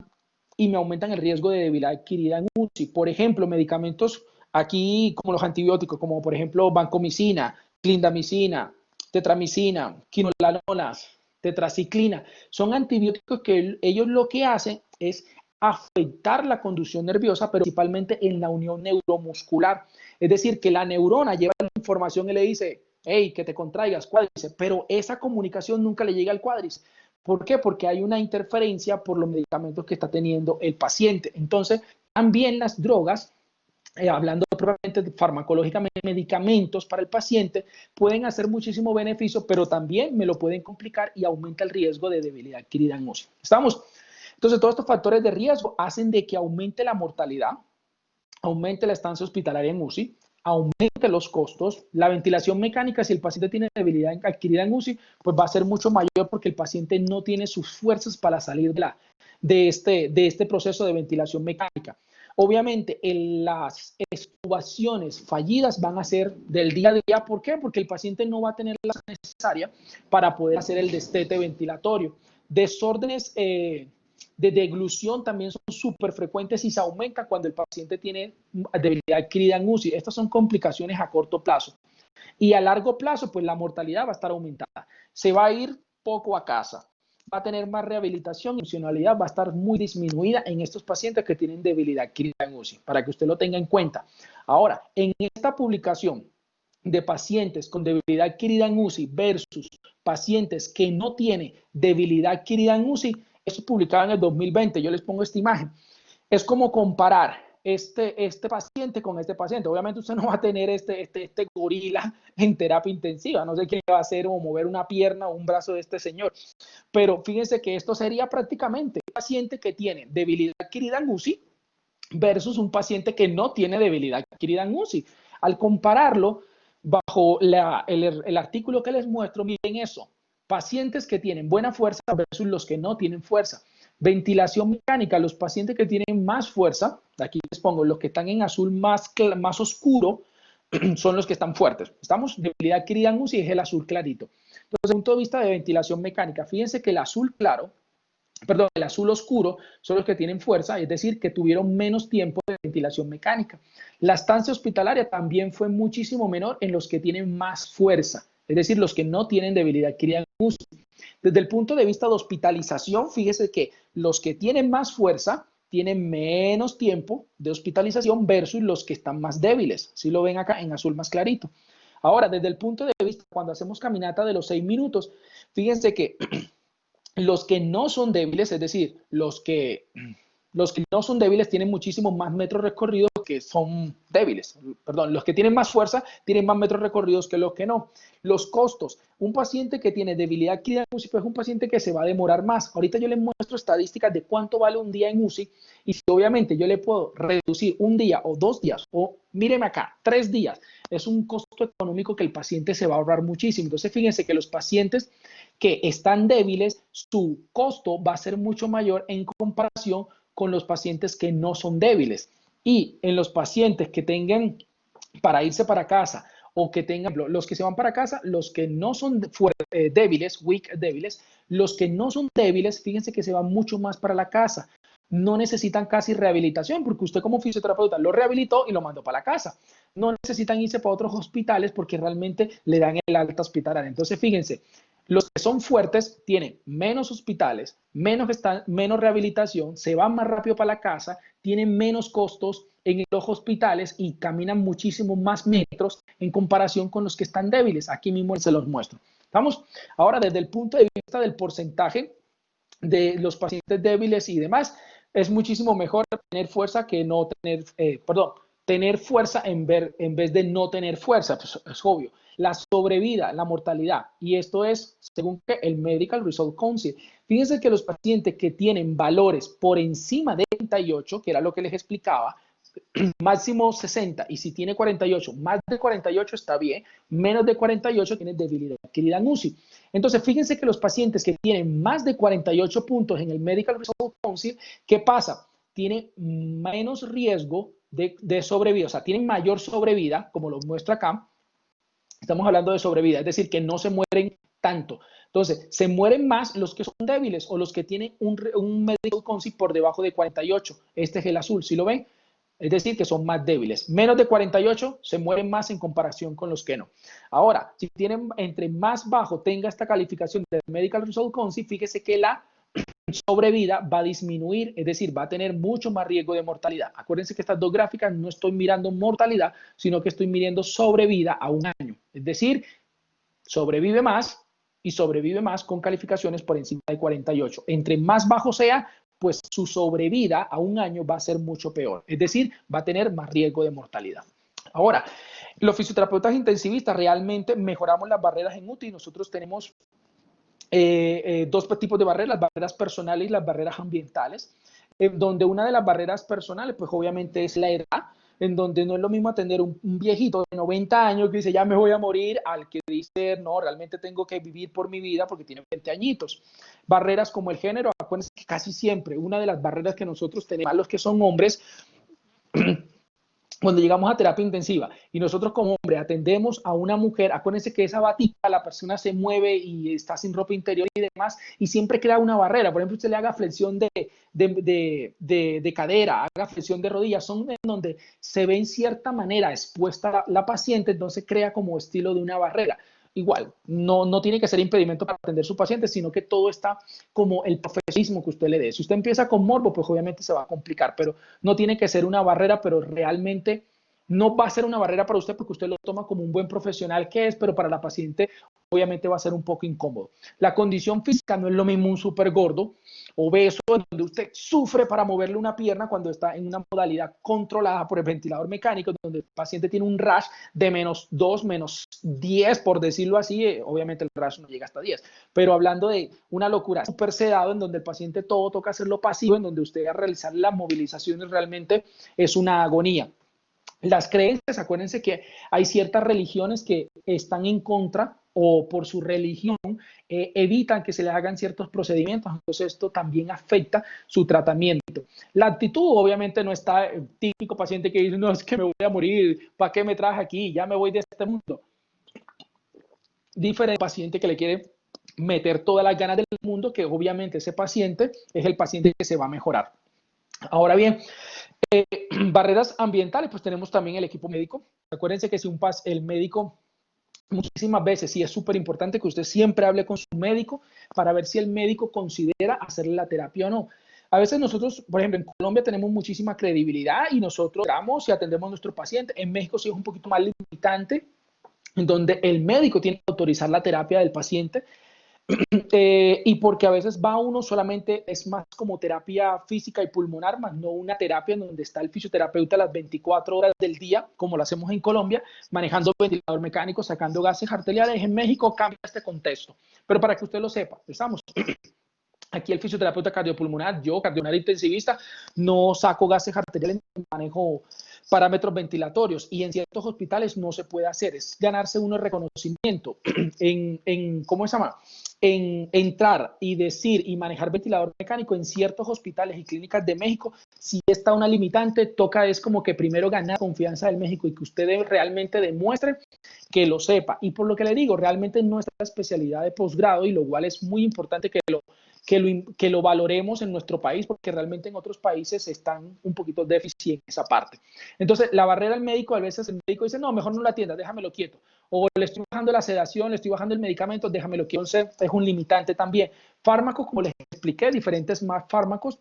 y me aumentan el riesgo de debilidad adquirida en UCI. Por ejemplo, medicamentos aquí como los antibióticos, como por ejemplo vancomicina, clindamicina, tetramicina, quinolonas, tetraciclina, son antibióticos que ellos lo que hacen es afectar la conducción nerviosa, pero principalmente en la unión neuromuscular. Es decir, que la neurona lleva la información y le dice, hey, que te contraigas, cuádriceps, pero esa comunicación nunca le llega al cuádriceps. ¿Por qué? Porque hay una interferencia por los medicamentos que está teniendo el paciente. Entonces, también las drogas, hablando propiamente farmacológicamente, medicamentos para el paciente, pueden hacer muchísimo beneficio, pero también me lo pueden complicar y aumenta el riesgo de debilidad adquirida en UCI. ¿Estamos? Entonces, todos estos factores de riesgo hacen de que aumente la mortalidad, aumente la estancia hospitalaria en UCI, aumente los costos, la ventilación mecánica, si el paciente tiene debilidad adquirida en UCI, pues va a ser mucho mayor porque el paciente no tiene sus fuerzas para salir de este proceso de ventilación mecánica. Obviamente, las extubaciones fallidas van a ser del día a día. ¿Por qué? Porque el paciente no va a tener la necesaria para poder hacer el destete ventilatorio. Desórdenes de deglución también son súper frecuentes y se aumenta cuando el paciente tiene debilidad adquirida en UCI. Estas son complicaciones a corto plazo. Y a largo plazo, pues la mortalidad va a estar aumentada. Se va a ir poco a casa. Va a tener más rehabilitación y la funcionalidad va a estar muy disminuida en estos pacientes que tienen debilidad adquirida en UCI, para que usted lo tenga en cuenta. Ahora, en esta publicación de pacientes con debilidad adquirida en UCI versus pacientes que no tienen debilidad adquirida en UCI, eso es publicado en el 2020. Yo les pongo esta imagen. Es como comparar este paciente con este paciente. Obviamente usted no va a tener este gorila en terapia intensiva. No sé qué va a hacer o mover una pierna o un brazo de este señor. Pero fíjense que esto sería prácticamente un paciente que tiene debilidad adquirida en UCI versus un paciente que no tiene debilidad adquirida en UCI. Al compararlo, bajo el artículo que les muestro, miren eso. Pacientes que tienen buena fuerza versus los que no tienen fuerza. Ventilación mecánica, los pacientes que tienen más fuerza, aquí les pongo los que están en azul más oscuro, son los que están fuertes. Estamos, debilidad adquirida en UCI es el azul clarito. Entonces, desde el punto de vista de ventilación mecánica, fíjense que el azul claro, perdón, el azul oscuro son los que tienen fuerza, es decir, que tuvieron menos tiempo de ventilación mecánica. La estancia hospitalaria también fue muchísimo menor en los que tienen más fuerza, es decir, los que no tienen debilidad adquirida en UCI. Desde el punto de vista de hospitalización, fíjese que los que tienen más fuerza tienen menos tiempo de hospitalización versus los que están más débiles. Si lo ven acá en azul más clarito. Ahora, desde el punto de vista, cuando hacemos caminata de los 6 minutos, fíjense que los que no son débiles, es decir, los que no son débiles tienen muchísimos más metros recorridos que son débiles. Perdón, los que tienen más fuerza tienen más metros recorridos que los que no. Los costos. Un paciente que tiene debilidad adquirida en UCI pues es un paciente que se va a demorar más. Ahorita yo les muestro estadísticas de cuánto vale un día en UCI y si obviamente yo le puedo reducir un día o 2 días o míreme acá, 3 días, es un costo económico que el paciente se va a ahorrar muchísimo. Entonces fíjense que los pacientes que están débiles, su costo va a ser mucho mayor en comparación con los pacientes que no son débiles. Y en los pacientes que tengan para irse para casa o que tengan, los que se van para casa, los que no son débiles, weak débiles, los que no son débiles, fíjense que se van mucho más para la casa. No necesitan casi rehabilitación porque usted como fisioterapeuta lo rehabilitó y lo mandó para la casa. No necesitan irse para otros hospitales porque realmente le dan el alta hospitalaria. Entonces, fíjense, Los que son fuertes tienen menos hospitales, menos rehabilitación, se van más rápido para la casa, tienen menos costos en los hospitales y caminan muchísimo más metros en comparación con los que están débiles. Aquí mismo se los muestro. ¿Vamos? Ahora, desde el punto de vista del porcentaje de los pacientes débiles y demás, es muchísimo mejor tener fuerza que no tener, tener fuerza en vez de no tener fuerza, pues es obvio. La sobrevida, la mortalidad, y esto es según el Medical Result Council. Fíjense que los pacientes que tienen valores por encima de 38, que era lo que les explicaba, máximo 60, y si tiene 48, más de 48 está bien, menos de 48 tiene debilidad adquirida en UCI. Entonces, fíjense que los pacientes que tienen más de 48 puntos en el Medical Result Council, ¿qué pasa? Tienen menos riesgo de sobrevida, o sea, tienen mayor sobrevida, como lo muestra acá. Estamos hablando de sobrevida, es decir, que no se mueren tanto. Entonces, se mueren más los que son débiles o los que tienen un Medical Council por debajo de 48. Este es el azul, ¿sí lo ven? Es decir, que son más débiles. Menos de 48 se mueren más en comparación con los que no. Ahora, si tienen entre más bajo tenga esta calificación del Medical Result Council, fíjese que la sobrevida va a disminuir, es decir, va a tener mucho más riesgo de mortalidad. Acuérdense que estas dos gráficas no estoy mirando mortalidad, sino que estoy midiendo sobrevida a un año. Es decir, sobrevive más y sobrevive más con calificaciones por encima de 48. Entre más bajo sea, pues su sobrevida a un año va a ser mucho peor. Es decir, va a tener más riesgo de mortalidad. Ahora, los fisioterapeutas intensivistas realmente mejoramos las barreras en UTI. Nosotros tenemos dos tipos de barreras, las barreras personales y las barreras ambientales, donde una de las barreras personales, pues obviamente es la edad, en donde no es lo mismo atender un viejito de 90 años que dice ya me voy a morir, al que dice no, realmente tengo que vivir por mi vida porque tiene 20 añitos. Barreras como el género, acuérdense que casi siempre una de las barreras que nosotros tenemos, los que son hombres, cuando llegamos a terapia intensiva y nosotros como hombre atendemos a una mujer, acuérdense que esa batica, la persona se mueve y está sin ropa interior y demás, y siempre crea una barrera. Por ejemplo, usted le haga flexión de cadera, haga flexión de rodillas, son en donde se ve en cierta manera expuesta la paciente, entonces crea como estilo de una barrera. Igual, no tiene que ser impedimento para atender a su paciente, sino que todo está como el profesionalismo que usted le dé. Si usted empieza con morbo, pues obviamente se va a complicar, pero no tiene que ser una barrera, pero realmente no va a ser una barrera para usted porque usted lo toma como un buen profesional que es, pero para la paciente obviamente va a ser un poco incómodo. La condición física no es lo mismo un súper gordo, obeso, donde usted sufre para moverle una pierna cuando está en una modalidad controlada por el ventilador mecánico, donde el paciente tiene un rash de -2, -10, por decirlo así. Obviamente el rash no llega hasta 10, pero hablando de una locura súper sedado, en donde el paciente todo toca hacerlo pasivo, en donde usted a realizar las movilizaciones realmente es una agonía. Las creencias, acuérdense que hay ciertas religiones que están en contra o por su religión evitan que se le hagan ciertos procedimientos, entonces esto también afecta su tratamiento. La actitud obviamente no está el típico paciente que dice, no, es que me voy a morir, ¿para qué me traes aquí? Ya me voy de este mundo. Diferente paciente que le quiere meter todas las ganas del mundo, que obviamente ese paciente es el paciente que se va a mejorar. Ahora bien, barreras ambientales, pues tenemos también el equipo médico. Acuérdense que si el médico, muchísimas veces, sí es súper importante que usted siempre hable con su médico para ver si el médico considera hacerle la terapia o no. A veces nosotros, por ejemplo, en Colombia tenemos muchísima credibilidad y nosotros vamos y atendemos a nuestro paciente. En México sí es un poquito más limitante, en donde el médico tiene que autorizar la terapia del paciente. Y porque a veces va uno solamente, es más como terapia física y pulmonar, más no una terapia en donde está el fisioterapeuta las 24 horas del día, como lo hacemos en Colombia, manejando ventilador mecánico, sacando gases arteriales. En México cambia este contexto, pero para que usted lo sepa, estamos. Aquí el fisioterapeuta cardiopulmonar, yo, cardiopulmonar intensivista, no saco gases arteriales, manejo parámetros ventilatorios y en ciertos hospitales no se puede hacer. Es ganarse uno el reconocimiento ¿cómo se llama? En entrar y decir y manejar ventilador mecánico en ciertos hospitales y clínicas de México. Si está una limitante, toca es como que primero ganar confianza del México y que usted realmente demuestre que lo sepa. Y por lo que le digo, realmente no es la especialidad de posgrado y lo cual es muy importante que lo valoremos en nuestro país, porque realmente en otros países están un poquito déficit en esa parte. Entonces, la barrera al médico, a veces el médico dice, no, mejor no la atienda, déjamelo quieto. O le estoy bajando la sedación, le estoy bajando el medicamento, déjamelo quieto. Entonces, es un limitante también. Fármacos, como les expliqué, diferentes más fármacos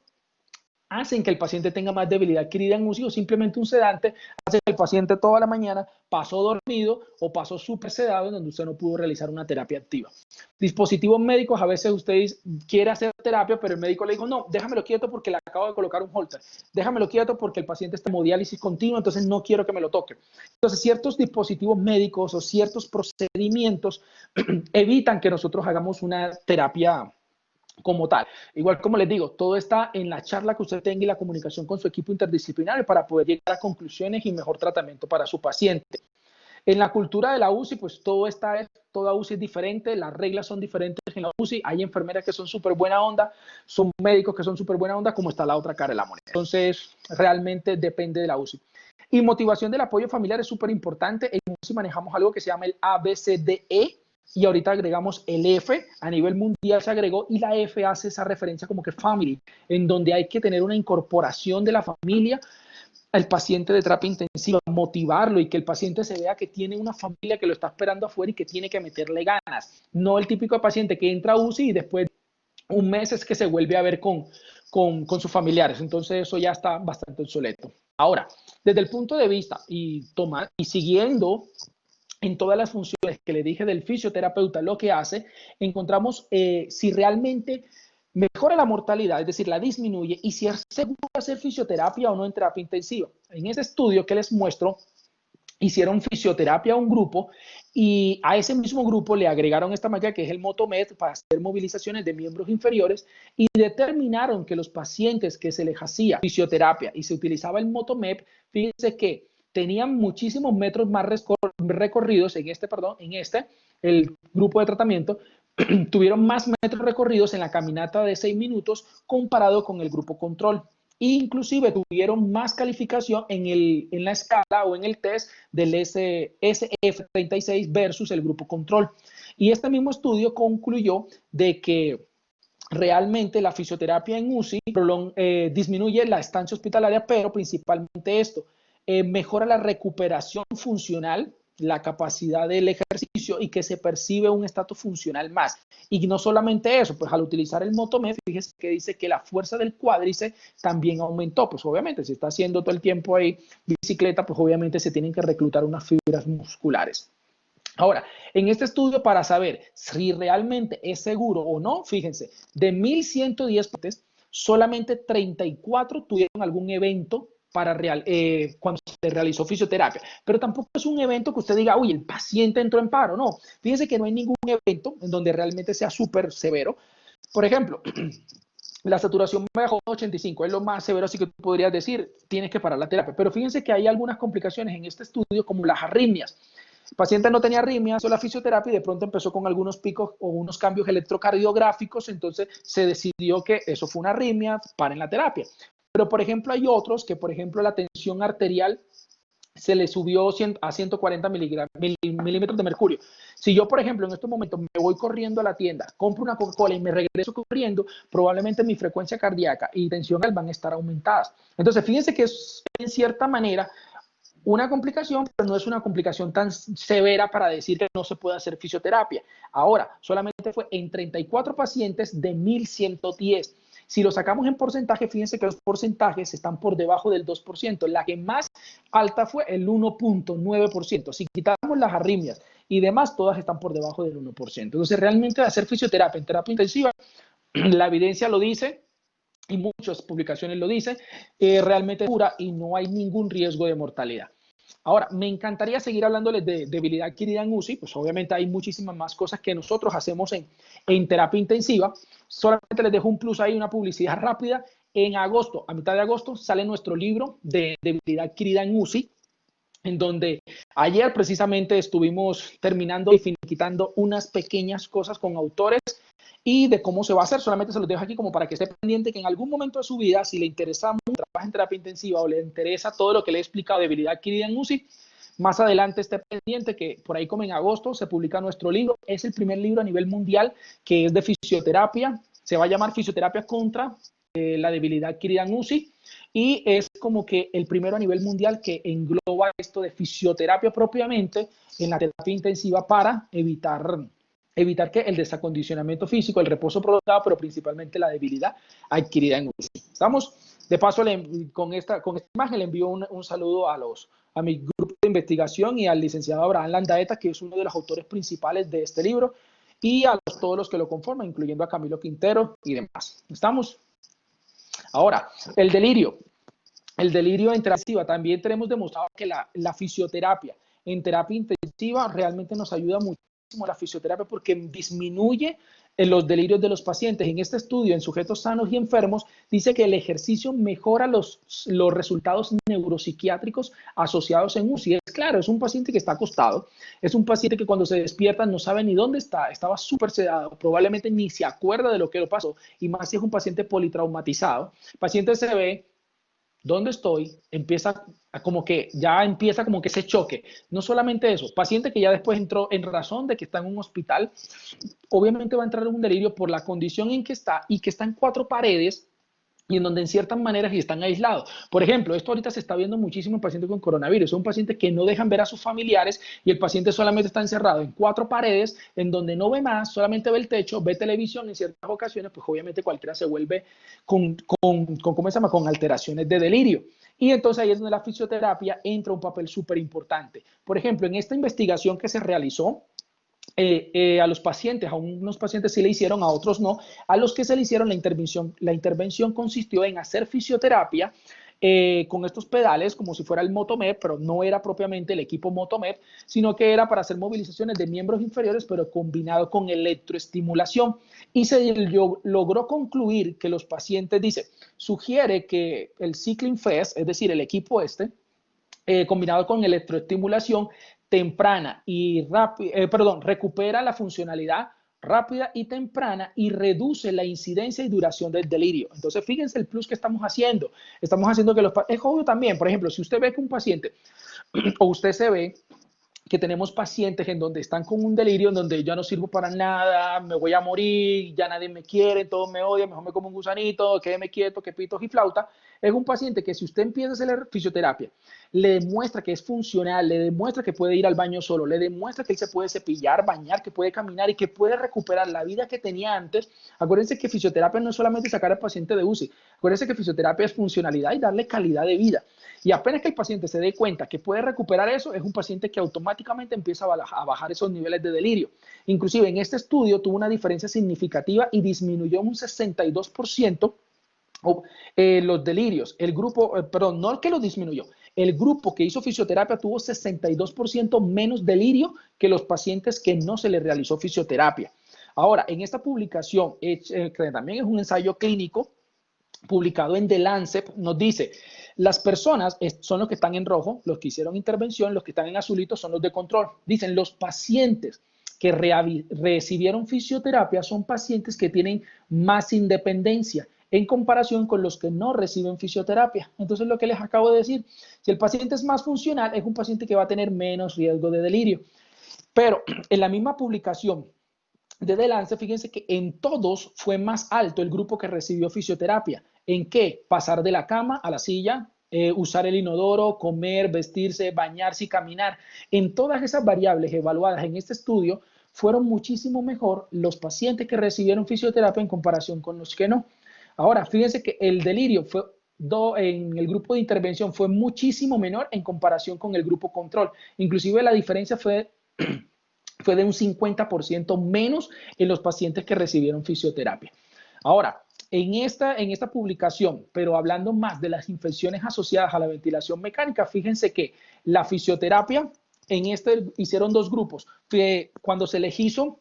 hacen que el paciente tenga más debilidad adquirida en UCI, o simplemente un sedante hace que el paciente toda la mañana pasó dormido o pasó súper sedado en donde usted no pudo realizar una terapia activa. Dispositivos médicos, a veces usted quiere hacer terapia, pero el médico le dijo, no, déjamelo quieto porque le acabo de colocar un holter, déjamelo quieto porque el paciente está en hemodiálisis continua, entonces no quiero que me lo toque. Entonces, ciertos dispositivos médicos o ciertos procedimientos evitan que nosotros hagamos una terapia como tal. Igual, como les digo, todo está en la charla que usted tenga y la comunicación con su equipo interdisciplinario para poder llegar a conclusiones y mejor tratamiento para su paciente. En la cultura de la UCI, pues toda UCI es diferente, las reglas son diferentes en la UCI, hay enfermeras que son súper buena onda, son médicos que son súper buena onda, como está la otra cara de la moneda. Entonces, realmente depende de la UCI. Y motivación del apoyo familiar es súper importante. En UCI manejamos algo que se llama el ABCDE, y ahorita agregamos el F, a nivel mundial se agregó, y la F hace esa referencia como que family, en donde hay que tener una incorporación de la familia al paciente de terapia intensiva, motivarlo y que el paciente se vea que tiene una familia que lo está esperando afuera y que tiene que meterle ganas. No el típico paciente que entra a UCI y después un mes es que se vuelve a ver con sus familiares. Entonces eso ya está bastante obsoleto. Ahora, desde el punto de vista y siguiendo en todas las funciones que le dije del fisioterapeuta, lo que hace, encontramos si realmente mejora la mortalidad, es decir, la disminuye, y si es seguro hacer fisioterapia o no en terapia intensiva. En ese estudio que les muestro, hicieron fisioterapia a un grupo y a ese mismo grupo le agregaron esta máquina que es el Motomed para hacer movilizaciones de miembros inferiores, y determinaron que los pacientes que se les hacía fisioterapia y se utilizaba el Motomed, fíjense que tenían muchísimos metros más recorridos el grupo de tratamiento, tuvieron más metros recorridos en la caminata de 6 minutos comparado con el grupo control. Inclusive tuvieron más calificación en la escala o en el test del SF36 versus el grupo control. Y este mismo estudio concluyó de que realmente la fisioterapia en UCI disminuye la estancia hospitalaria, pero principalmente esto, mejora la recuperación funcional, la capacidad del ejercicio y que se percibe un estatus funcional más. Y no solamente eso, pues al utilizar el Motomed, fíjese que dice que la fuerza del cuádriceps también aumentó. Pues obviamente, si está haciendo todo el tiempo ahí bicicleta, pues obviamente se tienen que reclutar unas fibras musculares. Ahora, en este estudio, para saber si realmente es seguro o no, fíjense, de 1.110 pacientes, solamente 34 tuvieron algún evento cuando se realizó fisioterapia. Pero tampoco es un evento que usted diga, uy, el paciente entró en paro. No, fíjense que no hay ningún evento en donde realmente sea súper severo. Por ejemplo, la saturación bajó a 85, es lo más severo, así que tú podrías decir, tienes que parar la terapia. Pero fíjense que hay algunas complicaciones en este estudio, como las arritmias. El paciente no tenía arritmias, hizo la fisioterapia y de pronto empezó con algunos picos o unos cambios electrocardiográficos, entonces se decidió que eso fue una arritmia, paren la terapia. Pero, por ejemplo, hay otros que, por ejemplo, la tensión arterial se le subió a 140 milímetros de mercurio. Si yo, por ejemplo, en estos momentos me voy corriendo a la tienda, compro una Coca-Cola y me regreso corriendo, probablemente mi frecuencia cardíaca y tensión van a estar aumentadas. Entonces, fíjense que es, en cierta manera, una complicación, pero no es una complicación tan severa para decir que no se puede hacer fisioterapia. Ahora, solamente fue en 34 pacientes de 1.110. Si lo sacamos en porcentaje, fíjense que los porcentajes están por debajo del 2%. La que más alta fue el 1.9%. Si quitamos las arritmias y demás, todas están por debajo del 1%. Entonces, realmente hacer fisioterapia en terapia intensiva, la evidencia lo dice, y muchas publicaciones lo dicen, realmente es pura y no hay ningún riesgo de mortalidad. Ahora, me encantaría seguir hablándoles de debilidad adquirida en UCI, pues obviamente hay muchísimas más cosas que nosotros hacemos en terapia intensiva. Solamente les dejo un plus ahí, una publicidad rápida. En agosto, a mitad de agosto, sale nuestro libro de debilidad adquirida en UCI, en donde ayer precisamente estuvimos terminando y finiquitando unas pequeñas cosas con autores y de cómo se va a hacer. Solamente se los dejo aquí como para que esté pendiente que en algún momento de su vida, si le interesa mucho trabajar en terapia intensiva o le interesa todo lo que le he explicado de debilidad adquirida en UCI, más adelante esté pendiente que por ahí como en agosto se publica nuestro libro. Es el primer libro a nivel mundial que es de fisioterapia Se va a llamar fisioterapia contra la debilidad adquirida en UCI y es como que el primero a nivel mundial que engloba esto de fisioterapia propiamente en la terapia intensiva para evitar que el desacondicionamiento físico, el reposo prolongado, pero principalmente la debilidad adquirida en UCI. ¿Estamos? De paso, con esta imagen le envío un saludo a mi grupo de investigación y al licenciado Abraham Landaeta, que es uno de los autores principales de este libro, y a todos los que lo conforman, incluyendo a Camilo Quintero y demás. ¿Estamos? Ahora, el delirio. El delirio en terapia intensiva. También tenemos demostrado que la fisioterapia en terapia intensiva realmente nos ayuda muchísimo la fisioterapia porque disminuye los delirios de los pacientes. En este estudio, en sujetos sanos y enfermos, dice que el ejercicio mejora los resultados neuropsiquiátricos asociados en UCI. Es claro, es un paciente que está acostado, es un paciente que cuando se despierta no sabe ni dónde está, estaba súper sedado, probablemente ni se acuerda de lo que le pasó, y más si es un paciente politraumatizado. El paciente se ve ¿dónde estoy? Empieza como que ese choque. No solamente eso, paciente que ya después entró en razón de que está en un hospital, obviamente va a entrar en un delirio por la condición en que está y que está en 4 paredes y en donde en ciertas maneras están aislados. Por ejemplo, esto ahorita se está viendo muchísimo en pacientes con coronavirus. Es un paciente que no dejan ver a sus familiares y el paciente solamente está encerrado en 4 paredes, en donde no ve más, solamente ve el techo, ve televisión en ciertas ocasiones, pues obviamente cualquiera se vuelve ¿cómo se llama? Con alteraciones de delirio. Y entonces ahí es donde la fisioterapia entra un papel súper importante. Por ejemplo, en esta investigación que se realizó, a los pacientes, a unos pacientes sí le hicieron, a otros no. A los que se le hicieron la intervención consistió en hacer fisioterapia con estos pedales, como si fuera el Motomed, pero no era propiamente el equipo Motomed, sino que era para hacer movilizaciones de miembros inferiores, pero combinado con electroestimulación. Y se logró concluir que los pacientes, sugiere que el Cycling Fest, es decir, el equipo combinado con electroestimulación temprana y recupera la funcionalidad rápida y temprana y reduce la incidencia y duración del delirio. Entonces, fíjense el plus que estamos haciendo. Estamos haciendo que es obvio también, por ejemplo, si usted ve que un paciente o usted se ve que tenemos pacientes en donde están con un delirio, en donde yo no sirvo para nada, me voy a morir, ya nadie me quiere, todos me odian, mejor me como un gusanito, quédeme quieto, que pitos y flauta. Es un paciente que si usted empieza a hacer fisioterapia, le demuestra que es funcional, le demuestra que puede ir al baño solo, le demuestra que él se puede cepillar, bañar, que puede caminar y que puede recuperar la vida que tenía antes. Acuérdense que fisioterapia no es solamente sacar al paciente de UCI, acuérdense que fisioterapia es funcionalidad y darle calidad de vida. Y apenas que el paciente se dé cuenta que puede recuperar eso, es un paciente que automáticamente empieza a bajar esos niveles de delirio. Inclusive en este estudio tuvo una diferencia significativa y disminuyó un 62% los delirios. El grupo, perdón, no el que lo disminuyó, el grupo que hizo fisioterapia tuvo 62% menos delirio que los pacientes que no se les realizó fisioterapia. Ahora, en esta publicación, que también es un ensayo clínico, publicado en The Lancet, nos dice, las personas son los que están en rojo, los que hicieron intervención, los que están en azulito son los de control. Dicen, los pacientes que recibieron fisioterapia son pacientes que tienen más independencia en comparación con los que no reciben fisioterapia. Entonces, lo que les acabo de decir, si el paciente es más funcional, es un paciente que va a tener menos riesgo de delirio. Pero en la misma publicación de The Lancet, fíjense que en todos fue más alto el grupo que recibió fisioterapia. ¿En qué? Pasar de la cama a la silla, usar el inodoro, comer, vestirse, bañarse y caminar. En todas esas variables evaluadas en este estudio, fueron muchísimo mejor los pacientes que recibieron fisioterapia en comparación con los que no. Ahora, fíjense que el delirio en el grupo de intervención fue muchísimo menor en comparación con el grupo control. Inclusive la diferencia fue de un 50% menos en los pacientes que recibieron fisioterapia. Ahora, en esta publicación, pero hablando más de las infecciones asociadas a la ventilación mecánica, fíjense que la fisioterapia, hicieron 2 grupos. Cuando se les hizo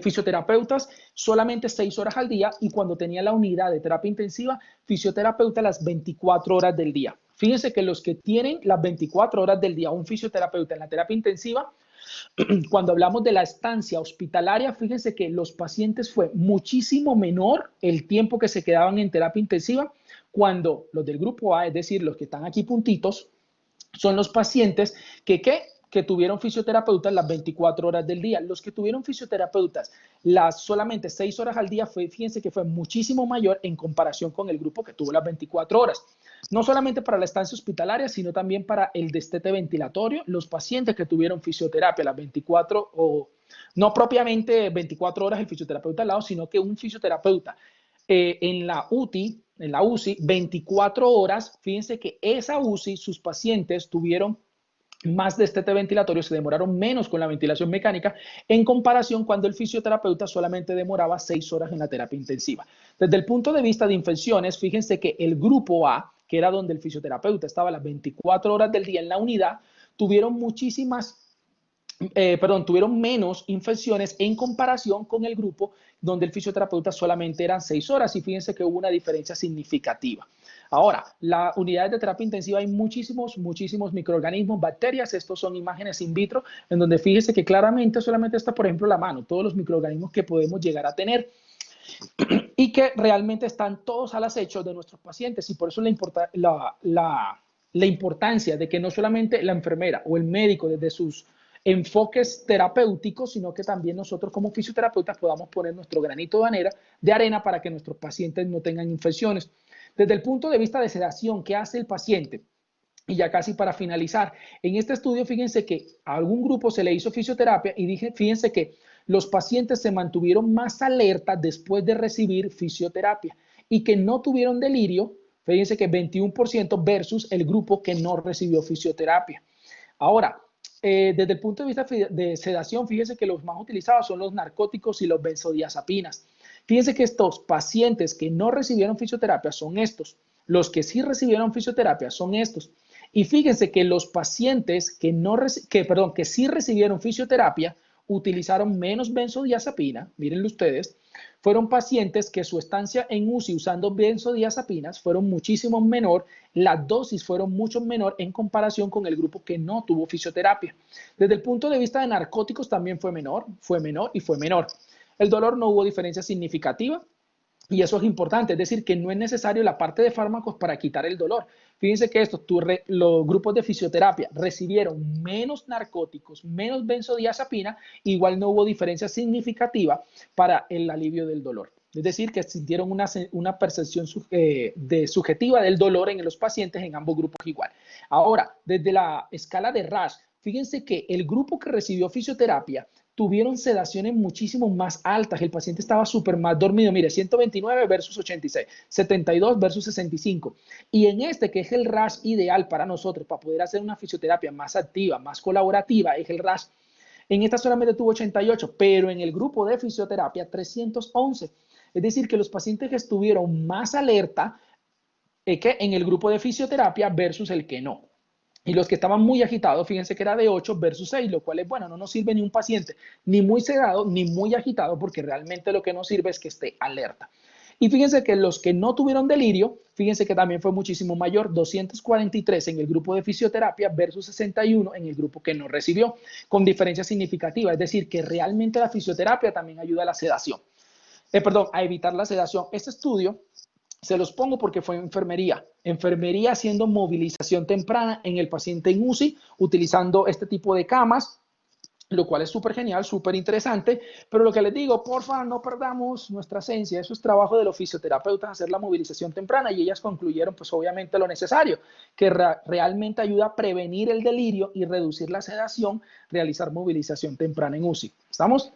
fisioterapeutas solamente 6 horas al día y cuando tenía la unidad de terapia intensiva, fisioterapeuta las 24 horas del día. Fíjense que los que tienen las 24 horas del día un fisioterapeuta en la terapia intensiva, cuando hablamos de la estancia hospitalaria, fíjense que los pacientes fue muchísimo menor el tiempo que se quedaban en terapia intensiva cuando los del grupo A, es decir, los que están aquí puntitos, son los pacientes que que tuvieron fisioterapeutas las 24 horas del día. Los que tuvieron fisioterapeutas las solamente 6 horas al día, fíjense que fue muchísimo mayor en comparación con el grupo que tuvo las 24 horas. No solamente para la estancia hospitalaria, sino también para el destete ventilatorio. Los pacientes que tuvieron fisioterapia las 24 o no propiamente 24 horas el fisioterapeuta al lado, sino que un fisioterapeuta en la UCI, 24 horas, fíjense que esa UCI, sus pacientes tuvieron más destete ventilatorio, se demoraron menos con la ventilación mecánica en comparación cuando el fisioterapeuta solamente demoraba 6 horas en la terapia intensiva. Desde el punto de vista de infecciones, fíjense que el grupo A, que era donde el fisioterapeuta estaba las 24 horas del día en la unidad, tuvieron tuvieron menos infecciones en comparación con el grupo donde el fisioterapeuta solamente eran 6 horas y fíjense que hubo una diferencia significativa. Ahora, las unidades de terapia intensiva hay muchísimos microorganismos, bacterias. Estos son imágenes in vitro en donde fíjense que claramente solamente está, por ejemplo, la mano, todos los microorganismos que podemos llegar a tener y que realmente están todos al acecho de nuestros pacientes y por eso la importancia de que no solamente la enfermera o el médico desde sus enfoques terapéuticos, sino que también nosotros como fisioterapeutas podamos poner nuestro granito de arena para que nuestros pacientes no tengan infecciones. Desde el punto de vista de sedación, ¿qué hace el paciente? Y ya casi para finalizar, en este estudio, fíjense que a algún grupo se le hizo fisioterapia y fíjense que los pacientes se mantuvieron más alerta después de recibir fisioterapia y que no tuvieron delirio, fíjense que 21% versus el grupo que no recibió fisioterapia. Ahora, desde el punto de vista de sedación, fíjense que los más utilizados son los narcóticos y los benzodiazepinas. Fíjense que estos pacientes que no recibieron fisioterapia son estos. Los que sí recibieron fisioterapia son estos. Y fíjense que los pacientes que sí recibieron fisioterapia utilizaron menos benzodiazepina, mírenlo ustedes, fueron pacientes que su estancia en UCI usando benzodiazepinas fueron muchísimo menor, las dosis fueron mucho menor en comparación con el grupo que no tuvo fisioterapia. Desde el punto de vista de narcóticos también fue menor y fue menor. El dolor no hubo diferencia significativa. Y eso es importante, es decir, que no es necesario la parte de fármacos para quitar el dolor. Fíjense que los grupos de fisioterapia recibieron menos narcóticos, menos benzodiazepina, igual no hubo diferencia significativa para el alivio del dolor. Es decir, que sintieron una percepción subjetiva del dolor en los pacientes en ambos grupos igual. Ahora, desde la escala de Rasch, fíjense que el grupo que recibió fisioterapia tuvieron sedaciones muchísimo más altas. El paciente estaba súper más dormido. Mire, 129 versus 86, 72 versus 65. Y en este, que es el Rasch ideal para nosotros, para poder hacer una fisioterapia más activa, más colaborativa, es el Rasch. En esta solamente tuvo 88, pero en el grupo de fisioterapia 311. Es decir, que los pacientes que estuvieron más alerta que en el grupo de fisioterapia versus el que no. Y los que estaban muy agitados, fíjense que era de 8 versus 6, lo cual es bueno, no nos sirve ni un paciente ni muy sedado ni muy agitado, porque realmente lo que nos sirve es que esté alerta. Y fíjense que los que no tuvieron delirio, fíjense que también fue muchísimo mayor, 243 en el grupo de fisioterapia versus 61 en el grupo que no recibió, con diferencia significativa. Es decir, que realmente la fisioterapia también ayuda a la sedación. A evitar la sedación. Este estudio se los pongo porque fue enfermería. Enfermería haciendo movilización temprana en el paciente en UCI, utilizando este tipo de camas, lo cual es súper genial, súper interesante. Pero lo que les digo, porfa, no perdamos nuestra esencia. Eso es trabajo de los fisioterapeutas, hacer la movilización temprana. Y ellas concluyeron, pues obviamente, lo necesario, que realmente ayuda a prevenir el delirio y reducir la sedación, realizar movilización temprana en UCI. ¿Estamos?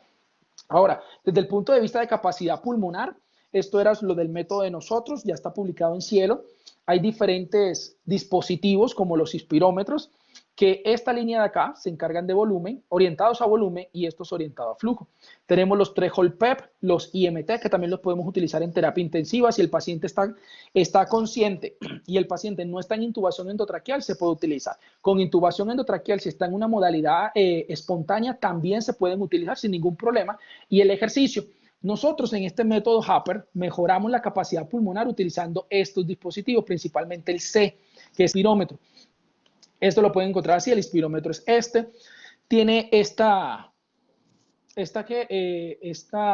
Ahora, desde el punto de vista de capacidad pulmonar, esto era lo del método de nosotros, ya está publicado en Cielo. Hay diferentes dispositivos como los inspirómetros, que esta línea de acá se encargan de volumen, orientados a volumen, y estos orientados a flujo. Tenemos los threshold PEP, los IMT, que también los podemos utilizar en terapia intensiva. Si el paciente está consciente y el paciente no está en intubación endotraqueal, se puede utilizar. Con intubación endotraqueal, si está en una modalidad espontánea, también se pueden utilizar sin ningún problema. Y el ejercicio. Nosotros en este método HAPR mejoramos la capacidad pulmonar utilizando estos dispositivos, principalmente el C, que es espirómetro. Esto lo pueden encontrar así, el espirómetro es este. Tiene esta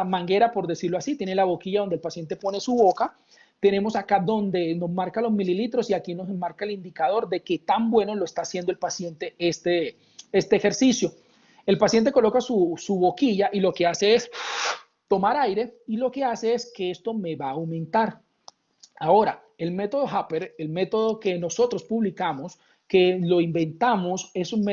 manguera, por decirlo así, tiene la boquilla donde el paciente pone su boca. Tenemos acá donde nos marca los mililitros y aquí nos marca el indicador de qué tan bueno lo está haciendo el paciente este este ejercicio. El paciente coloca su boquilla y lo que hace es tomar aire y lo que hace es que esto me va a aumentar. Ahora, el método Happer, el método que nosotros publicamos, que lo inventamos, es un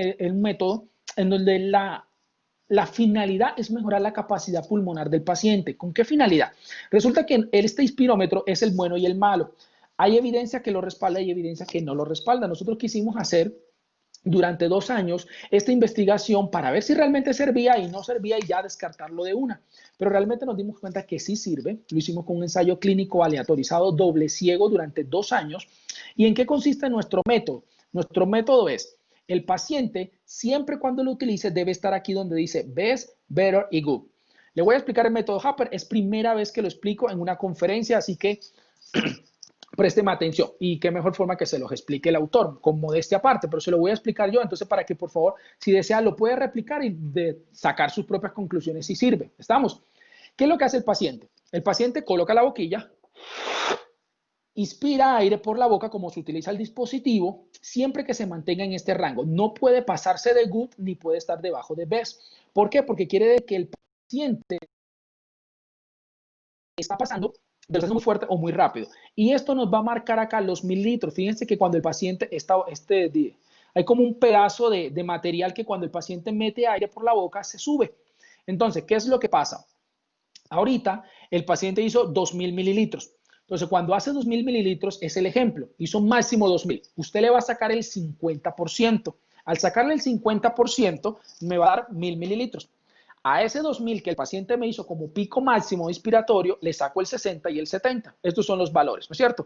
método en donde la finalidad es mejorar la capacidad pulmonar del paciente. ¿Con qué finalidad? Resulta que este inspirómetro es el bueno y el malo. Hay evidencia que lo respalda y evidencia que no lo respalda. Nosotros quisimos hacer durante 2 años esta investigación para ver si realmente servía y no servía y ya descartarlo de una. Pero realmente nos dimos cuenta que sí sirve. Lo hicimos con un ensayo clínico aleatorizado doble ciego durante 2 años. ¿Y en qué consiste nuestro método? Nuestro método es, el paciente siempre cuando lo utilice debe estar aquí donde dice best, better y good. Le voy a explicar el método Happer. Es primera vez que lo explico en una conferencia, así que présteme atención y qué mejor forma que se los explique el autor, con modestia aparte, pero se lo voy a explicar yo, entonces para que por favor, si desea, lo puede replicar y sacar sus propias conclusiones si sirve. ¿Estamos? ¿Qué es lo que hace el paciente? El paciente coloca la boquilla, inspira aire por la boca como se utiliza el dispositivo, siempre que se mantenga en este rango. No puede pasarse de good ni puede estar debajo de best. ¿Por qué? Porque quiere que el paciente está pasando de muy fuerte o muy rápido. Y esto nos va a marcar acá los mililitros. Fíjense que cuando el paciente está, hay como un pedazo de material que cuando el paciente mete aire por la boca se sube. Entonces, ¿qué es lo que pasa? Ahorita el paciente hizo 2000 mililitros. Entonces, cuando hace 2000 mililitros, es el ejemplo, hizo máximo 2000. Usted le va a sacar el 50%. Al sacarle el 50%, me va a dar 1000 mililitros. A ese 2000 que el paciente me hizo como pico máximo inspiratorio, le saco el 60 y el 70. Estos son los valores, ¿no es cierto?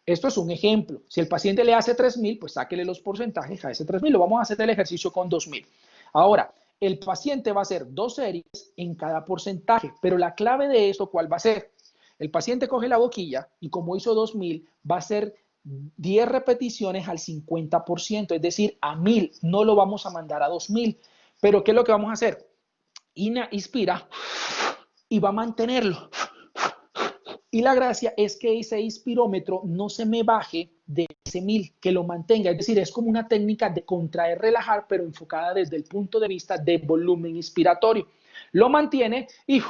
Esto es un ejemplo. Si el paciente le hace 3000, pues sáquele los porcentajes a ese 3000. Lo vamos a hacer el ejercicio con 2000. Ahora, el paciente va a hacer 2 series en cada porcentaje, pero la clave de esto, ¿cuál va a ser? El paciente coge la boquilla y como hizo 2000, va a hacer 10 repeticiones al 50%, es decir, a 1000. No lo vamos a mandar a 2000. Pero ¿qué es lo que vamos a hacer? Inspira y va a mantenerlo. Y la gracia es que ese inspirómetro no se me baje de ese 1000, que lo mantenga. Es decir, es como una técnica de contraer, relajar, pero enfocada desde el punto de vista de volumen inspiratorio. Lo mantiene y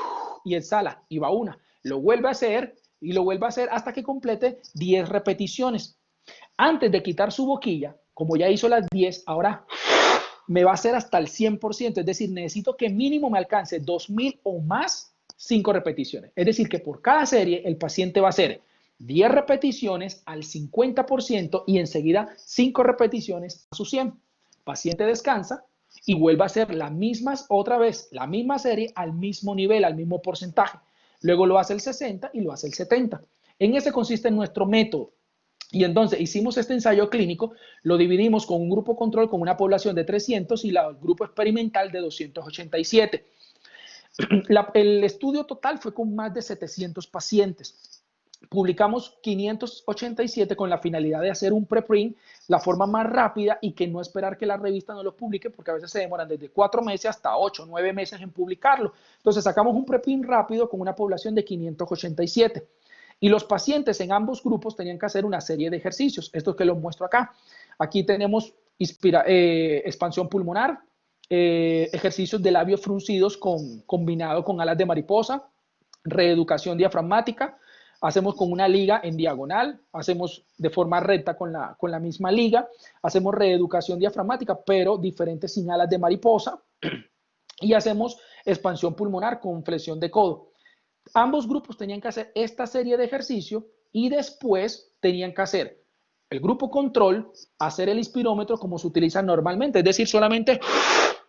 exhala, y va una. Lo vuelve a hacer y lo vuelve a hacer hasta que complete 10 repeticiones. Antes de quitar su boquilla, como ya hizo las 10, ahora me va a hacer hasta el 100%, es decir, necesito que mínimo me alcance 2000 o más 5 repeticiones. Es decir, que por cada serie el paciente va a hacer 10 repeticiones al 50% y enseguida 5 repeticiones a su 100. Paciente descansa y vuelve a hacer las mismas, otra vez, la misma serie al mismo nivel, al mismo porcentaje. Luego lo hace el 60 y lo hace el 70. En ese consiste nuestro método. Y entonces hicimos este ensayo clínico, lo dividimos con un grupo control con una población de 300 y el grupo experimental de 287. El estudio total fue con más de 700 pacientes. Publicamos 587 con la finalidad de hacer un preprint, la forma más rápida y que no esperar que la revista no lo publique, porque a veces se demoran desde 4 meses hasta 8 o 9 meses en publicarlo. Entonces sacamos un preprint rápido con una población de 587. Y los pacientes en ambos grupos tenían que hacer una serie de ejercicios. Estos que los muestro acá. Aquí tenemos expansión pulmonar, ejercicios de labios fruncidos combinado con alas de mariposa, reeducación diafragmática. Hacemos con una liga en diagonal, hacemos de forma recta con la misma liga, hacemos reeducación diafragmática, pero diferentes sin alas de mariposa, y hacemos expansión pulmonar con flexión de codo. Ambos grupos tenían que hacer esta serie de ejercicio y después tenían que hacer el grupo control, hacer el inspirómetro como se utiliza normalmente, es decir, solamente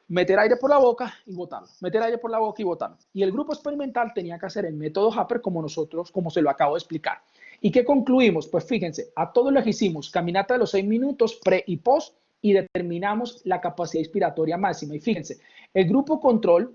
meter aire por la boca y botarlo, meter aire por la boca y botarlo. Y el grupo experimental tenía que hacer el método Happer como nosotros, como se lo acabo de explicar. ¿Y qué concluimos? Pues fíjense, a todos los hicimos caminata de los 6 minutos pre y post y determinamos la capacidad inspiratoria máxima. Y fíjense, el grupo control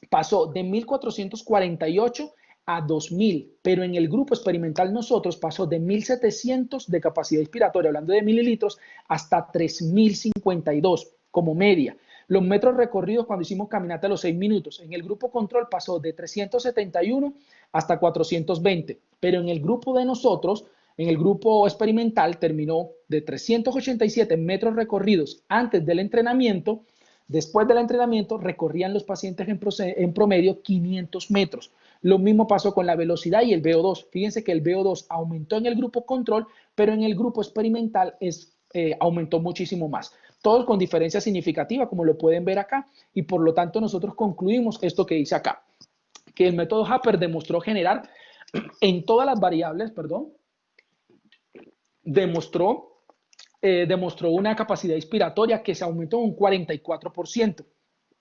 pasó de 1448 a 2000, pero en el grupo experimental nosotros pasó de 1700 de capacidad inspiratoria, hablando de mililitros, hasta 3052 como media. Los metros recorridos cuando hicimos caminata a los 6 minutos, en el grupo control pasó de 371 hasta 420, pero en el grupo de nosotros, en el grupo experimental, terminó de 387 metros recorridos antes del entrenamiento Después del entrenamiento, recorrían los pacientes en promedio 500 metros. Lo mismo pasó con la velocidad y el VO2. Fíjense que el VO2 aumentó en el grupo control, pero en el grupo experimental aumentó muchísimo más. Todos con diferencia significativa, como lo pueden ver acá, y por lo tanto nosotros concluimos esto que dice acá, que el método Happer demostró generar en todas las variables, demostró una capacidad inspiratoria que se aumentó un 44%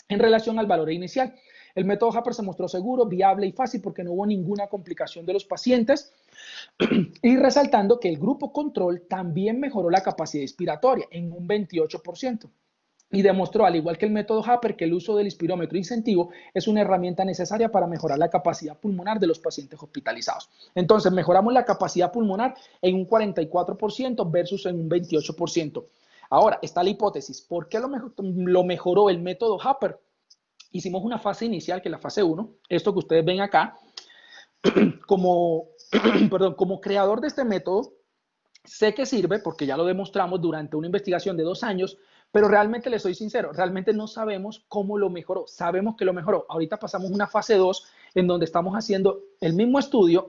en relación al valor inicial. El método Happer se mostró seguro, viable y fácil porque no hubo ninguna complicación de los pacientes. Y resaltando que el grupo control también mejoró la capacidad inspiratoria en un 28%. Y demostró, al igual que el método Happer, que el uso del inspirómetro incentivo es una herramienta necesaria para mejorar la capacidad pulmonar de los pacientes hospitalizados. Entonces, mejoramos la capacidad pulmonar en un 44% versus en un 28%. Ahora, está la hipótesis. ¿Por qué lo mejoró el método Happer? Hicimos una fase inicial, que es la fase 1, esto que ustedes ven acá, como creador de este método, sé que sirve porque ya lo demostramos durante una investigación de 2 años, pero realmente les soy sincero, realmente no sabemos cómo lo mejoró. Sabemos que lo mejoró. Ahorita pasamos una fase 2 en donde estamos haciendo el mismo estudio,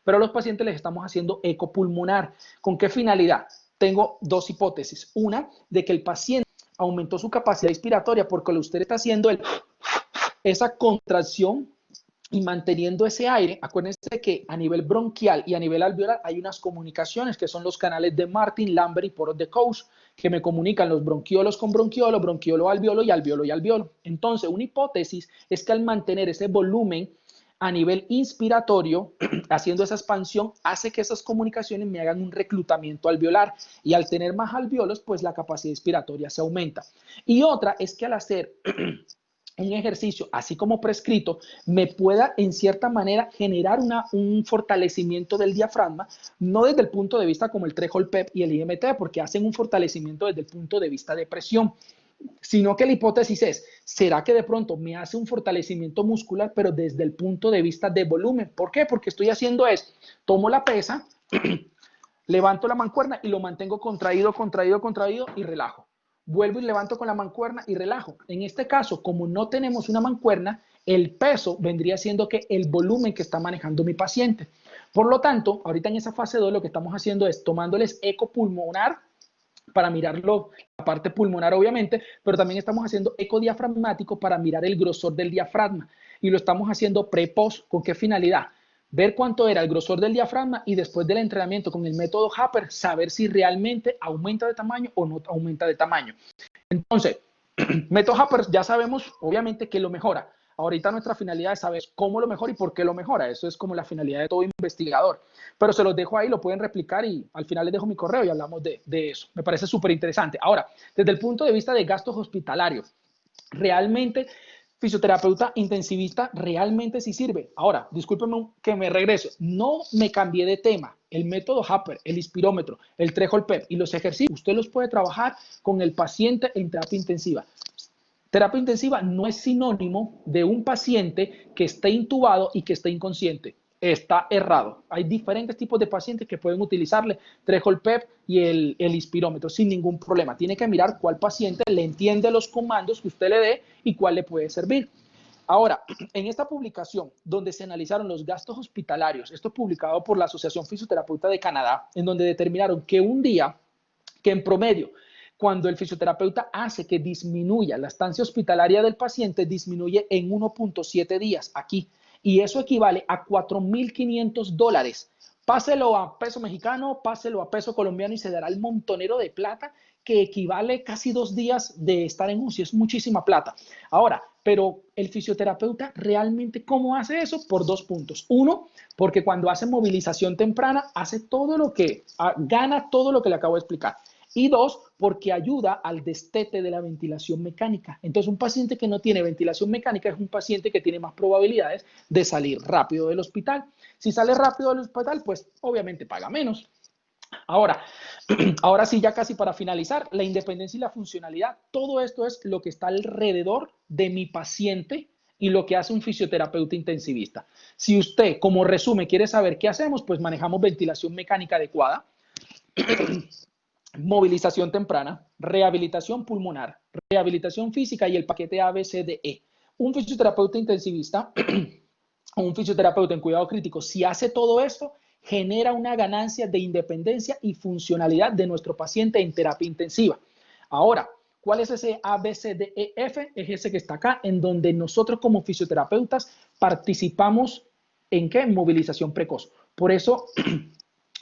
pero a los pacientes les estamos haciendo eco pulmonar. ¿Con qué finalidad? Tengo 2 hipótesis. Una, de que el paciente aumentó su capacidad inspiratoria porque usted está haciendo esa contracción y manteniendo ese aire. Acuérdense que a nivel bronquial y a nivel alveolar hay unas comunicaciones que son los canales de Martin, Lambert y poros de Koch, que me comunican los bronquiolos con bronquiolo, bronquiolo alveolo y alveolo y alveolo. Entonces, una hipótesis es que al mantener ese volumen a nivel inspiratorio, haciendo esa expansión, hace que esas comunicaciones me hagan un reclutamiento alveolar, y al tener más alveolos, pues la capacidad inspiratoria se aumenta. Y otra es que al hacer un ejercicio así como prescrito, me pueda en cierta manera generar un fortalecimiento del diafragma, no desde el punto de vista como el Threshold PEP y el IMT, porque hacen un fortalecimiento desde el punto de vista de presión, sino que la hipótesis es, ¿será que de pronto me hace un fortalecimiento muscular, pero desde el punto de vista de volumen? ¿Por qué? Porque estoy haciendo es, tomo la pesa, levanto la mancuerna y lo mantengo contraído, contraído, contraído y relajo. Vuelvo y levanto con la mancuerna y relajo. En este caso, como no tenemos una mancuerna, el peso vendría siendo que el volumen que está manejando mi paciente. Por lo tanto, ahorita en esa fase 2 lo que estamos haciendo es tomándoles eco pulmonar para mirarlo, la parte pulmonar obviamente, pero también estamos haciendo eco diafragmático para mirar el grosor del diafragma. Y lo estamos haciendo pre-post. ¿Con qué finalidad? Ver cuánto era el grosor del diafragma y después del entrenamiento con el método Happer, saber si realmente aumenta de tamaño o no aumenta de tamaño. Entonces, método Happer ya sabemos, obviamente, que lo mejora. Ahorita nuestra finalidad es saber cómo lo mejora y por qué lo mejora. Eso es como la finalidad de todo investigador. Pero se los dejo ahí, lo pueden replicar y al final les dejo mi correo y hablamos de eso. Me parece súper interesante. Ahora, desde el punto de vista de gastos hospitalarios, realmente fisioterapeuta intensivista realmente sí sirve. Ahora, discúlpenme que me regreso. No me cambié de tema. El método Happer, el inspirómetro, el Threshold PEP y los ejercicios, usted los puede trabajar con el paciente en terapia intensiva. Terapia intensiva no es sinónimo de un paciente que esté intubado y que esté inconsciente. Está errado. Hay diferentes tipos de pacientes que pueden utilizarle Threshold PEP y el inspirómetro sin ningún problema. Tiene que mirar cuál paciente le entiende los comandos que usted le dé y cuál le puede servir. Ahora, en esta publicación donde se analizaron los gastos hospitalarios, esto es publicado por la Asociación Fisioterapeuta de Canadá, en donde determinaron que un día, que en promedio, cuando el fisioterapeuta hace que disminuya la estancia hospitalaria del paciente, disminuye en 1.7 días aquí. Y eso equivale a $4,500. Páselo a peso mexicano, páselo a peso colombiano y se dará el montonero de plata que equivale casi 2 días de estar en UCI. Es muchísima plata. Ahora, pero el fisioterapeuta realmente, ¿cómo hace eso? Por 2 puntos. Uno, porque cuando hace movilización temprana, hace todo lo que, gana todo lo que le acabo de explicar. Y 2, porque ayuda al destete de la ventilación mecánica. Entonces, un paciente que no tiene ventilación mecánica es un paciente que tiene más probabilidades de salir rápido del hospital. Si sale rápido del hospital, pues obviamente paga menos. Ahora sí, ya casi para finalizar, la independencia y la funcionalidad, todo esto es lo que está alrededor de mi paciente y lo que hace un fisioterapeuta intensivista. Si usted, como resumen, quiere saber qué hacemos, pues manejamos ventilación mecánica adecuada, movilización temprana, rehabilitación pulmonar, rehabilitación física y el paquete ABCDE. Un fisioterapeuta intensivista o un fisioterapeuta en cuidado crítico, si hace todo esto, genera una ganancia de independencia y funcionalidad de nuestro paciente en terapia intensiva. Ahora, ¿cuál es ese ABCDEF? Es ese que está acá, en donde nosotros como fisioterapeutas participamos en ¿qué? En movilización precoz. Por eso,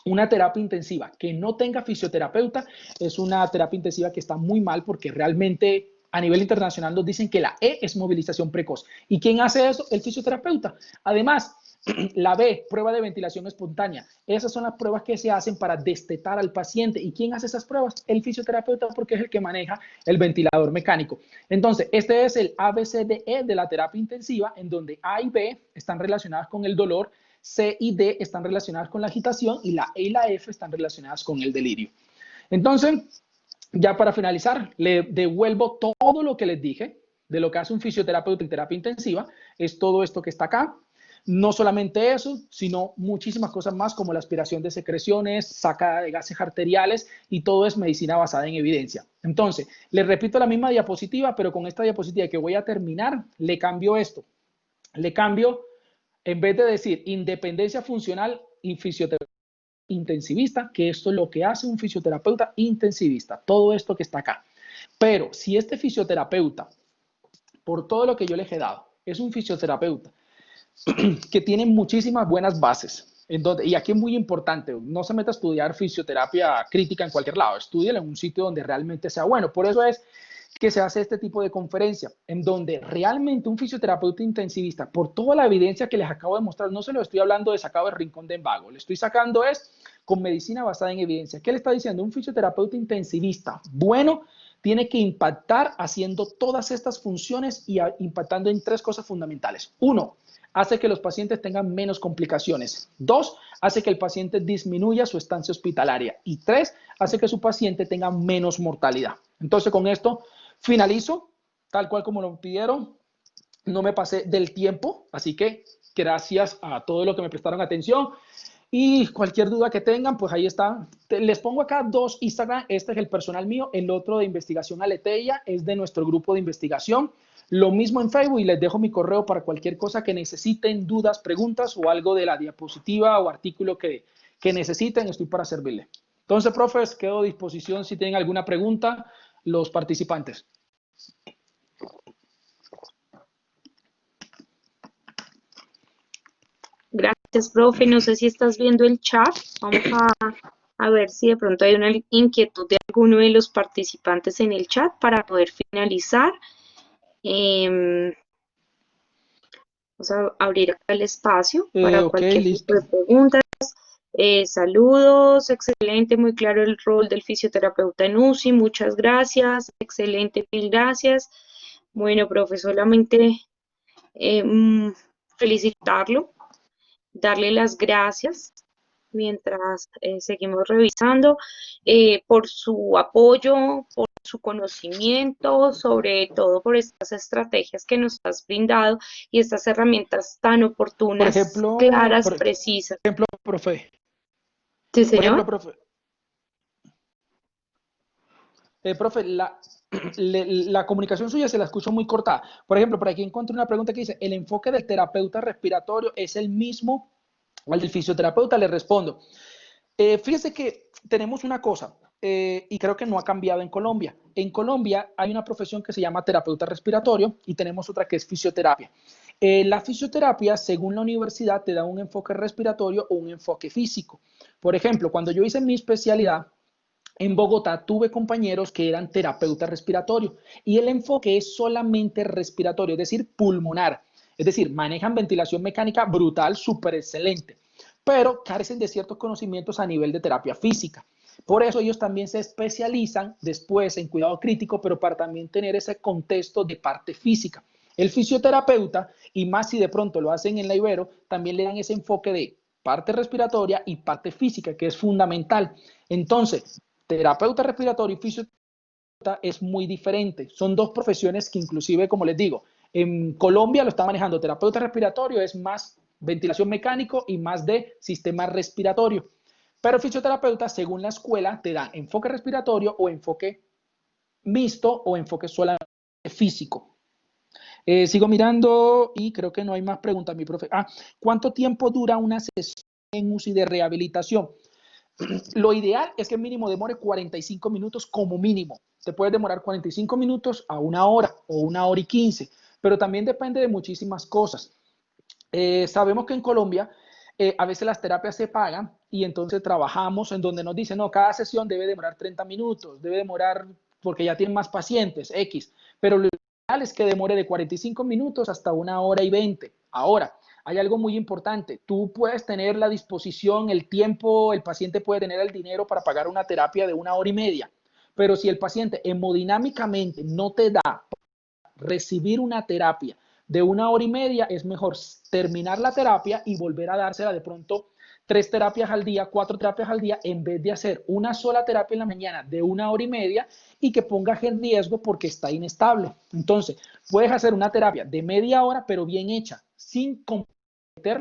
una terapia intensiva que no tenga fisioterapeuta es una terapia intensiva que está muy mal porque realmente a nivel internacional nos dicen que la E es movilización precoz. ¿Y quién hace eso? El fisioterapeuta. Además, la B, prueba de ventilación espontánea. Esas son las pruebas que se hacen para destetar al paciente. ¿Y quién hace esas pruebas? El fisioterapeuta, porque es el que maneja el ventilador mecánico. Entonces, este es el ABCDE de la terapia intensiva, en donde A y B están relacionadas con el dolor, C y D están relacionadas con la agitación y la E y la F están relacionadas con el delirio. Entonces, ya para finalizar, le devuelvo todo lo que les dije de lo que hace un fisioterapeuta en terapia intensiva. Es todo esto que está acá. No solamente eso, sino muchísimas cosas más como la aspiración de secreciones, sacada de gases arteriales y todo es medicina basada en evidencia. Entonces, les repito la misma diapositiva, pero con esta diapositiva que voy a terminar, le cambio esto. Le cambio, en vez de decir independencia funcional y fisioterapia intensivista, que esto es lo que hace un fisioterapeuta intensivista, todo esto que está acá. Pero si este fisioterapeuta, por todo lo que yo les he dado, es un fisioterapeuta que tiene muchísimas buenas bases, y aquí es muy importante, no se meta a estudiar fisioterapia crítica en cualquier lado, estúdiela en un sitio donde realmente sea bueno. Por eso es que se hace este tipo de conferencia, en donde realmente un fisioterapeuta intensivista, por toda la evidencia que les acabo de mostrar, no se lo estoy hablando de sacado del rincón de vago, le estoy sacando es con medicina basada en evidencia. ¿Qué le está diciendo? Un fisioterapeuta intensivista bueno tiene que impactar haciendo todas estas funciones y impactando en tres cosas fundamentales. Uno, hace que los pacientes tengan menos complicaciones. Dos, hace que el paciente disminuya su estancia hospitalaria. Y tres, hace que su paciente tenga menos mortalidad. Entonces, con esto finalizo, tal cual como lo pidieron. No me pasé del tiempo, así que gracias a todos los que me prestaron atención. Y cualquier duda que tengan, pues ahí está. Les pongo acá dos Instagram. Este es el personal mío. El otro de investigación Aleteia es de nuestro grupo de investigación. Lo mismo en Facebook y les dejo mi correo para cualquier cosa que necesiten, dudas, preguntas o algo de la diapositiva o artículo que necesiten. Estoy para servirle. Entonces, profes, quedo a disposición si tienen alguna pregunta los participantes. Gracias, profe. No sé si estás viendo el chat. Vamos a ver si de pronto hay una inquietud de alguno de los participantes en el chat para poder finalizar. Vamos a abrir acá el espacio para Ok, cualquier listo. tipo de preguntas. Saludos, excelente, muy claro el rol del fisioterapeuta en UCI, muchas gracias, excelente, mil gracias. Bueno, profe, solamente felicitarlo, darle las gracias mientras seguimos revisando por su apoyo, por su conocimiento, sobre todo por estas estrategias que nos has brindado y estas herramientas tan Por oportunas, ejemplo, claras, precisas. profe. Sí, Por ejemplo, señor. profe. Profe, la comunicación suya se la escucho muy cortada. Por ejemplo, por aquí encontré una pregunta que dice, ¿el enfoque del terapeuta respiratorio es el mismo al del fisioterapeuta? Le respondo. Fíjese que tenemos una cosa, y creo que no ha cambiado en Colombia. En Colombia hay una profesión que se llama terapeuta respiratorio y tenemos otra que es fisioterapia. La fisioterapia, según la universidad, te da un enfoque respiratorio o un enfoque físico. Por ejemplo, cuando yo hice mi especialidad, en Bogotá tuve compañeros que eran terapeutas respiratorios y el enfoque es solamente respiratorio, es decir, pulmonar. Es decir, manejan ventilación mecánica brutal, súper excelente, pero carecen de ciertos conocimientos a nivel de terapia física. Por eso ellos también se especializan después en cuidado crítico, pero para también tener ese contexto de parte física. El fisioterapeuta, y más si de pronto lo hacen en la Ibero, también le dan ese enfoque de parte respiratoria y parte física, que es fundamental. Entonces, terapeuta respiratorio y fisioterapeuta es muy diferente. Son dos profesiones que inclusive, como les digo, en Colombia lo está manejando terapeuta respiratorio, es más ventilación mecánico y más de sistema respiratorio. Pero el fisioterapeuta, según la escuela, te da enfoque respiratorio o enfoque mixto o enfoque solamente físico. Sigo mirando y creo que no hay más preguntas, mi profe. ¿Cuánto tiempo dura una sesión en UCI de rehabilitación? Lo ideal es que mínimo demore 45 minutos como mínimo. Te puedes demorar 45 minutos a 1 hora o 1 hora y 15, pero también depende de muchísimas cosas. Sabemos que en Colombia a veces las terapias se pagan y entonces trabajamos en donde nos dicen, no, cada sesión debe demorar 30 minutos, debe demorar porque ya tienen más pacientes, X, pero lo ideal es que demore de 45 minutos hasta 1 hora y 20. Ahora, hay algo muy importante, tú puedes tener la disposición, el tiempo, el paciente puede tener el dinero para pagar una terapia de 1 hora y media, pero si el paciente hemodinámicamente no te da recibir una terapia de 1 hora y media, es mejor terminar la terapia y volver a dársela de pronto 3 terapias al día, 4 terapias al día, en vez de hacer una sola terapia en la mañana de 1 hora y media y que ponga en riesgo porque está inestable. Entonces, puedes hacer una terapia de media hora, pero bien hecha, sin comprometer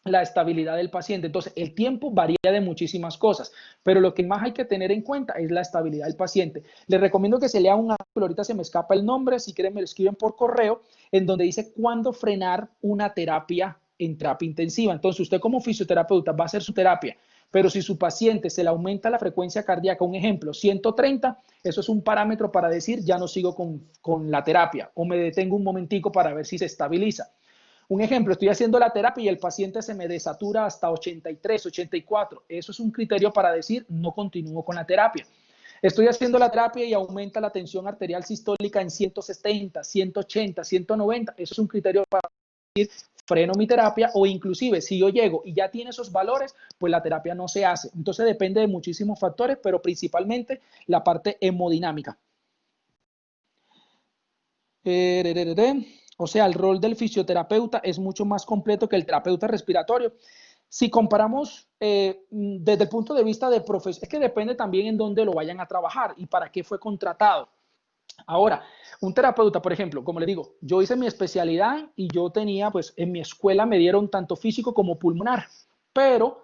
la estabilidad del paciente. Entonces, el tiempo varía de muchísimas cosas, pero lo que más hay que tener en cuenta es la estabilidad del paciente. Les recomiendo que se lea un artículo, ahorita se me escapa el nombre, si quieren me lo escriben por correo, en donde dice cuándo frenar una terapia en terapia intensiva. Entonces, usted como fisioterapeuta va a hacer su terapia, pero si su paciente se le aumenta la frecuencia cardíaca, un ejemplo, 130, eso es un parámetro para decir ya no sigo con la terapia o me detengo un momentico para ver si se estabiliza. Un ejemplo, estoy haciendo la terapia y el paciente se me desatura hasta 83, 84. Eso es un criterio para decir no continúo con la terapia. Estoy haciendo la terapia y aumenta la tensión arterial sistólica en 170, 180, 190. Eso es un criterio para decir freno mi terapia, o inclusive si yo llego y ya tiene esos valores, pues la terapia no se hace. Entonces depende de muchísimos factores, pero principalmente la parte hemodinámica. O sea, el rol del fisioterapeuta es mucho más completo que el terapeuta respiratorio. Si comparamos desde el punto de vista de profesión, es que depende también en dónde lo vayan a trabajar y para qué fue contratado. Ahora, un terapeuta, por ejemplo, como les digo, yo hice mi especialidad y yo tenía, pues en mi escuela me dieron tanto físico como pulmonar, pero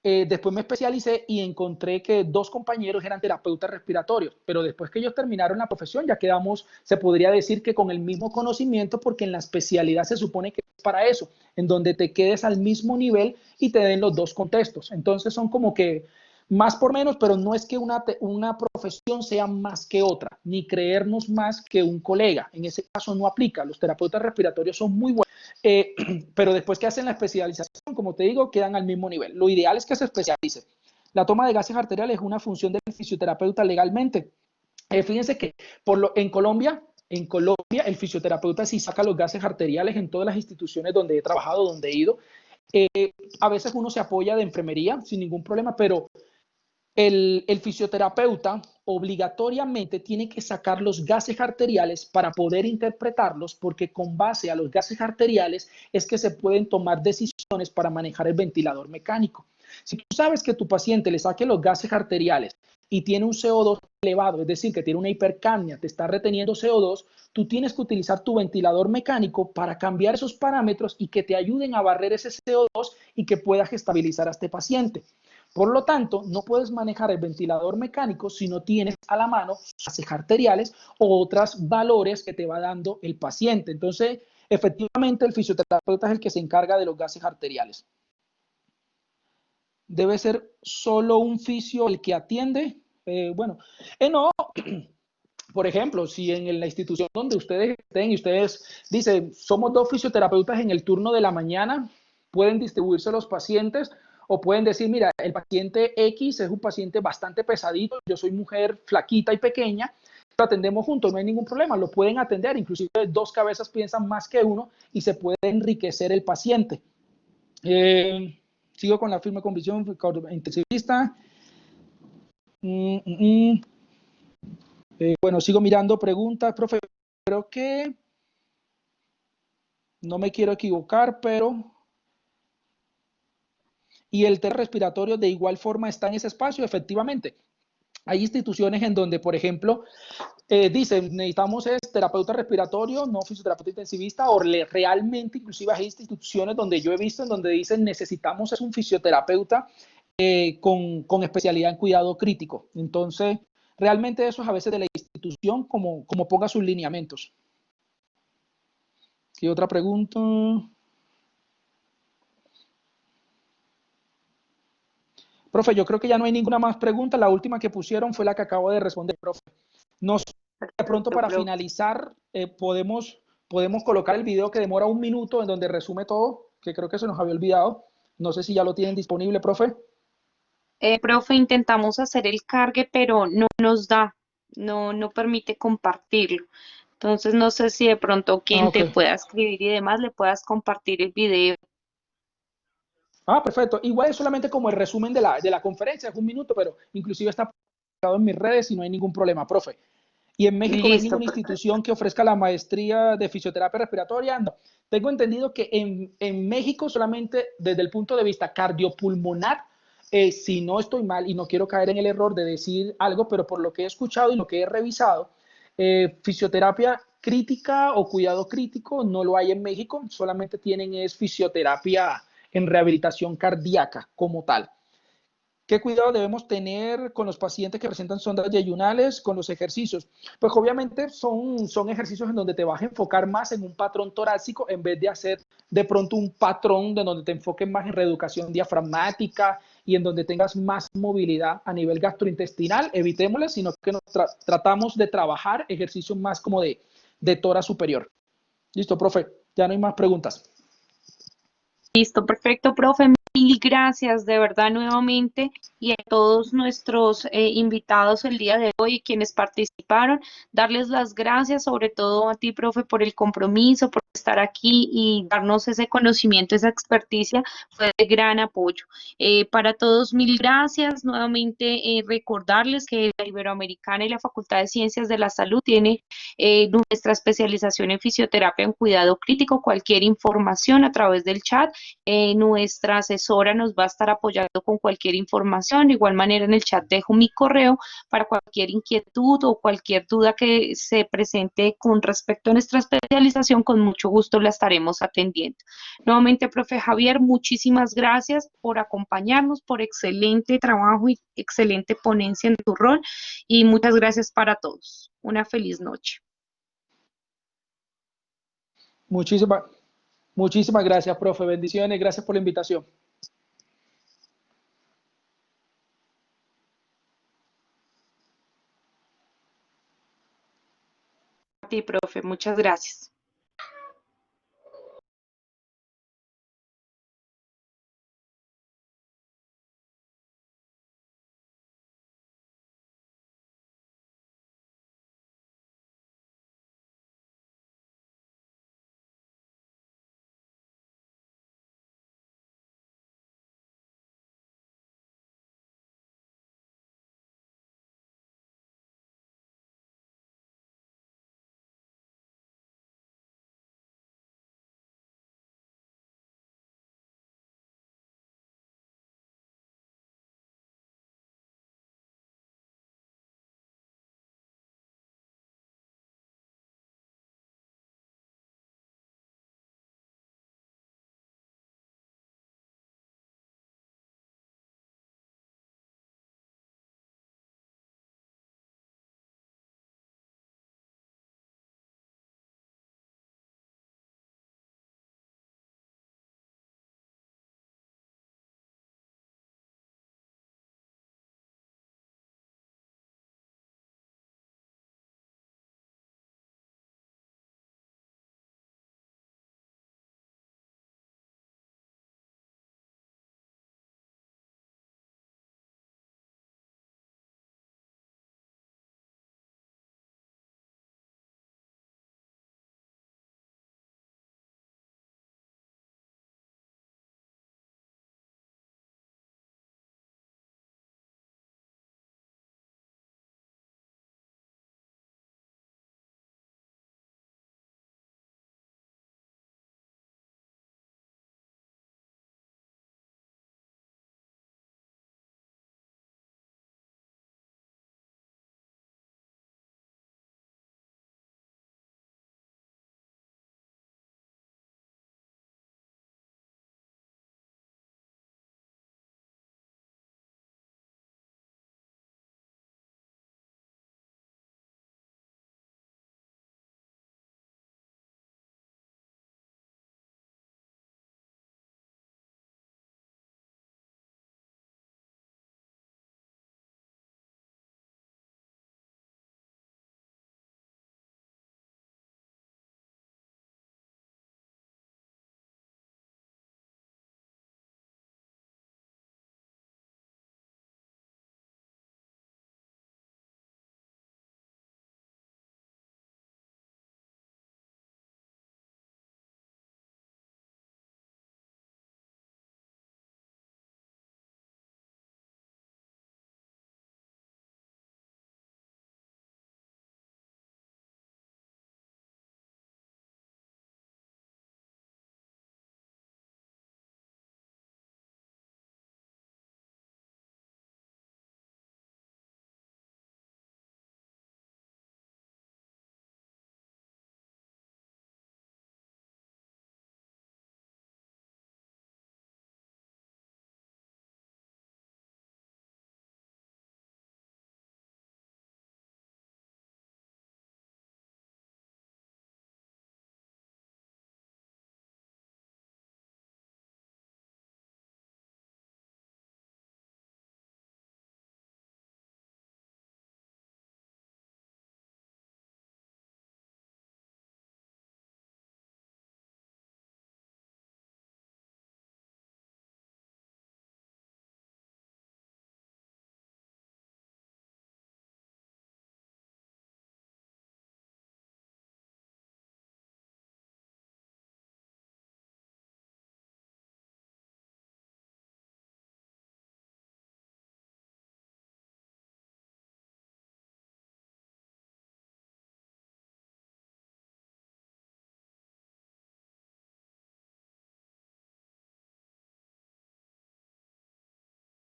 después me especialicé y encontré que 2 compañeros eran terapeutas respiratorios, pero después que ellos terminaron la profesión ya quedamos, se podría decir que con el mismo conocimiento, porque en la especialidad se supone que es para eso, en donde te quedes al mismo nivel y te den los dos contextos. Entonces son como que más por menos, pero no es que una profesión sea más que otra, ni creernos más que un colega. En ese caso no aplica. Los terapeutas respiratorios son muy buenos, pero después que hacen la especialización, como te digo, quedan al mismo nivel. Lo ideal es que se especialice. La toma de gases arteriales es una función del fisioterapeuta legalmente. Fíjense que en Colombia, el fisioterapeuta sí saca los gases arteriales en todas las instituciones donde he trabajado, donde he ido. A veces uno se apoya de enfermería sin ningún problema, pero el fisioterapeuta obligatoriamente tiene que sacar los gases arteriales para poder interpretarlos, porque con base a los gases arteriales es que se pueden tomar decisiones para manejar el ventilador mecánico. Si tú sabes que tu paciente le saque los gases arteriales y tiene un CO2 elevado, es decir, que tiene una hipercapnia, te está reteniendo CO2, tú tienes que utilizar tu ventilador mecánico para cambiar esos parámetros y que te ayuden a barrer ese CO2 y que puedas estabilizar a este paciente. Por lo tanto, no puedes manejar el ventilador mecánico si no tienes a la mano gases arteriales o otros valores que te va dando el paciente. Entonces, efectivamente, el fisioterapeuta es el que se encarga de los gases arteriales. ¿Debe ser solo un fisio el que atiende? No. Por ejemplo, si en la institución donde ustedes estén y ustedes dicen, somos 2 fisioterapeutas en el turno de la mañana, pueden distribuirse los pacientes o pueden decir, mira, el paciente X es un paciente bastante pesadito, yo soy mujer flaquita y pequeña, lo atendemos juntos, no hay ningún problema, lo pueden atender, inclusive 2 cabezas piensan más que uno y se puede enriquecer el paciente. Sigo con la firme convicción intensivista. Bueno, sigo mirando preguntas, profe. Creo que no me quiero equivocar, pero... ¿Y el test respiratorio de igual forma está en ese espacio? Efectivamente. Hay instituciones en donde, por ejemplo, dicen, necesitamos terapeuta respiratorio, no fisioterapeuta intensivista, o realmente, inclusive hay instituciones donde yo he visto en donde dicen, necesitamos es un fisioterapeuta con especialidad en cuidado crítico. Entonces, realmente eso es a veces de la institución como ponga sus lineamientos. ¿Qué otra pregunta? Profe, yo creo que ya no hay ninguna más pregunta. La última que pusieron fue la que acabo de responder, profe. No sé, de pronto Perfecto, para profe. finalizar, podemos colocar el video que demora 1 minuto en donde resume todo, que creo que se nos había olvidado. No sé si ya lo tienen disponible, profe. Profe, intentamos hacer el cargue, pero no nos da, no permite compartirlo. Entonces, no sé si de pronto Ah, quien ok. te pueda escribir y demás le puedas compartir el video. Ah, perfecto. Igual es solamente como el resumen de la conferencia, es 1 minuto, pero inclusive está publicado en mis redes y no hay ningún problema, profe. Y en México no hay Listo, ninguna perfecto. institución que ofrezca la maestría de fisioterapia respiratoria. No. Tengo entendido que en México solamente desde el punto de vista cardiopulmonar, si no estoy mal y no quiero caer en el error de decir algo, pero por lo que he escuchado y lo que he revisado, fisioterapia crítica o cuidado crítico no lo hay en México, solamente tienen es fisioterapia en rehabilitación cardíaca como tal. ¿Qué cuidado debemos tener con los pacientes que presentan sondas yeyunales, con los ejercicios? Pues obviamente son ejercicios en donde te vas a enfocar más en un patrón torácico en vez de hacer de pronto un patrón de donde te enfoques más en reeducación diafragmática y en donde tengas más movilidad a nivel gastrointestinal. Evitémosle, sino que tratamos de trabajar ejercicios más como de tórax superior. Listo, profe. Ya no hay más preguntas. Listo, perfecto, profe. Mil gracias de verdad nuevamente y a todos nuestros invitados el día de hoy, quienes participaron, darles las gracias, sobre todo a ti, profe, por el compromiso, por estar aquí y darnos ese conocimiento, esa experticia, fue de gran apoyo. Para todos, mil gracias. Nuevamente, recordarles que la Iberoamericana y la Facultad de Ciencias de la Salud tiene nuestra especialización en fisioterapia en cuidado crítico. Cualquier información a través del chat. Nuestra asesora nos va a estar apoyando con cualquier información. De igual manera, en el chat dejo mi correo para cualquier inquietud o cualquier duda que se presente con respecto a nuestra especialización. Con mucho gusto la estaremos atendiendo. Nuevamente, profe Javier, muchísimas gracias por acompañarnos, por excelente trabajo y excelente ponencia en tu rol. Y muchas gracias para todos. Una feliz noche. Muchísimas, muchísimas gracias, profe. Bendiciones. Gracias por la invitación. A ti, profe, muchas gracias.